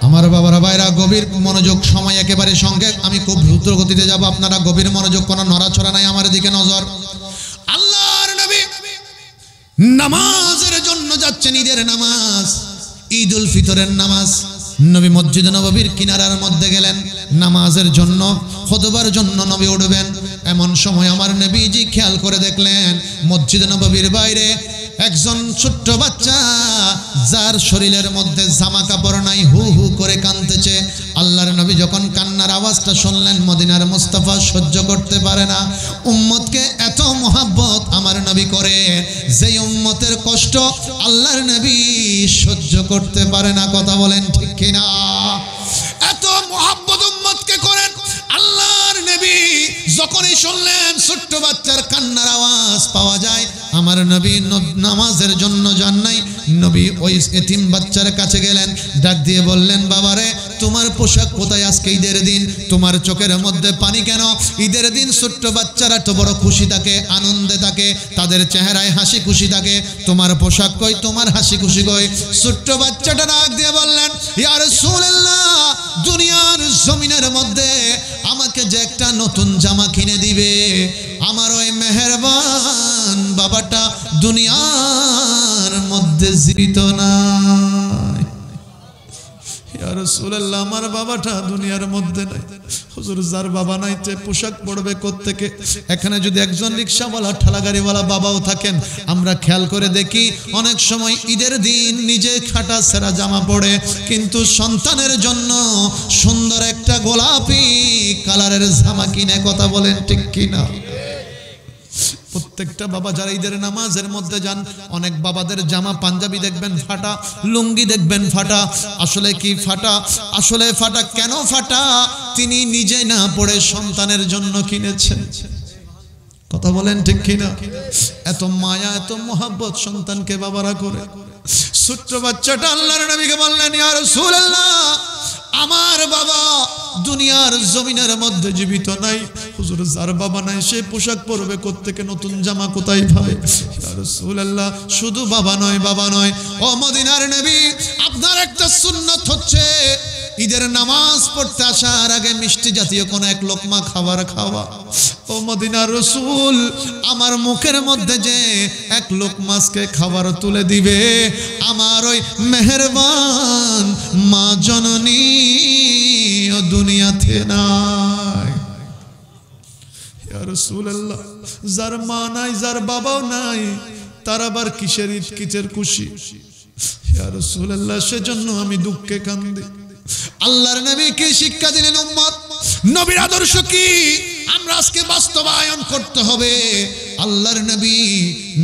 A: আমার বাবারা ভাইরা গভীর মনোযোগ, সময় একেবারে সংক্ষেপ, আমি খুব দ্রুত গতিতে যাব, আপনারা গভীর মনোযোগ, কোনো নড়াচড়া নাই, আমার দিকে নজর। আল্লাহর নবী নামাজের জন্য যাচ্ছেন, ঈদের নামাজ, ঈদুল ফিতরের নামাজ। নবী মসজিদ নববীর কিনারার মধ্যে গেলেন নামাজের জন্য, খুতবার জন্য নবী উঠবেন। এমন সময় আমার নবীজি খেয়াল করে দেখলেন মসজিদ নববীর বাইরে একজন ছোট্ট বাচ্চা যার শরীরের মধ্যে জামা কাপড় নাই হু হু করে কাঁদতেছে। আল্লাহর নবী যখন কান্নার আওয়াজটা শুনলেন মদিনার মুস্তাফা সহ্য করতে পারে না। উম্মতকে এত মোহাব্বত আমার নবী করে, যেই উম্মতের কষ্ট আল্লাহর নবী সহ্য করতে পারে না। কথা বলেন ঠিক কিনা? এত মোহাব্বত উম্মতকে করেন আল্লাহর নবী। যখনই শুনলেন ছোট্ট বাচ্চার কান্নার আওয়াজ পাওয়া যায়, আমার নবী নামাজের জন্য যান নাই, নবী ওই এতিম বাচ্চার কাছে গেলেন, ডাক দিয়ে বললেন, বাবারে তোমার পোশাক কোথায়? আজকে ঈদের দিন, তোমার চোখের মধ্যে পানি কেন? ঈদের দিন ছোট্ট বাচ্চারা তো বড় খুশি থাকে, আনন্দে থাকে, তাদের চেহারায় হাসি খুশি থাকে, তোমার পোশাক কই? তোমার হাসি খুশি কই? ছোট্ট বাচ্চাটা ডাক দিয়ে বললেন, ইয়া রাসূলুল্লাহ, দুনিয়ার জমিনের মধ্যে আমাকে যে একটা নতুন জামা কিনে দিবে, আমার ওই মেহেরবান বাবাটা দুনিয়ার মধ্যে জীবিত নাই। ইয়া রাসূলুল্লাহ, আমার বাবাটা দুনিয়ার মধ্যে নাই। হুজুর, যার বাবা নাই তে পোশাক পরবে কোত্থেকে? এখানে যদি একজন রিকশাওয়ালা ঠেলাগাড়িওয়ালা বাবাও থাকেন, আমরা খেয়াল করে দেখি অনেক সময় ঈদের দিন নিজে খাটা সেরা জামা পরে, কিন্তু সন্তানের জন্য সুন্দর একটা গোলাপি কালারের জামা কিনে। কথা বলেন ঠিক কিনা? প্রত্যেকটা বাবা যারা ঈদের নামাজের মধ্যে যান, অনেক বাবাদের জামা পাঞ্জাবি দেখবেন ফাটা, লুঙ্গি দেখবেন ফাটা। আসলে কি ফাটা? আসলে ফাটা কেন ফাটা? তিনি নিজে না পড়ে সন্তানের জন্য কিনেছেন। কথা বলেন ঠিক কিনা? এত মায়া, এত মোহাব্বত সন্তানকে বাবারা করে। ছোট্ট বাচ্চাটা আল্লাহর নবীকে বললেন, ইয়া রাসূলুল্লাহ, আমার বাবা দুনিয়ার জমিনের মধ্যে জীবিত নাই। হুজুর, যার বাবা নাই সে পোশাক পরবে কোত্থেকে? নতুন জামা কোথায় পাবে? ইয়া রাসূলুল্লাহ, শুধু বাবা নয়, বাবা নয়, ও মদিনার নবী, আপনার একটা সুন্নাত হচ্ছে ঈদের নামাজ পড়তে আসার আগে মিষ্টি জাতীয় কোন এক লোকমা খাবার খাওয়া। ও মদিনার রাসূল, আমার মুখের মধ্যে যে এক লোকমাকে খাবার তুলে দিবে, আমার ওই মেহেরবান মা জননী ও দুনিয়াতে নাই। ইয়া রাসূলুল্লাহ, যার মা নাই, যার বাবাও নাই, তার আবার কিসের ঈদ, কিসের খুশি? ইয়া রাসূলুল্লাহ, সেজন্য আমি দুঃখে কান্দি। আল্লাহর নবী কি শিক্ষা দিলেন উম্মত? নবীর আদর্শ কি আমরা আজকে বাস্তবায়ন করতে হবে। আল্লাহর নবী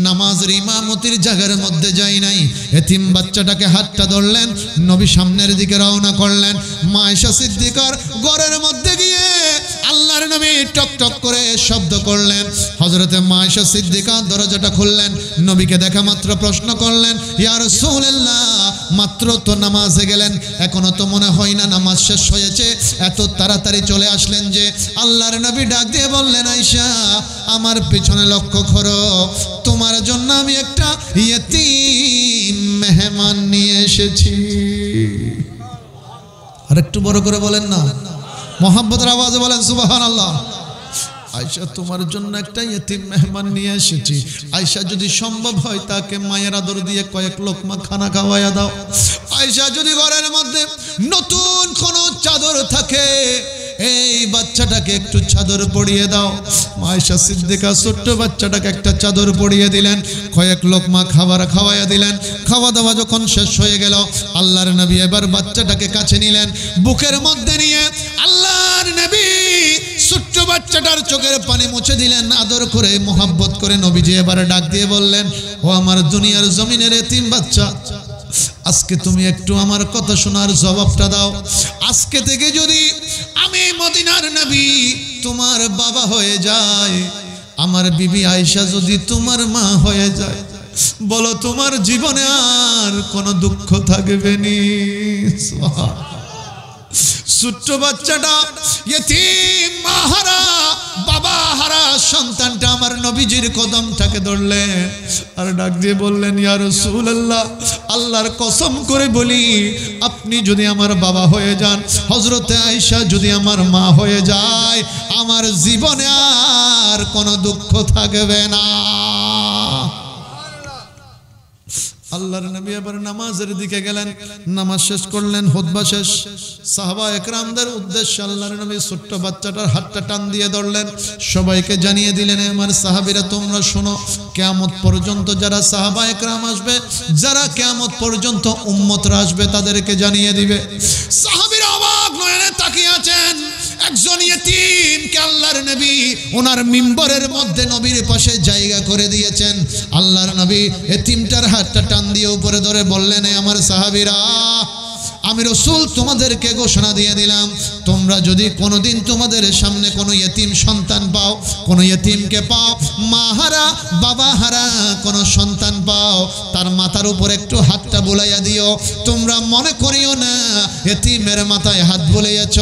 A: নামাজের ইমামতির জায়গার মধ্যে যাই নাই, এতিম বাচ্চাটাকে হাতটা ধরলেন, নবী সামনের দিকে রওনা করলেন। মা আয়েশা সিদ্দিকার ঘরের মধ্যে গিয়ে আল্লাহর নবী টক টক করে শব্দ করলেন। হযরতে মা আয়েশা সিদ্দিকা দরজাটা খুললেন, নবীকে দেখা মাত্র প্রশ্ন করলেন, ইয়া রাসূলুল্লাহ, মাত্র তো নামাজে গেলেন, এখনো তো মনে হয় না নামাজ শেষ হয়েছে, এত তাড়াতাড়ি চলে আসলেন যে? আল্লাহর নবী ডাক দিয়ে বললেন, আয়েশা, আমার পিছনে লক্ষ্য করো, তোমার জন্য আমি একটা ইয়েতিম মেহমান নিয়ে এসেছি। আর একটু বড় করে বলেন না, মোহাব্বতের আওয়াজে বলেন সুবহানাল্লাহ। আয়েশা, তোমার জন্য একটা ইয়েতিম মেহমান নিয়ে এসেছি। আয়েশা, যদি সম্ভব হয় তাকে মায়ের আদর দিয়ে কয়েক লোকমা খানা খাওয়াইয়া দাও। আয়েশা, যদি ঘরের মধ্যে নতুন কোন চাদর থাকে, এই বাচ্চাটাকে একটু চাদর পরিয়ে দাও। আয়েশা সিদ্দিকা ছোট্ট বাচ্চাটাকে একটা চাদর পরিয়ে দিলেন, কয়েক লোকমা খাবার খাওয়াইয়া দিলেন। খাওয়া দাওয়া যখন শেষ হয়ে গেল, আল্লাহর নবী এবার বাচ্চাটাকে কাছে নিলেন, বুকের মধ্যে নিয়ে আল্লাহর নবী ছোট্ট বাচ্চাটার চোখের পানি মুছে দিলেন, আদর করে মোহাব্বত করে নবীজি এবার ডাক দিয়ে বললেন, ও আমার দুনিয়ার জমিনের এতিম বাচ্চা, আজকে তুমি একটু আমার কথা শোনার জবাবটা দাও। আজকে থেকে যদি আমি মদিনার নবী তোমার বাবা হয়ে যায়, আমার বিবি আয়েশা যদি তোমার মা হয়ে যায়, বলো তোমার জীবনে আর কোনো দুঃখ থাকবে না। ছোট্ট বাচ্চাটা ইয়েতিম মা হারা বাবা হারা সন্তানটা আমার নবীজির কদমটাকে ধরলেন আর ডাক দিয়ে বললেন, ইয়া রাসূলুল্লাহ, আল্লাহর কসম করে বলি, আপনি যদি আমার বাবা হয়ে যান, হযরতে আয়েশা যদি আমার মা হয়ে যায়, আমার জীবনে আর কোনো দুঃখ থাকবে না। আল্লাহর নবী এবার নামাজের দিকে গেলেন, নামাজ শেষ করলেন, খুতবা শেষ। সাহাবা একরামদের উদ্দেশ্যে আল্লাহর নবী ছোট্ট বাচ্চাটার হাতটা টান দিয়ে ধরলেন, সবাইকে জানিয়ে দিলেন, আমার সাহাবীরা তোমরা শোনো, কিয়ামত পর্যন্ত যারা সাহাবা একরাম আসবে, যারা কিয়ামত পর্যন্ত উম্মতরা আসবে, তাদেরকে জানিয়ে দিবে। সাহাবীরা অবাক নয়নে তাকিয়ে আছেন। একজন ইয়েতিমকে আল্লাহর নবী ওনার মিম্বরের মধ্যে নবীর পাশে জায়গা করে দিয়েছেন। আল্লাহর নবী এতিমটার হাতটা টান দিয়ে উপরে ধরে বললেন, আমার সাহাবীরা, আমি রাসূল তোমাদেরকে ঘোষণা দিয়ে দিলাম, তোমরা যদি কোনোদিন তোমাদের সামনে কোনো ইয়েতিম সন্তান পাও, কোনো ইয়েতিমকে পাও, মা হারা বাবা হারা কোনো সন্তান পাও, তার মাথার উপর একটু হাতটা বুলাইয়া দিও। তোমরা মনে করিও না ইয়েতিমের মাথায় হাত বুলাইয়াছ,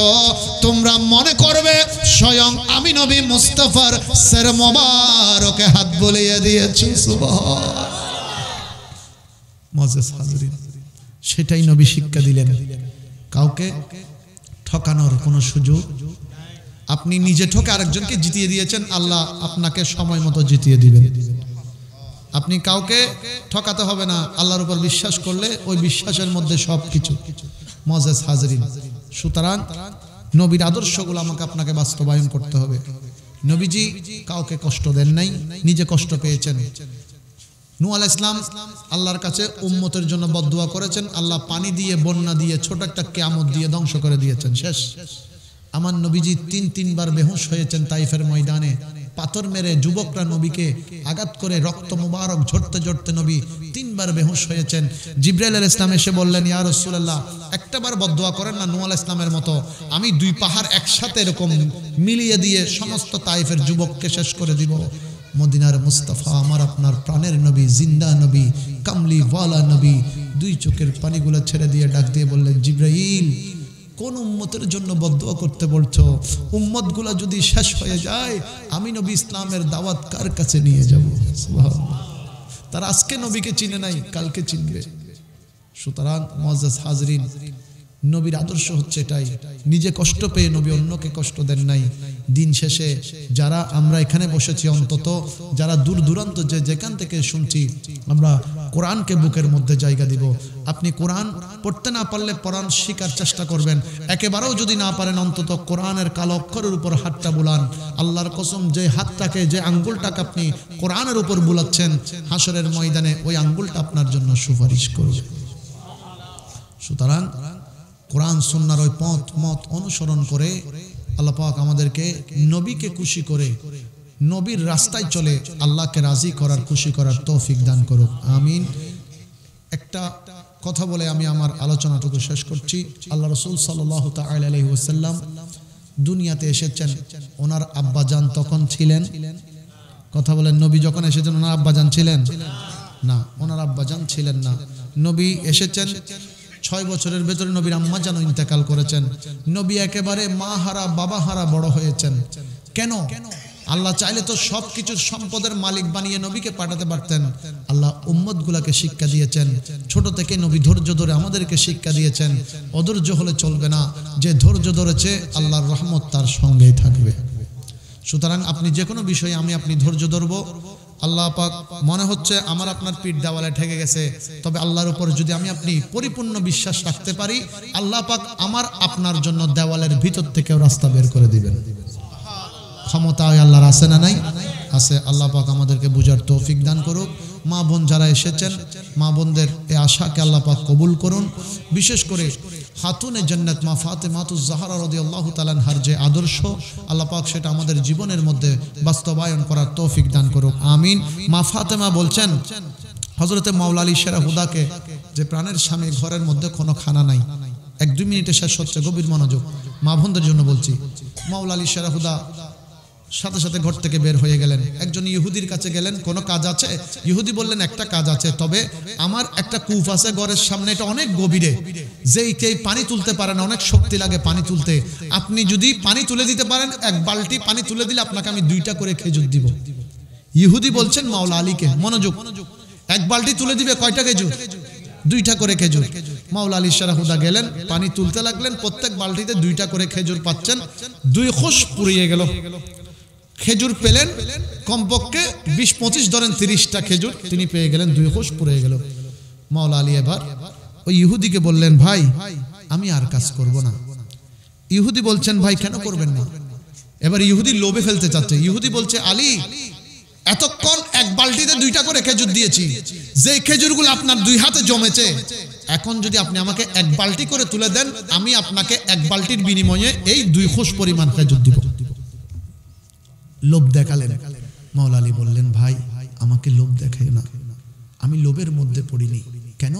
A: তোমরা মনে করবে স্বয়ং আমি নবী মুস্তাফার সের মোবারকে হাত বুলাইয়া দিয়েছি। সুবহান মুআজ্জাজ হাজরিন, সেটাই নবী শিক্ষা দিলেন। কাউকে ঠকানোর কোনো সুযোগ, আপনি নিজে ঠকে আরেকজনকে জিতিয়ে দিয়েছেন, আল্লাহ আপনাকে সময় মতো জিতিয়ে দিবেন। আপনি কাউকে ঠকাতে হবে না, আল্লাহর উপর বিশ্বাস করলে ওই বিশ্বাসের মধ্যে সব কিছু। মুআজ্জাজ হাজরিন, সুতরাং নবীর আদর্শগুলো আমাকে আপনাকে বাস্তবায়ন করতে হবে। নবীজি কাউকে কষ্ট দেন নাই, নিজে কষ্ট পেয়েছেন। নূহ আলাইহিস সালাম আল্লাহর কাছে উম্মতের জন্য বদদুয়া করেছেন, আল্লাহ পানি দিয়ে, বন্যা দিয়ে, ছোট একটা কিয়ামত দিয়ে ধ্বংস করে দিয়েছেন, শেষ। আমার নবীজি তিনবার বেহুশ হয়েছেন তাইফের ময়দানে, পাথর মেরে যুবকরা নবীকে আঘাত করে রক্ত মুবারক ঝরতে ঝরতে নবী তিনবার বেহুশ হয়েছেন। জিবরাইল আলাইহিস সালাম এসে বললেন, ইয়া রাসূলুল্লাহ, একটাবার বদদুয়া করেন না নূহ আলাইহিস সালামের মতো, আমি 2 পাহাড় একসাথে এরকম মিলিয়ে দিয়ে সমস্ত তাইফের যুবককে শেষ করে দিব। মদিনার মুস্তাফা, আমার আপনার প্রাণের নবী, জিন্দা নবী, কামলি ওয়ালা নবী 2 চোখের পানিগুলো ছেড়ে দিয়ে ডাক দিয়ে বললেন, জিবরাইল, কোন উম্মতের জন্য বদদুয়া করতে বলছো? উম্মতগুলা যদি শেষ হয়ে যায়, আমি নবী ইসলামের দাওয়াত কার কাছে নিয়ে যাব? সুবহানাল্লাহ। তারা আজকে নবীকে চিনে নাই, কালকে চিনবে। সুতরাং মুআজ্জাজ হাজরিন, নবীর আদর্শ হচ্ছে এটাই, নিজে কষ্ট পেয়ে নবী অন্যকে কষ্ট দেন নাই। দিন শেষে যারা আমরা এখানে বসেছি, অন্তত যারা দূর দূরান্ত যেখান থেকে শুনছি, আমরা কোরআনকে বুকের মধ্যে জায়গা দিব। আপনি কোরআন পড়তে না পারলে কোরআন শেখার চেষ্টা করবেন, একেবারেও যদি না পারেন অন্তত কোরআনের কালো অক্ষরের উপর হাতটা বুলান। আল্লাহর কসম, যে হাতটাকে, যে আঙ্গুলটাকে আপনি কোরআনের উপর বুলাচ্ছেন, হাসরের ময়দানে ওই আঙ্গুলটা আপনার জন্য সুপারিশ করবে। সুতরাং কোরআন সুন্নাহর ওই পথ মত অনুসরণ করে আল্লাহ পাক আমাদেরকে নবীকে খুশি করে নবীর রাস্তায় চলে আল্লাহকে রাজি করার, খুশি করার তৌফিক দান করুক, আমিন। একটা কথা বলে আমি আমার আলোচনাটুকু শেষ করছি। আল্লাহ রাসূল সাল্লাল্লাহু তাআলা আলাইহি ওয়াসাল্লাম দুনিয়াতে এসেছেন, ওনার আব্বাজান তখন ছিলেন, কথা বলেন, নবী যখন এসেছেন ওনার আব্বাজান ছিলেন না, ওনার আব্বাজান ছিলেন না। নবী এসেছেন 6 বছরের ভেতরে নবীর আম্মা জান ইন্তেকাল করেছেন। নবী একেবারে মা হারা বাবা হারা বড় হয়েছেন। কেন? আল্লাহ চাইলে তো সবকিছুর সম্পদের মালিক বানিয়ে নবীকে পাঠাতে পারতেন। আল্লাহ উম্মতগুলোকে শিক্ষা দিয়েছেন, ছোট থেকে নবী ধৈর্য ধরে আমাদেরকে শিক্ষা দিয়েছেন। অধৈর্য হলে চলবে না, যে ধৈর্য ধরেছে আল্লাহর রহমত তার সঙ্গেই থাকবে। সুতরাং আপনি যে কোনো বিষয়ে আমি আপনি ধৈর্য ধরবো। আল্লাহ পাক মনে হচ্ছে আমার আপনার পিঠ দেওয়ালে ঠেকে গেছে, তবে আল্লাহর উপর যদি আমি আপনি পরিপূর্ণ বিশ্বাস রাখতে পারি, আল্লাহ পাক আমার আপনার জন্য দেওয়ালের ভিতর থেকেও রাস্তা বের করে দিবেন। ক্ষমতা আল্লাহর আছে না নাই? আছে। আল্লাহ পাক আমাদেরকে বুঝার তৌফিক দান করুক। মা বোন যারা এসেছেন, মা বোনদের এই আশাকে আল্লাহ পাক কবুল করুন। বিশেষ করে খাতুনে জান্নাত মা ফাতেমাতুজ জাহরা রাদিয়াল্লাহু তাআলা আনহার যে আদর্শ, আল্লাহ পাক সেটা আমাদের জীবনের মধ্যে বাস্তবায়ন করার তৌফিক দান করুক, আমিন। মা ফাতেমা বলছেন হযরতে মাওলা আলী শেরা হুদাকে, যে প্রাণের স্বামী ঘরের মধ্যে কোনো খানা নাই। 1-2 মিনিটে শেষ হচ্ছে, গভীর মনোযোগ, মা বোনদের জন্য বলছি। মাওলা আলী শেরা হুদা সাথে সাথে ঘর থেকে বের হয়ে গেলেন, একজন ইহুদির কাছে গেলেন, কোনো কাজ আছে? ইহুদি বললেন একটা কাজ আছে, তবে আমার একটা কূপ আছে ঘরের সামনে, এটা অনেক গভীরে, যেই কেউ পানি তুলতে পারে না, অনেক শক্তি লাগে পানি তুলতে, আপনি যদি পানি তুলে দিতে পারেন, 1 বালতি পানি তুলে দিলে আপনাকে আমি 2টা করে খেজুর দিব। ইহুদি বলছেন মাওলা আলীকে, মনোযোগ, 1 বালতি তুলে দিবে, কয়টা খেজুর? 2টা করে খেজুর। মাওলা আলী শেরা হুদা গেলেন, পানি তুলতে লাগলেন, প্রত্যেক বালতিতে 2টা করে খেজুর পাচ্ছেন, 2 খোশ পুড়িয়ে গেল। খেজুর পেলেন কমপক্ষে 20-25 ধরেন 30টা খেজুর তিনি পেয়ে গেলেন, 2 খোশ পুড়িয়ে গেল। মাওলা আলী এবার ওই ইহুদিকে বললেন, ভাই আমি আর কাজ করব না। ইহুদি বলছেন, ভাই কেন করবেন না? এবার ইহুদি লোভে ফেলতে চাচ্ছে। ইহুদি বলছে, আলী এতক্ষণ 1 বালতিতে 2টা করে খেজুর দিয়েছি, যে খেজুরগুলো আপনার 2 হাতে জমেছে, এখন যদি আপনি আমাকে 1 বালতি করে তুলে দেন, আমি আপনাকে 1 বালতির বিনিময়ে এই 2 খোশ পরিমাণ খেজুর দিব। লোভ দেখালেন। মাওলা আলী বললেন, ভাই আমাকে লোভ দেখায় না, আমি লোভের মধ্যে পড়িনি। কেন?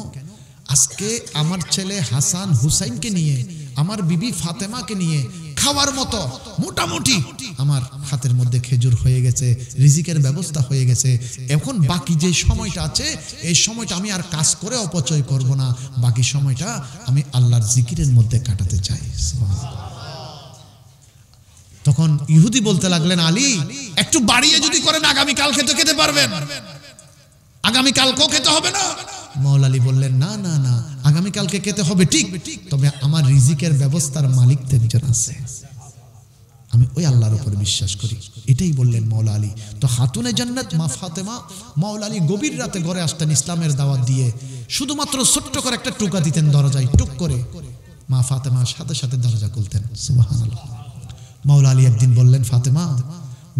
A: আজকে আমার ছেলে হাসান হুসাইনকে নিয়ে, আমার বিবি ফাতেমাকে নিয়ে খাওয়ার মতো মোটামুটি আমার হাতের মধ্যে খেজুর হয়ে গেছে, রিজিকের ব্যবস্থা হয়ে গেছে। এখন বাকি যে সময়টা আছে, এই সময়টা আমি আর কাজ করে অপচয় করব না, বাকি সময়টা আমি আল্লাহর জিকিরের মধ্যে কাটাতে চাই। তখন ইহুদি বলতে লাগলেন, আলী একটু বাড়িয়ে যদি করেন আগামী কাল খেতে পারবেন, আগামী কালকেও খেতে হবে না? মাওলা আলী বললেন, না না না, আগামী কালকে খেতে হবে ঠিক, তবে আমার রিজিকের ব্যবস্থার মালিক তো একজন আছে, আমি ওই আল্লাহর উপর বিশ্বাস করি। এটাই বললেন মাওলা আলী। তো খাতুনে জান্নাত মা ফাতেমা, মাওলা আলী গভীর রাতে ঘরে আসতেন ইসলামের দাওয়াত দিয়ে, শুধুমাত্র ছোট্ট করে একটা টুকা দিতেন দরজায়, টুক করে মা ফাতেমা সাথে সাথে দরজা খুলতেন। সুবহানাল্লাহ। মাওলা আলী একদিন বললেন, ফাতেমা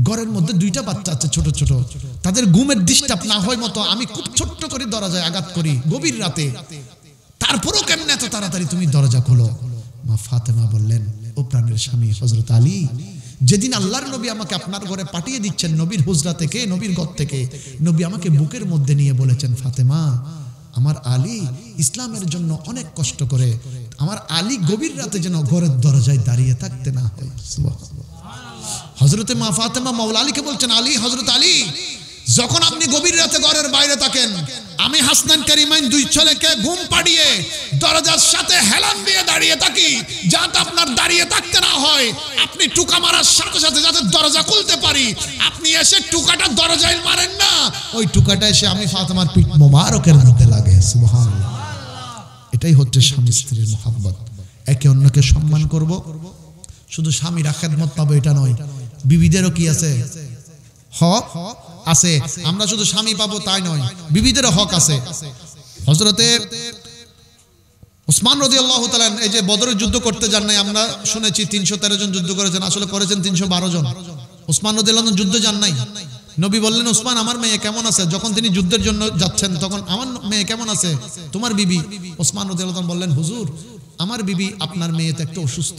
A: ঘরের মধ্যে 2টা বাচ্চা আছে ছোট ছোট, তাদের ঘুমের ডিস্টার্ব না হয় মতো আমি খুব ছোট্ট করে দরজায় আঘাত করি গভীর রাতে, তারপরও কেমনে এত তাড়াতাড়ি তুমি দরজা খোলো? মা ফাতেমা বললেন, ও প্রাণের স্বামী হযরত আলী, যেদিন আল্লাহর নবী আমাকে আপনার ঘরে পাঠিয়ে দিচ্ছেন, নবীর হুজরা থেকে, নবীর ঘর থেকে, নবী আমাকে বুকের মধ্যে নিয়ে বলেছেন, ফাতেমা আমার আলী ইসলামের জন্য অনেক কষ্ট করে, আমার আলী গভীর রাতে যেন ঘরের দরজায় দাঁড়িয়ে থাকতে না হয়। হযরতে মা ফাতেমা মাওলা আলীকে বলছেন, আলী, হযরত আলী, যখন আপনি গভীর রাতে ঘরের বাইরে থাকেন, আমি হাসনান কারিমাইন 2 ছেলেকে ঘুম পাড়িয়ে দরজার সাথে হেলান দিয়ে দাঁড়িয়ে থাকি, যাতে আপনার দাঁড়িয়ে থাকতে না হয়, আপনি টুকা মারার সাথে সাথে যাতে দরজা খুলতে পারি, আপনি এসে টুকাটা দরজায় মারেন না, ওই টুকাটা এসে আমি ফাতেমার পিঠ মোবারকের মধ্যে লাগে। সুবহানাল্লাহ। এটাই হচ্ছে স্বামী স্ত্রীর মহব্বত। একে অন্যকে সম্মান করব, শুধু স্বামীরা খেদমত পাবো এটা নয়, বিবিদেরও কি আছে? হক আছে। আমরা শুধু স্বামী পাবো তাই নয়, বিবিদেরও হক আছে। হযরতে উসমান রাদিয়াল্লাহু তাআলা এই যে বদরের যুদ্ধ করতে যান নাই, আমরা শুনেছি 313 জন যুদ্ধ করেছেন, আসলে করেছেন 312 জন। উসমান রাদিয়াল্লাহু তাআলা যুদ্ধে যান নাই। নবী বললেন, উসমান আমার মেয়ে কেমন আছে? যখন তিনি যুদ্ধের জন্য যাচ্ছেন তখন, আমার মেয়ে কেমন আছে, তোমার বিবি? উসমান রাদিয়াল্লাহু তাআলা বললেন, হুজুর আমার বিবি আপনার মেয়ে তো একটু অসুস্থ।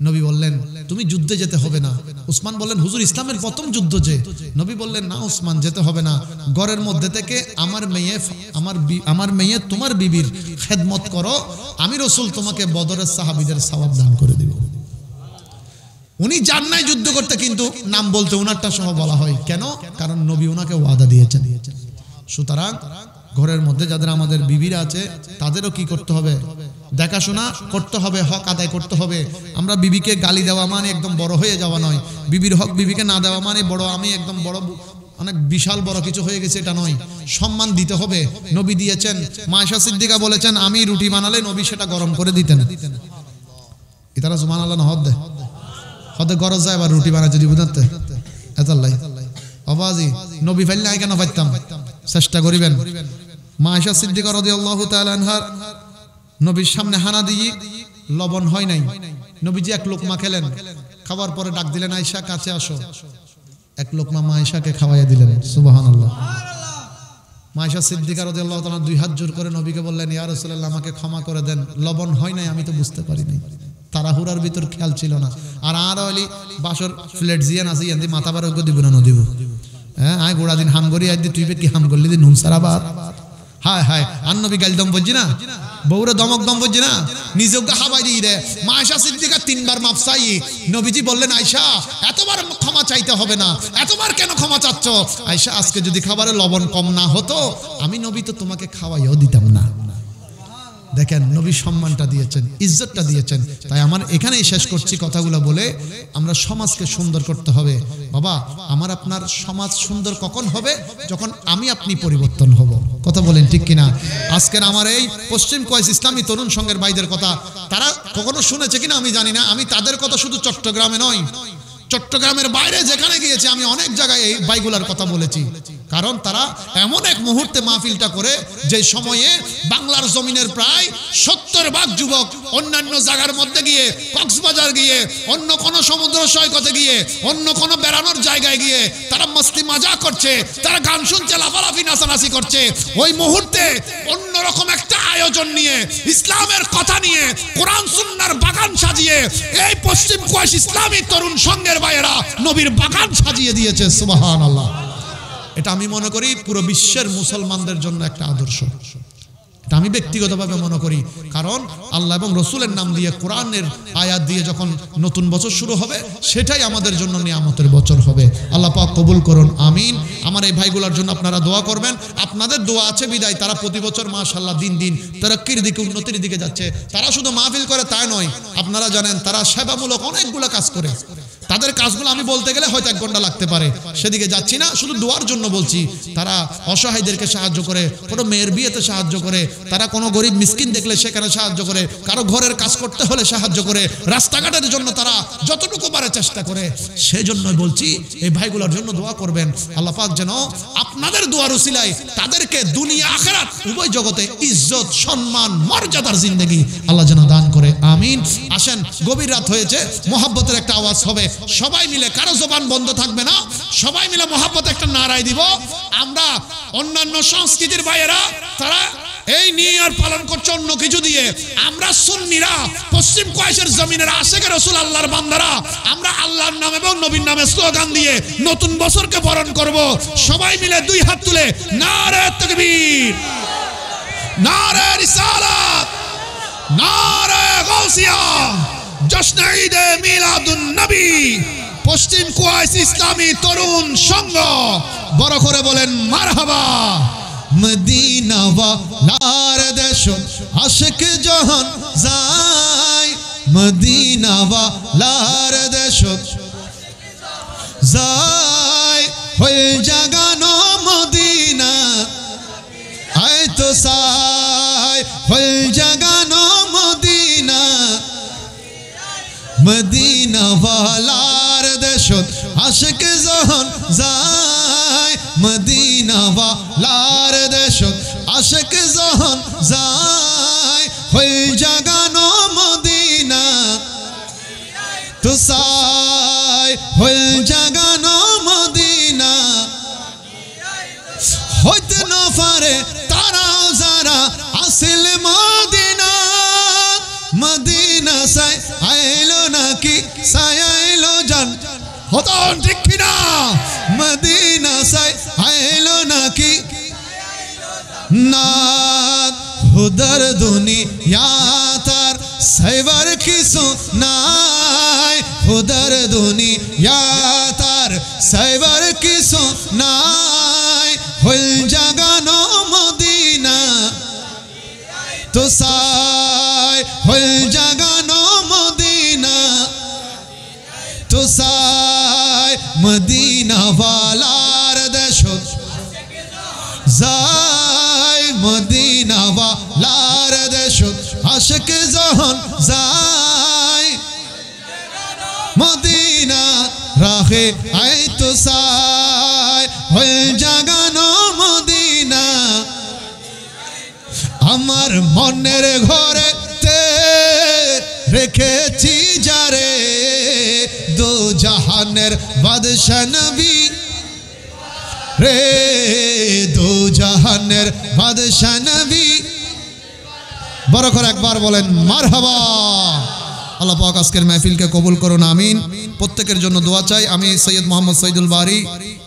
A: নবী বললেন, তুমি যুদ্ধে যেতে হবে না। উসমান বললেন, হুজুর ইসলামের প্রথম যুদ্ধ যে। নবী বললেন, না উসমান যেতে হবে না, ঘরের মধ্যে থেকে আমার মেয়ে তোমার বিবির খেদমত করো, আমি রাসূল তোমাকে বদরের সাহাবীদের সওয়াব দান করে দেব। উনি যান নাই যুদ্ধ করতে, কিন্তু নাম বলতে উনারটা সহ বলা হয়। কেন? কারণ নবী ওনাকে ওয়াদা দিয়েছেন। সুতরাং ঘরের মধ্যে যাদের আমাদের বিবিরা আছে তাদেরও কি করতে হবে? দেখাশোনা করতে হবে, হক আদায় করতে হবে। আমরা বিবিকে গালি দেওয়া মানে একদম বড় হয়ে যাওয়া নয়, বিবির হক বিবিকে না দেওয়া মানে বড় আমি একদম বড় অনেক বিশাল বড় কিছু হয়ে গেছে, এটা নয়। সম্মান দিতে হবে। নবী দিয়েছেন। মায়েশা সিদ্দিকা বলেছেন, আমি রুটি বানালে নবী সেটা গরম করে দিতেন। ইতারা সুবহানাল্লাহ না হদ্দে হদে গরজ যায় আবার রুটি বানায় যদি বুঝতে এতাল্লাই অবাজি নবী ফাইলে আই কেন পাইতাম, চেষ্টা করিবেন। মায়েশা সিদ্দিকা রাদিয়াল্লাহু তাআলা আনহা নবীর সামনে হানা দিয়ে লবণ হয় নাই, নবীজি এক লোকমা খেলেন, খাওয়ার পরে ডাক দিলেন, আয়েশা কাছে আসো। এক লোকমা মায়েশাকে খাওয়াইয়া দিলেন। সুবহানাল্লাহ। মায়েশা সিদ্দিকা রাদিয়াল্লাহু তাআলা দুই হাত জোর করে নবীকে বললেন, ইয়া রাসূলুল্লাহ আমাকে ক্ষমা করে দেন, লবণ হয় নাই, আমি তো বুঝতে পারি নাই, তাড়াহুড়ার ভিতর খেয়াল ছিল না। আর হইলি বাসর ফ্লেট জিয়ান আছে ইয়ান্দি মাথা বার দিব না নদিব। হ্যাঁ আয় গোড়া দিন হাম করি আজ তুই কি হাম করলি দিন নুন সারাবার। হায় হায় আর নবী গাল দম বলছি না, বউরে দমক দম বলছি না, নিজেও হাবাই দিয়ে রে। মায়েশা সিদ্দিকা 3 বার মাফ চাই। নবীজি বললেন, আয়েশা এতবার ক্ষমা চাইতে হবে না, এতবার কেন ক্ষমা চাচ্ছ? আয়েশা আজকে যদি খাবারে লবণ কম না হতো আমি নবী তো তোমাকে খাওয়াইও দিতাম না। দেখেন নবী সম্মানটা দিয়েছেন, ইজ্জতটা দিয়েছেন। তাই আমার এখানেই শেষ করছি কথাগুলো বলে, আমরা সমাজকে সুন্দর করতে হবে। বাবা আমার আপনার সমাজ সুন্দর কখন হবে? যখন আমি আপনি পরিবর্তন হব। কথা বলেন ঠিক কিনা? আজকের আমার এই পশ্চিম কয়েস ইসলামী তরুণ সংঘের ভাইদের কথা তারা কখনো শুনেছে কিনা আমি জানি না। আমি তাদের কথা শুধু চট্টগ্রামে নয়, চট্টগ্রামের বাইরে যেখানে গিয়েছি আমি অনেক জায়গায় এই ভাইগুলার কথা বলেছি। কারণ তারা এমন এক মুহূর্তে মাহফিলটা করে যে সময়ে বাংলার জমিনের প্রায় 70% যুবক অন্যান্য জায়গার মধ্যে গিয়ে, কক্সবাজার গিয়ে, অন্য কোনো সমুদ্র সৈকতে গিয়ে, অন্য কোনো বেড়ানোর জায়গায় গিয়ে তারা মস্তি মাজা করছে, তারা গান শুনছে, লাফালাফি নাচানাচি করছে। ওই মুহূর্তে অন্যরকম একটা আয়োজন নিয়ে, ইসলামের কথা নিয়ে, কোরআন সুন্নাহর বাগান সাজিয়ে এই পশ্চিম কুয়াশ ইসলামী তরুণ সংঘের ভাইয়েরা নবীর বাগান সাজিয়ে দিয়েছে। সুবহানাল্লাহ। এটা আমি মনে করি পুরো বিশ্বের মুসলমানদের জন্য একটা আদর্শ। এটা আমি ব্যক্তিগতভাবে মনে করি। কারণ আল্লাহ এবং রসুলের নাম দিয়ে, কোরআনের আয়াত দিয়ে যখন নতুন বছর শুরু হবে, সেটাই আমাদের জন্য নিয়ামতের বছর হবে। আল্লাহ পাক কবুল করুন, আমিন। আমার এই ভাইগুলোর জন্য আপনারা দোয়া করবেন। আপনাদের দোয়া আছে বিদায় তারা প্রতি বছর মাশাআল্লাহ দিন দিন তারাক্কির দিকে, উন্নতির দিকে যাচ্ছে। তারা শুধু মাহফিল করে তাই নয়, আপনারা জানেন তারা সেবামূলক অনেকগুলো কাজ করে। তাদের কাজগুলো আমি বলতে গেলে হয়তো 1 ঘন্টা লাগতে পারে, সেদিকে যাচ্ছি না। শুধু দোয়ার জন্য বলছি, তারা অসহায়দেরকে সাহায্য করে, কোনো মেয়ের বিয়েতে সাহায্য করে, তারা কোনো গরিব মিসকিন দেখলে সেখানে সাহায্য করে, কারো ঘরের কাজ করতে হলে সাহায্য করে, রাস্তাঘাটের জন্য তারা যতটুকু পারে চেষ্টা করে। সেই জন্যই বলছি এই ভাইগুলোর জন্য দোয়া করবেন। আল্লাহ পাক যেন আপনাদের দোয়ার উসিলায় তাদেরকে দুনিয়া আখিরাত উভয় জগতে ইজ্জত, সম্মান, মর্যাদার জিন্দেগি আল্লাহ যেন দান করে, আমিন। আসেন, গভীর রাত হয়েছে, মহব্বতের একটা আওয়াজ হবে। সবাই মিলে, কারো জবান বন্ধ থাকবে না, সবাই মিলে মহব্বত একটা নারায় দিব। আমরা অন্যান্য সংস্কৃতির ভাইয়েরা তারা এই নিয়ে আর পালন করছে অন্য কিছু দিয়ে। আমরা সুন্নিরা পশ্চিম কুয়াইশের জমিনের আশেকে রাসূল আল্লাহর বান্দারা, আমরা আল্লাহর নাম এবং নবীর নামে স্লোগান দিয়ে নতুন বছরকে বরণ করব। সবাই মিলে 2 হাত তুলে নারে তাকবীর, নারে রিসালাত, নারে গাউসিয়া, জশ্ন ঈদে মিলাদুন নবী। পশ্চিম কুয়াইশ ইসলামী তরুণ সংঘ বড় করে বলেন মারহাবা। মদিনা ওয়ালার দেশ আশিক জাহান যায়, মদিনা ওয়ালার দেশ যায়, হয়ে জাগানো মদিনা আয় তো সায়, হয়ে জাগানো মদিনা, মদিনা ওয়ালার দেশ আশিক জাহান যায়। নাকি ছায়া এলো জান হতন ঠিক কিনা মদিনা ছায়া এলো নাকি না উদর দুনিয়া তার সাইবার কিছু নাই উদর দুনিয়া তার সাইবার কিছু নাই হল জাগানো মদিনা তো সাই হল জাগানো মদিনা তো সাই মদিনা ওয়ালার দেশ যাই মদিনা ওয়ালার দেশ আশিক যখন যাই মদিনা রাহে আই তো সাই হল জাগানো মদিনা আমার মনের ঘরে তে রেখেছি যারে দো জাহানের বাদশা নবী রে দো জাহানের বাদশা নবী বড় করে একবার বলেন মারহাবা আল্লাহ পাক আজকের মাহফিলকে কবুল করুন আমিন প্রত্যেকের জন্য দোয়া চাই আমি সৈয়দ মোহাম্মদ সঈদুল বারী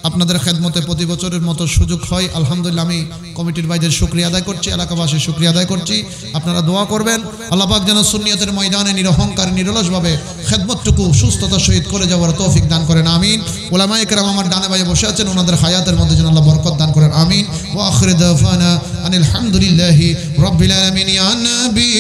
A: আপনাদের খেদমতে প্রতি বছরের মতো সুযোগ হয় আলহামদুলিল্লাহ আমি কমিটির ভাইদের শুকরিয়া আদায় করছি এলাকাবাসীর শুকরিয়া আদায় করছি আপনারা দোয়া করবেন আল্লাহ পাক যেন সুন্নিয়তের ময়দানে নিরহংকার নিরলসভাবে খেদমতটুকু সুস্থতার সহিত করে যাওয়ার তৌফিক দান করেন আমিন উলামায়ে কেরাম আমার ডানে বায়ে বসে আছেন ওনাদের হায়াতের মধ্যে যেন আল্লাহ বরকত দান করেন আমিন ওয়া আখিরু দাওয়ানা আনিল হামদুলিল্লাহি রাব্বিল আলামিন ইয়া নবী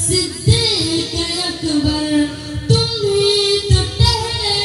B: सिद्दीक़ अकबर तुम ही तो ठहरे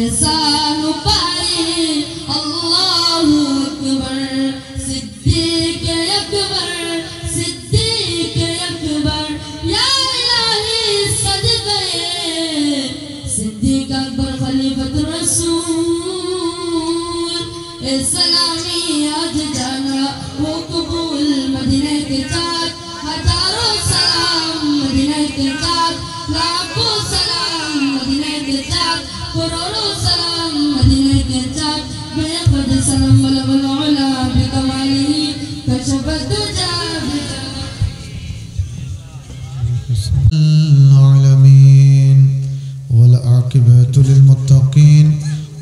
B: एहसान पाए अल्लाहू अकबर सिद्दीक अकबर या इलाही सदक़े सिद्दीक अकबर खलीफतुर रसूल सलामी आज जाना वो कबूल मदीने के साथ हजारों सलाम मदीने के साथ लाखों सलाम मदीने के साथ करोड़ों सलाम मदीने के साथ बेखुद सलाम बलगुल उला बिकमालिही कशफत दुजा
A: العالمين والعاقبة للمتقين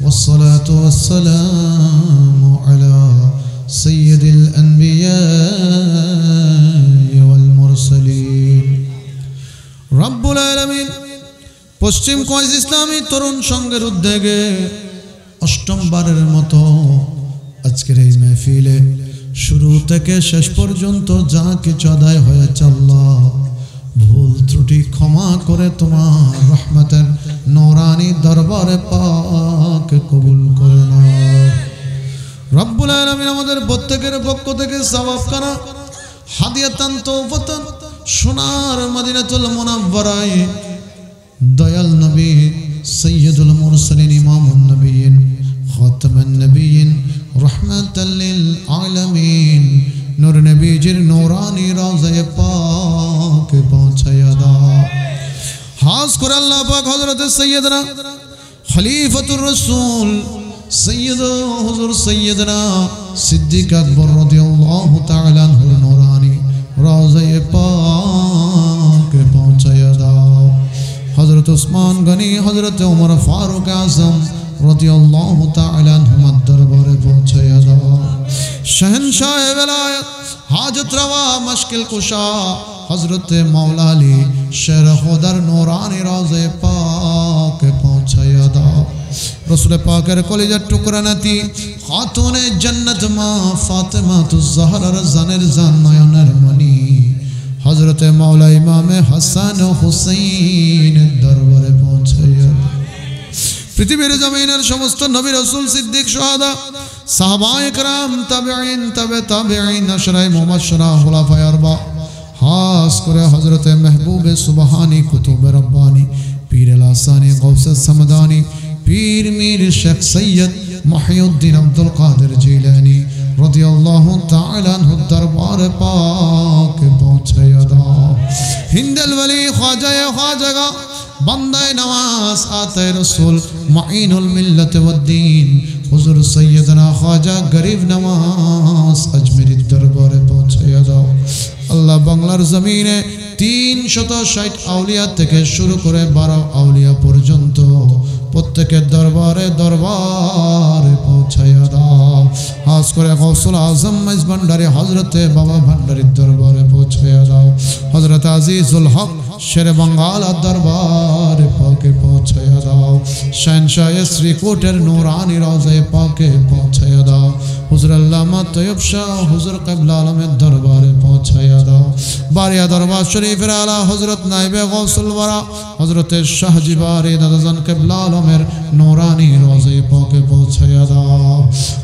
A: والصلاة والسلام على سيد الأنبياء والمرسلين رب العالمين পশ্চিম কয়েস ইসলামী তরুণ সংঘের উদ্যোগে অষ্টমবারের মতো আজকের এই মাহফিলে শুরু থেকে শেষ পর্যন্ত যা কিছু আদায় হয়েছে আল্লাহ ভুল ত্রুটি ক্ষমা করে তোমার রহমতের নূরানি দরবারে পাক কবুল করে নাও রব্বুল আলামিন আমাদের প্রত্যেকের পক্ষ থেকে সওয়াব করা হাদিয়াতান তওফাতান সোনার মদিনাতুল মুনাওয়ারায় দয়াল নবী সৈয়দুল মুরসালিন ইমামুন নবিয়্যিন খাতামুন নবিয়্যিন রাহমাতাল লিল আলামিন নূর নবীজির নূরানি রওজায়ে পাকে পৌঁছায়া দাও খাস করে আল্লাহ পাক হযরত সৈয়দনা খলিফাতুর রাসূল সৈয়দ হুজুর সৈয়দনা সিদ্দিক আকবর রাদিয়াল্লাহু তাআলা আনহুর নূরানি রওজায়ে পাকে পৌঁছায়া দাও হযরত উসমান গনি হযরত ওমর ফারুক আযম রাদিয়াল্লাহু তাআলা আনহুর দরবারে পৌঁছায়া দাও शहनशाह विलायत हाजत रवा मुश्किल कुशा हजरत मौला अली शेर खुदर नूरानी रोज़े पाक पहुँचाया दाओ रसूल पाकर कलिजा टुकरा नती खातूने जन्नत माँ फातिमा तु ज़हरा रज़ानिर ज़ान नयनर मनी हजरत मौला इमाम हसन हुसैन दरबारे पहुँचाया পৃথিবীর জমিনের সমস্ত নবী রাসূল সিদ্দিক শুহাদা সাহাবায়ে کرام তাবেঈন তবে তাবেঈন আশরায়ে মুবাশশিরা খুলাফায়ে আরবা খাস করে হযরত মাহবুবে সুবহানী কুতুবে রব্বানী পীর আল-আসানি গৌসে সমদানি পীর মীর শেখ সৈয়দ মুহিউদ্দিন আব্দুল কাদের জিলানী রাদিয়াল্লাহু তাআলা আনহু দরবার পাক পৌঁছায়া দাও হিন্দাল ওয়ালি খ্বাজায়ে খ্বাজাগা बंदाए नवाज आते रसूल माइनुल मिल्लत वद्दीन हुजूर सैयदना ख्वाजा गरीब नवाज अजमेरी दरबारे पहुँचाया दाओ अल्लाह बांग्लार जमीने 360 आउलिया থেকে শুরু করে 12 আউলিয়া পর্যন্ত প্রত্যেকের দরবারে দরবারে পৌঁছায়া দাও খাস করে গৌসুল আজম মাইজ ভান্ডারী হযরতে বাবা ভান্ডারীর দরবারে পৌঁছায়া দাও হযরত আজিজুল হক शेर बंगाल दरबार पाके पहुँचाया दाओ शहनशाह श्रीकोटेर नूरानी रोज़े पाके पहुँचाया दाओ हुज़ुर अल्लामा तैयब शाह हुज़ुर क़िबला आलमेर दरबारे पहुँचाया दाओ बारिया दरबार शरीफेर आला हज़रत नाइबे गौसुल वरा हज़रत शाह जिबारी दादाजान क़िबला आलमेर नूरानी रोज़े पाके पहुँचाया दाओ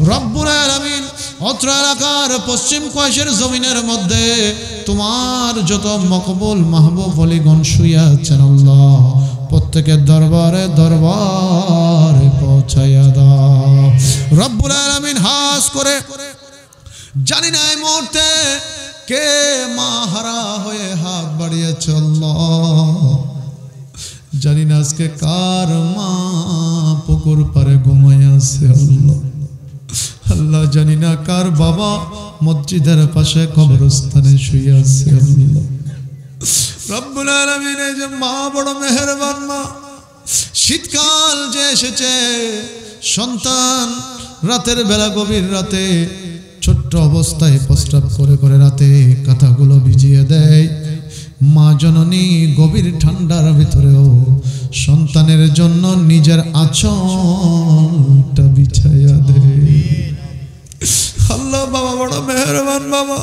A: रब्बुल आलामीन অত্র এলাকার পশ্চিম কয়েসের জমিনের মধ্যে তোমার যত মকবুল মাহবুব ওলিগণ শুয়ে আছেন আল্লাহ প্রত্যেকের দরবারে দরবারে পৌঁছায়া দাও রব্বুল আলামিন হাস করে জানি না এই মুহূর্তে কে মা হারা হয়ে হাত বাড়িয়েছে আল্লাহ জানি না আজকে কার মা পুকুর পারে ঘুমায় আছে আল্লাহ আল্লাহ জানি না কার বাবা মসজিদের পাশে কবরস্থানে শুয়ে আছে আল্লাহ রব্বুল আলামিন এই যে মা বড় মেহেরবান মা শীতকাল যে এসেছে সন্তান রাতের বেলা গভীর রাতে ছোট্ট অবস্থায় প্রস্রাব করে করে রাতে কাঁথাগুলো ভিজিয়ে দেয় মা জননী গভীর ঠান্ডার ভিতরেও সন্তানের জন্য নিজের আঁচলটা বিছায়া দেয় আল্লাহ বাবা বড় মেহেরবান বাবা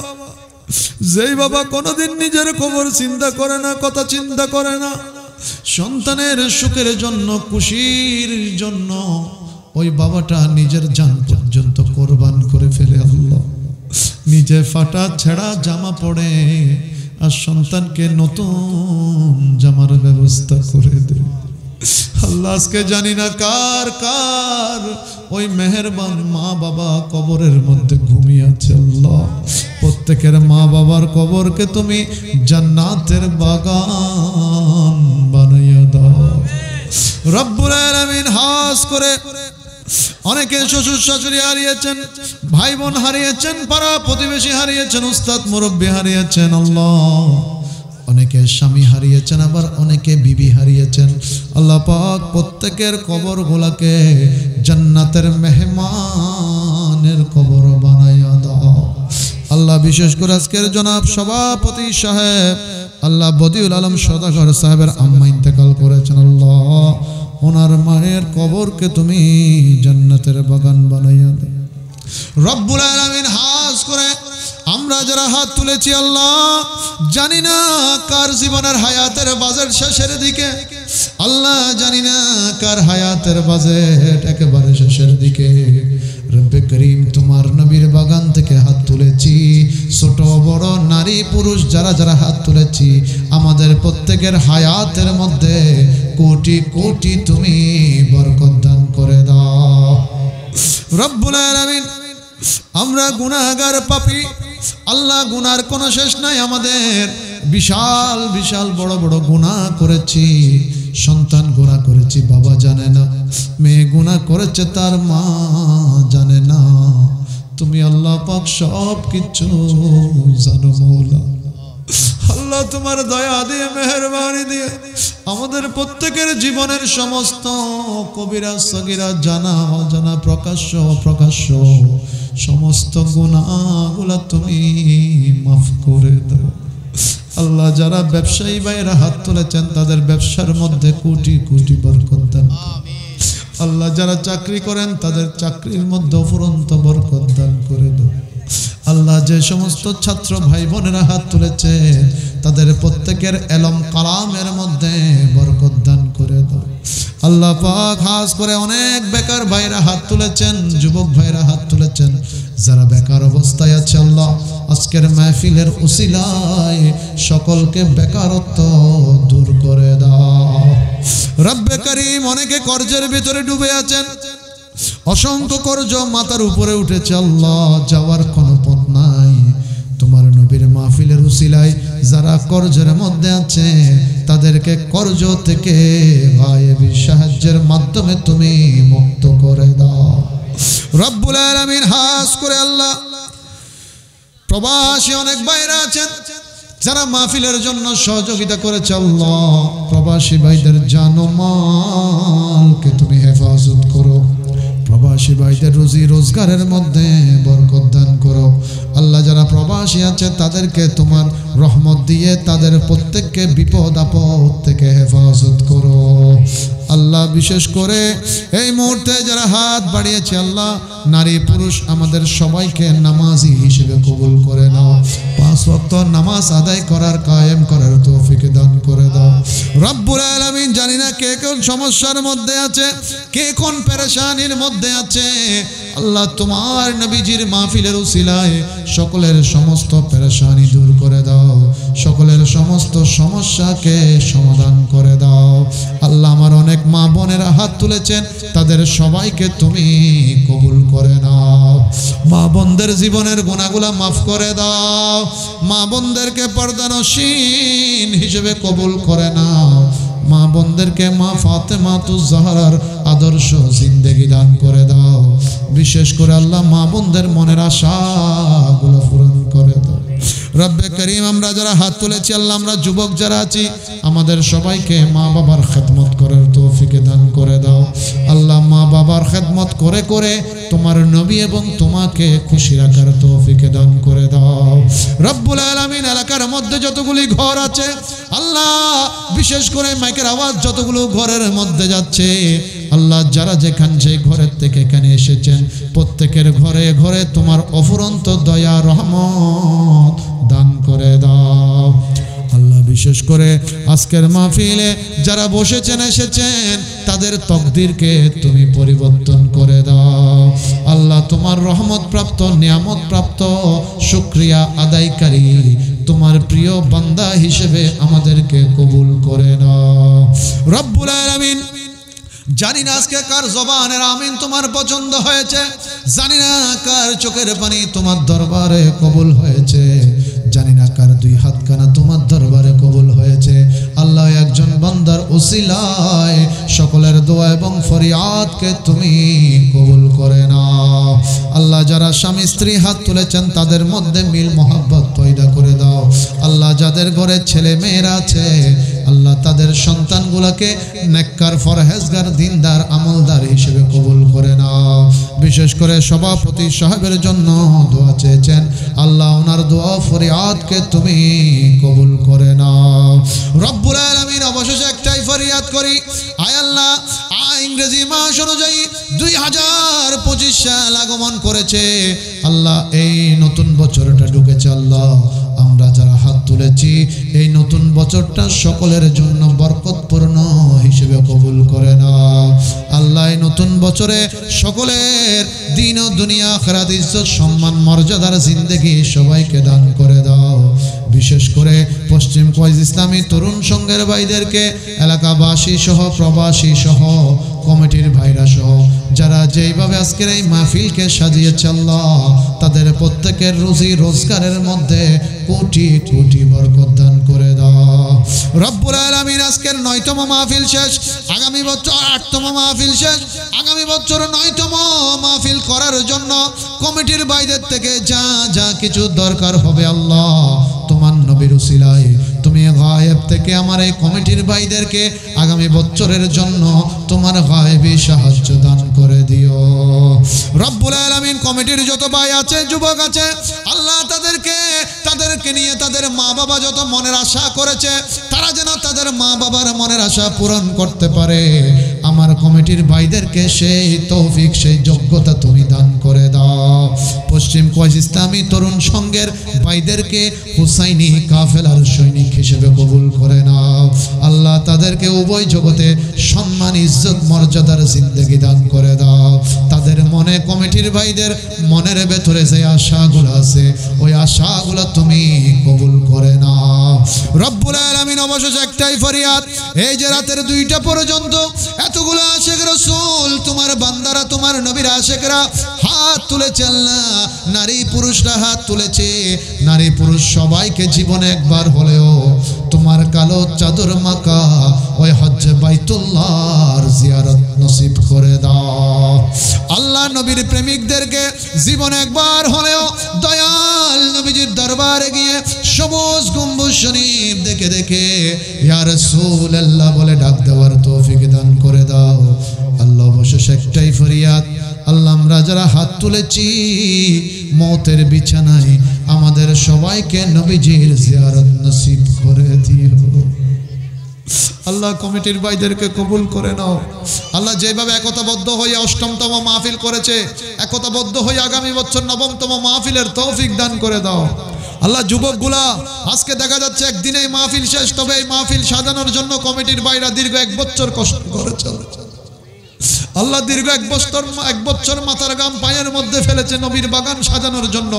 A: যেই বাবা কোনোদিন নিজের খবর চিন্তা করে না কথা চিন্তা করে না সন্তানের সুখের জন্য, খুশির জন্য ওই বাবাটা নিজের জান পর্যন্ত কোরবান করে ফেলে। আল্লাহ নিজে ফাটা ছেঁড়া জামা পরে আর সন্তানকে নতুন জামার ব্যবস্থা করে দেয়। আল্লাহ আজকে জানি না কার কার ওই মেহেরবান মা বাবা কবরের মধ্যে ঘুমিয়ে আছে। আল্লাহ প্রত্যেকের মা বাবার কবরকে তুমি জান্নাতের বাগান বানাইয়া দাও রব্বুল আলামিন। হাস করে অনেকে শ্বশুর শাশুড়ি হারিয়েছেন, ভাই বোন হারিয়েছেন, পাড়া প্রতিবেশী হারিয়েছেন, উস্তাদ মুরব্বী হারিয়েছেন। আল্লাহ অনেকে স্বামী হারিয়েছেন, আবার অনেকে বিবি হারিয়েছেন। আল্লাহ পাক প্রত্যেকের কবর গুলাকে জান্নাতের মেহমানের কবর বানাইয়া দাও আল্লাহ। বিশেষ করে আজকের জনাব সভাপতি সাহেব আল্লাহ বদিউল আলম সদাগর সাহেবের আম্মা ইন্তেকাল করেছেন। আল্লাহ ওনার মায়ের কবরকে তুমি জান্নাতের বাগান বানাইয়া দাও রব্বুল আলামিন। হাস করে আমরা যারা হাত তুলেছি আল্লাহ জানি না কার জীবনের হায়াতের বাজেট শেষের দিকে, আল্লাহ জানি না কার হায়াতের বাজেট একেবারে শেষের দিকে। রব্বে করিম তোমার নবীর বাগান থেকে হাত তুলেছি, ছোট বড় নারী পুরুষ যারা যারা হাত তুলেছি আমাদের প্রত্যেকের হায়াতের মধ্যে কোটি কোটি তুমি বরকত দান করে দাও রব্বুল আলামিন। আমরা গুনাহগার পাপী আল্লাহ, গুনার কোনো শেষ নাই। আমাদের বিশাল বিশাল বড় বড় গুনাহ করেছি। সন্তান গুনাহ করেছি, বাবা জানে না। মেয়ে গুনাহ করেছে, তার মা জানে না। তুমি আল্লাহ পাক সব কিছু জানো মৌলা। আল্লাহ তোমার দয়া দিয়ে মেহেরবানি দিয়ে আমাদের প্রত্যেকের জীবনের সমস্ত কবিরা সগীরা জানা অজানা প্রকাশ্য অপ্রকাশ্য সমস্ত গুনাহগুলো তুমি মাফ করে দাও আল্লাহ। যারা ব্যবসায়ী ভাইরা হাত তুলেছেন তাদের ব্যবসার মধ্যে কোটি কোটি বরকত দান আল্লাহ। যারা চাকরি করেন তাদের চাকরির মধ্যে অফুরন্ত বরকত দান করে দাও আল্লাহ। যে সমস্ত ছাত্র ভাই বোনেরা হাত তুলেছে তাদের প্রত্যেকের এলম কালামের মধ্যে বরকত দান করে দাও আল্লাহ পাক। খাস করে অনেক বেকার ভাইরা হাত তুলেছেন, যুবক ভাইরা হাত তুলেছেন, যারা বেকার অবস্থায় আছে আল্লাহ আজকের মাহফিলের উসিলায় সকলকে বেকারত্ব দূর করে দাও রব্বে করিম। অনেকে কর্জের ভিতরে ডুবে আছেন, অসংখ্য কর্জ মাথার উপরে উঠেছে আল্লাহ, যাওয়ার কোনো পথ নাই। তোমার নবীর মাহফিলের উসিলায় যারা কর্জের মধ্যে আছে তাদেরকে কর্জ থেকে গায়েবী সাহায্যের মাধ্যমে তুমি মুক্ত করে দাও রব্বুল আলামিন। হাস করে আল্লাহ প্রবাসী অনেক ভাইরা আছেন যারা মাহফিলের জন্য সহযোগিতা করেছে আল্লাহ। প্রবাসী ভাইদের জান ও মালকে তুমি হেফাজত করো, প্রবাসী ভাইদের রুজি রোজগারের মধ্যে বরকত দান করো আল্লাহ। যারা প্রবাসী আছে তাদেরকে তোমার রহমত দিয়ে তাদের প্রত্যেককে বিপদ আপদ থেকে হেফাজত করো আল্লাহ। বিশেষ করে এই মুহূর্তে যারা হাত বাড়িয়েছে আল্লাহ নারী পুরুষ আমাদের সবাইকে নামাজি হিসেবে কবুল করে নাও। 5 ওয়াক্ত নামাজ আদায় করার কায়েম করার তৌফিক দান করে দাও রব্বুল আলামিন। জানি না কে কোন সমস্যার মধ্যে আছে, কে কোন পেরেশানির মধ্যে আছে আল্লাহ তোমার নবীজির মাহফিলের উসিলায় সকলের সমস্ত পেরেশানি দূর করে দাও, সকলের সমস্ত সমস্যাকে সমাধান করে দাও আল্লাহ। আমার অনেক মা বোনেরা হাত তুলেছেন তাদের সবাইকে তুমি কবুল করে নাও। মা বোনদের জীবনের গুনাহগুলো মাফ করে দাও, মা বোনদেরকে পর্দানশীন হিসেবে কবুল করে নাও। মা বোনদেরকে মা ফাতেমাতুজ জাহরার আদর্শ জিন্দেগি দান করে দাও। বিশেষ করে আল্লাহ মা বোনদের মনের আশাগুলো পূরণ করে দাও রব্বে করিম। আমরা যারা হাত তুলেছি আল্লাহ, আমরা যুবক যারা আছি আমাদের সবাইকে মা বাবার খেদমত করার তৌফিক দান করে দাও আল্লাহ। মা বাবার খেদমত করে করে তোমার নবী এবং তোমাকে খুশি রাখার তৌফিক দান করে দাও রব্বুল আলামিন। এলাকার মধ্যে যতগুলি ঘর আছে আল্লাহ, বিশেষ করে মাইকের আওয়াজ যতগুলো ঘরের মধ্যে যাচ্ছে আল্লাহ, যারা যেখান যে ঘরের থেকে এখানে এসেছেন প্রত্যেকের ঘরে ঘরে তোমার অফুরন্ত দয়া রহমত দান করে দাও আল্লাহ। বিশেষ করে আজকের মাহফিলে যারা বসেছেন এসেছেন তাদের তকদিরকে তুমি পরিবর্তন করে দাও আল্লাহ। তোমার রহমত প্রাপ্ত নিয়ামত প্রাপ্ত শুকরিয়া আদায়কারী তোমার প্রিয় বান্দা হিসেবে আমাদেরকে কবুল করে নাও রব্বুল আলামিন। জানি না আজকে কার জবানের আমিন তোমার পছন্দ হয়েছে, জানি না কার চোখের পানি তোমার দরবারে কবুল হয়েছে, জানি না কার দুই হাত কানা তোমার দরবারে কবুল হয়েছে। আল্লাহ একজন বান্দার উসিলায় সকলের দোয়া এবং ফরিয়াদকে তুমি কবুল করে নাও আল্লাহ। যারা স্বামী স্ত্রী হাত তুলেছেন তাদের মধ্যে মিল মোহাব্বত পয়দা করে দাও আল্লাহ। যাদের ঘরে ছেলে মেয়েরা আছে আল্লাহ তাদের সন্তানগুলোকে নেককার ফরহেজগার দিনদার আমলদার হিসেবে কবুল করে নাও। বিশেষ করে সভাপতি সাহেবের জন্য দোয়া চেয়েছেন আল্লাহ, ওনার দোয়া ফরিয়াদকে তুমি কবুল করে নাও রব্বুল আলামিন। অবশেষে একটাই ফরিয়াদ করি, আয় আল্লাহ ইংরেজি মাস অনুযায়ী 2025 সাল আগমন করেছে আল্লাহ। এই নতুন বছরটা ঢুকেছে আল্লাহ, আমরা যারা হাত তুলেছি এই নতুন বছরটা সকলের জন্য বরকতপূর্ণ হিসেবে কবুল করে নাও আল্লাহ। এই নতুন বছরে সকলের দিন ও দুনিয়া আখিরাত ইজ্জত সম্মান মর্যাদার জিন্দেগি সবাইকে দান করে দাও। বিশেষ করে পশ্চিম কোয়াইজ ইসলামী তরুণ সংঘের ভাইদেরকে, এলাকাবাসী সহ প্রবাসী সহ কমিটির ভাইরা সহ যারা যেইভাবে আজকের এই মাহফিলকে সাজিয়েছে আল্লাহ, তাদের প্রত্যেকের রুজি রোজগারের মধ্যে কোটি কোটি বরকত দান করে দাও রব্বুল আলামিন। আজকের 9তম মাহফিল শেষ, আগামী বছর 8তম মাহফিল শেষ, আগামী বছর 9তম মাহফিল করার জন্য কমিটির ভাইদের থেকে যা যা কিছু দরকার হবে আল্লাহ তোমার নবীর উসিলায় তুমি গায়েব থেকে আমার এই কমিটির ভাইদেরকে আগামী বছরের জন্য তোমার গায়েবী সাহায্য দান করে দিও রব্বুল আলামিন। কমিটির যত ভাই আছে যুবক আছে আল্লাহ তাদেরকে নিয়ে তাদের মা বাবা যত মনের আশা করেছে তারা যেন তাদের মা বাবার মনের আশা পূরণ করতে পারে। আমার কমিটির ভাইদেরকে সেই তৌফিক সেই যোগ্যতা তুমি দান করে দাও। পশ্চিম কোয়াইজ ইসলামী তরুণ সংঘের ভাইদেরকে হুসাইনি কাফেলার সৈনিক হিসেবে কবুল করে নাও আল্লাহ। তাদেরকে উভয় জগতে সম্মান ইজ্জত মর্যাদার জিন্দেগি দান করে দাও। তাদের মনে কমিটির ভাইদের মনের ভেতরে যে আশাগুলো আছে ওই আশাগুলো তুমি কবুল করে নাও রব্বুল আলামিন। অবশেষে একটাই ফরিয়াদ, এই যে রাতের 2টা পর্যন্ত এতগুলো আশিক রাসূল তোমার বান্দারা তোমার নবীর আশিকরা হাত তুলেছে আল্লাহ, নারী পুরুষরা হাত তুলেছে, নারী পুরুষ সবাইকে জীবনে একবার হলেও তোমার কালো চাদর মাকা ওই হজ্জ বাইতুল্লাহর জিয়ারত নসিব করে দাও আল্লাহ। নবীর প্রেমিকদেরকে জীবনে একবার হলেও দয়াল নবীজির দরবারে গিয়ে সবুজ গম্বুজ শরীফ দেখে দেখে ইয়া রাসূলুল্লাহ বলে ডাক দেওয়ার তৌফিক দান করে দাও আল্লাহ। অবশেষে একটাই ফরিয়াদ আল্লাহ, আমরা যারা হাত তুলেছি মওতের বিছানায় আমাদের সবাইকে নবীজির জিয়ারত নসিব করে দিও আল্লাহ। কমিটির ভাইদেরকে কবুল করে নাও আল্লাহ। যেভাবে একতাবদ্ধ হয়ে 8তম মাহফিল করেছে, একতাবদ্ধ হয়ে আগামী বছর 9তম মাহফিলের তৌফিক দান করে দাও আল্লাহ। যুবকগুলা আজকে দেখা যাচ্ছে একদিনেই মাহফিল শেষ, তবে এই মাহফিল সাজানোর জন্য কমিটির ভাইরা দীর্ঘ 1 বছর কষ্ট করেছে আল্লাহ। দীর্ঘ 1 বছর মাথার গাম পায়ের মধ্যে ফেলেছে নবীর বাগান সাজানোর জন্য,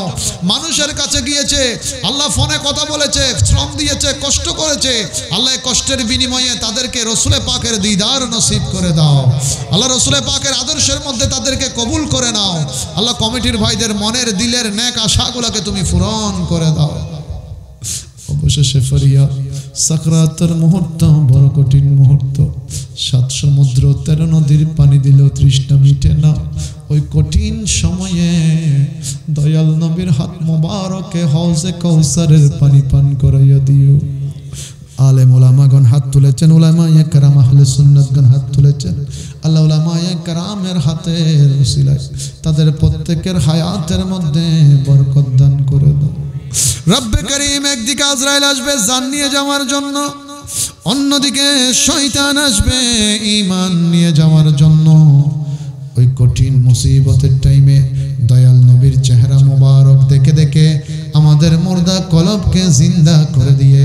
A: মানুষের কাছে গিয়েছে আল্লাহ, ফোনে কথা বলেছে, শ্রম দিয়েছে, কষ্ট করেছে আল্লাহ। কষ্টের বিনিময়ে তাদেরকে রসুলে পাকের দিদার নসিব করে দাও আল্লাহ। রসুলে পাকের আদর্শের মধ্যে তাদেরকে কবুল করে নাও আল্লাহ। কমিটির ভাইদের মনের দিলের নেক আশাগুলোকে তুমি পূরণ করে দাও। অবশেষে ফরিয়াদ, সাকরাতের মুহূর্ত বড় কঠিন মুহূর্ত, 7 সমুদ্র 13 নদীর পানি দিল তৃষ্ণা মিটে না। ওই কঠিন সময়ে দয়াল নবীর হাত মোবারকে হাউজে কাউসারের পানি পান করাইয়া দিও। আলেম ওলামাগণ হাত তুলেছেন, উলামায়ে কেরাম আহলে সুন্নাতগণ হাত তুলেছেন আল্লাহ। উলামায়ে কেরামের হাতের উসিলায় তাদের প্রত্যেকের হায়াতের মধ্যে বরকত দান করে দাও রব্বে করিম। একদিকে আজরাইল আসবে জান নিয়ে যাওয়ার জন্য, অন্যদিকে শয়তান আসবে ঈমান নিয়ে যাওয়ার জন্য। ওই কঠিন মুসিবতের টাইমে দয়াল নবীর চেহারা মোবারক দেখে দেখে আমাদের মুর্দা কলবকে জিন্দা করে দিয়ে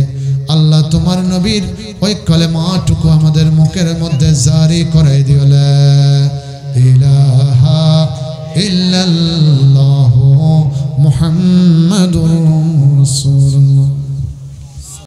A: আল্লাহ তোমার নবীর ওই কালেমাটুকু আমাদের মুখের মধ্যে জারি করাই দিও লা ইলাহা ইল্লাল্লাহু মুহাম্মাদুর রাসূলুল্লাহ।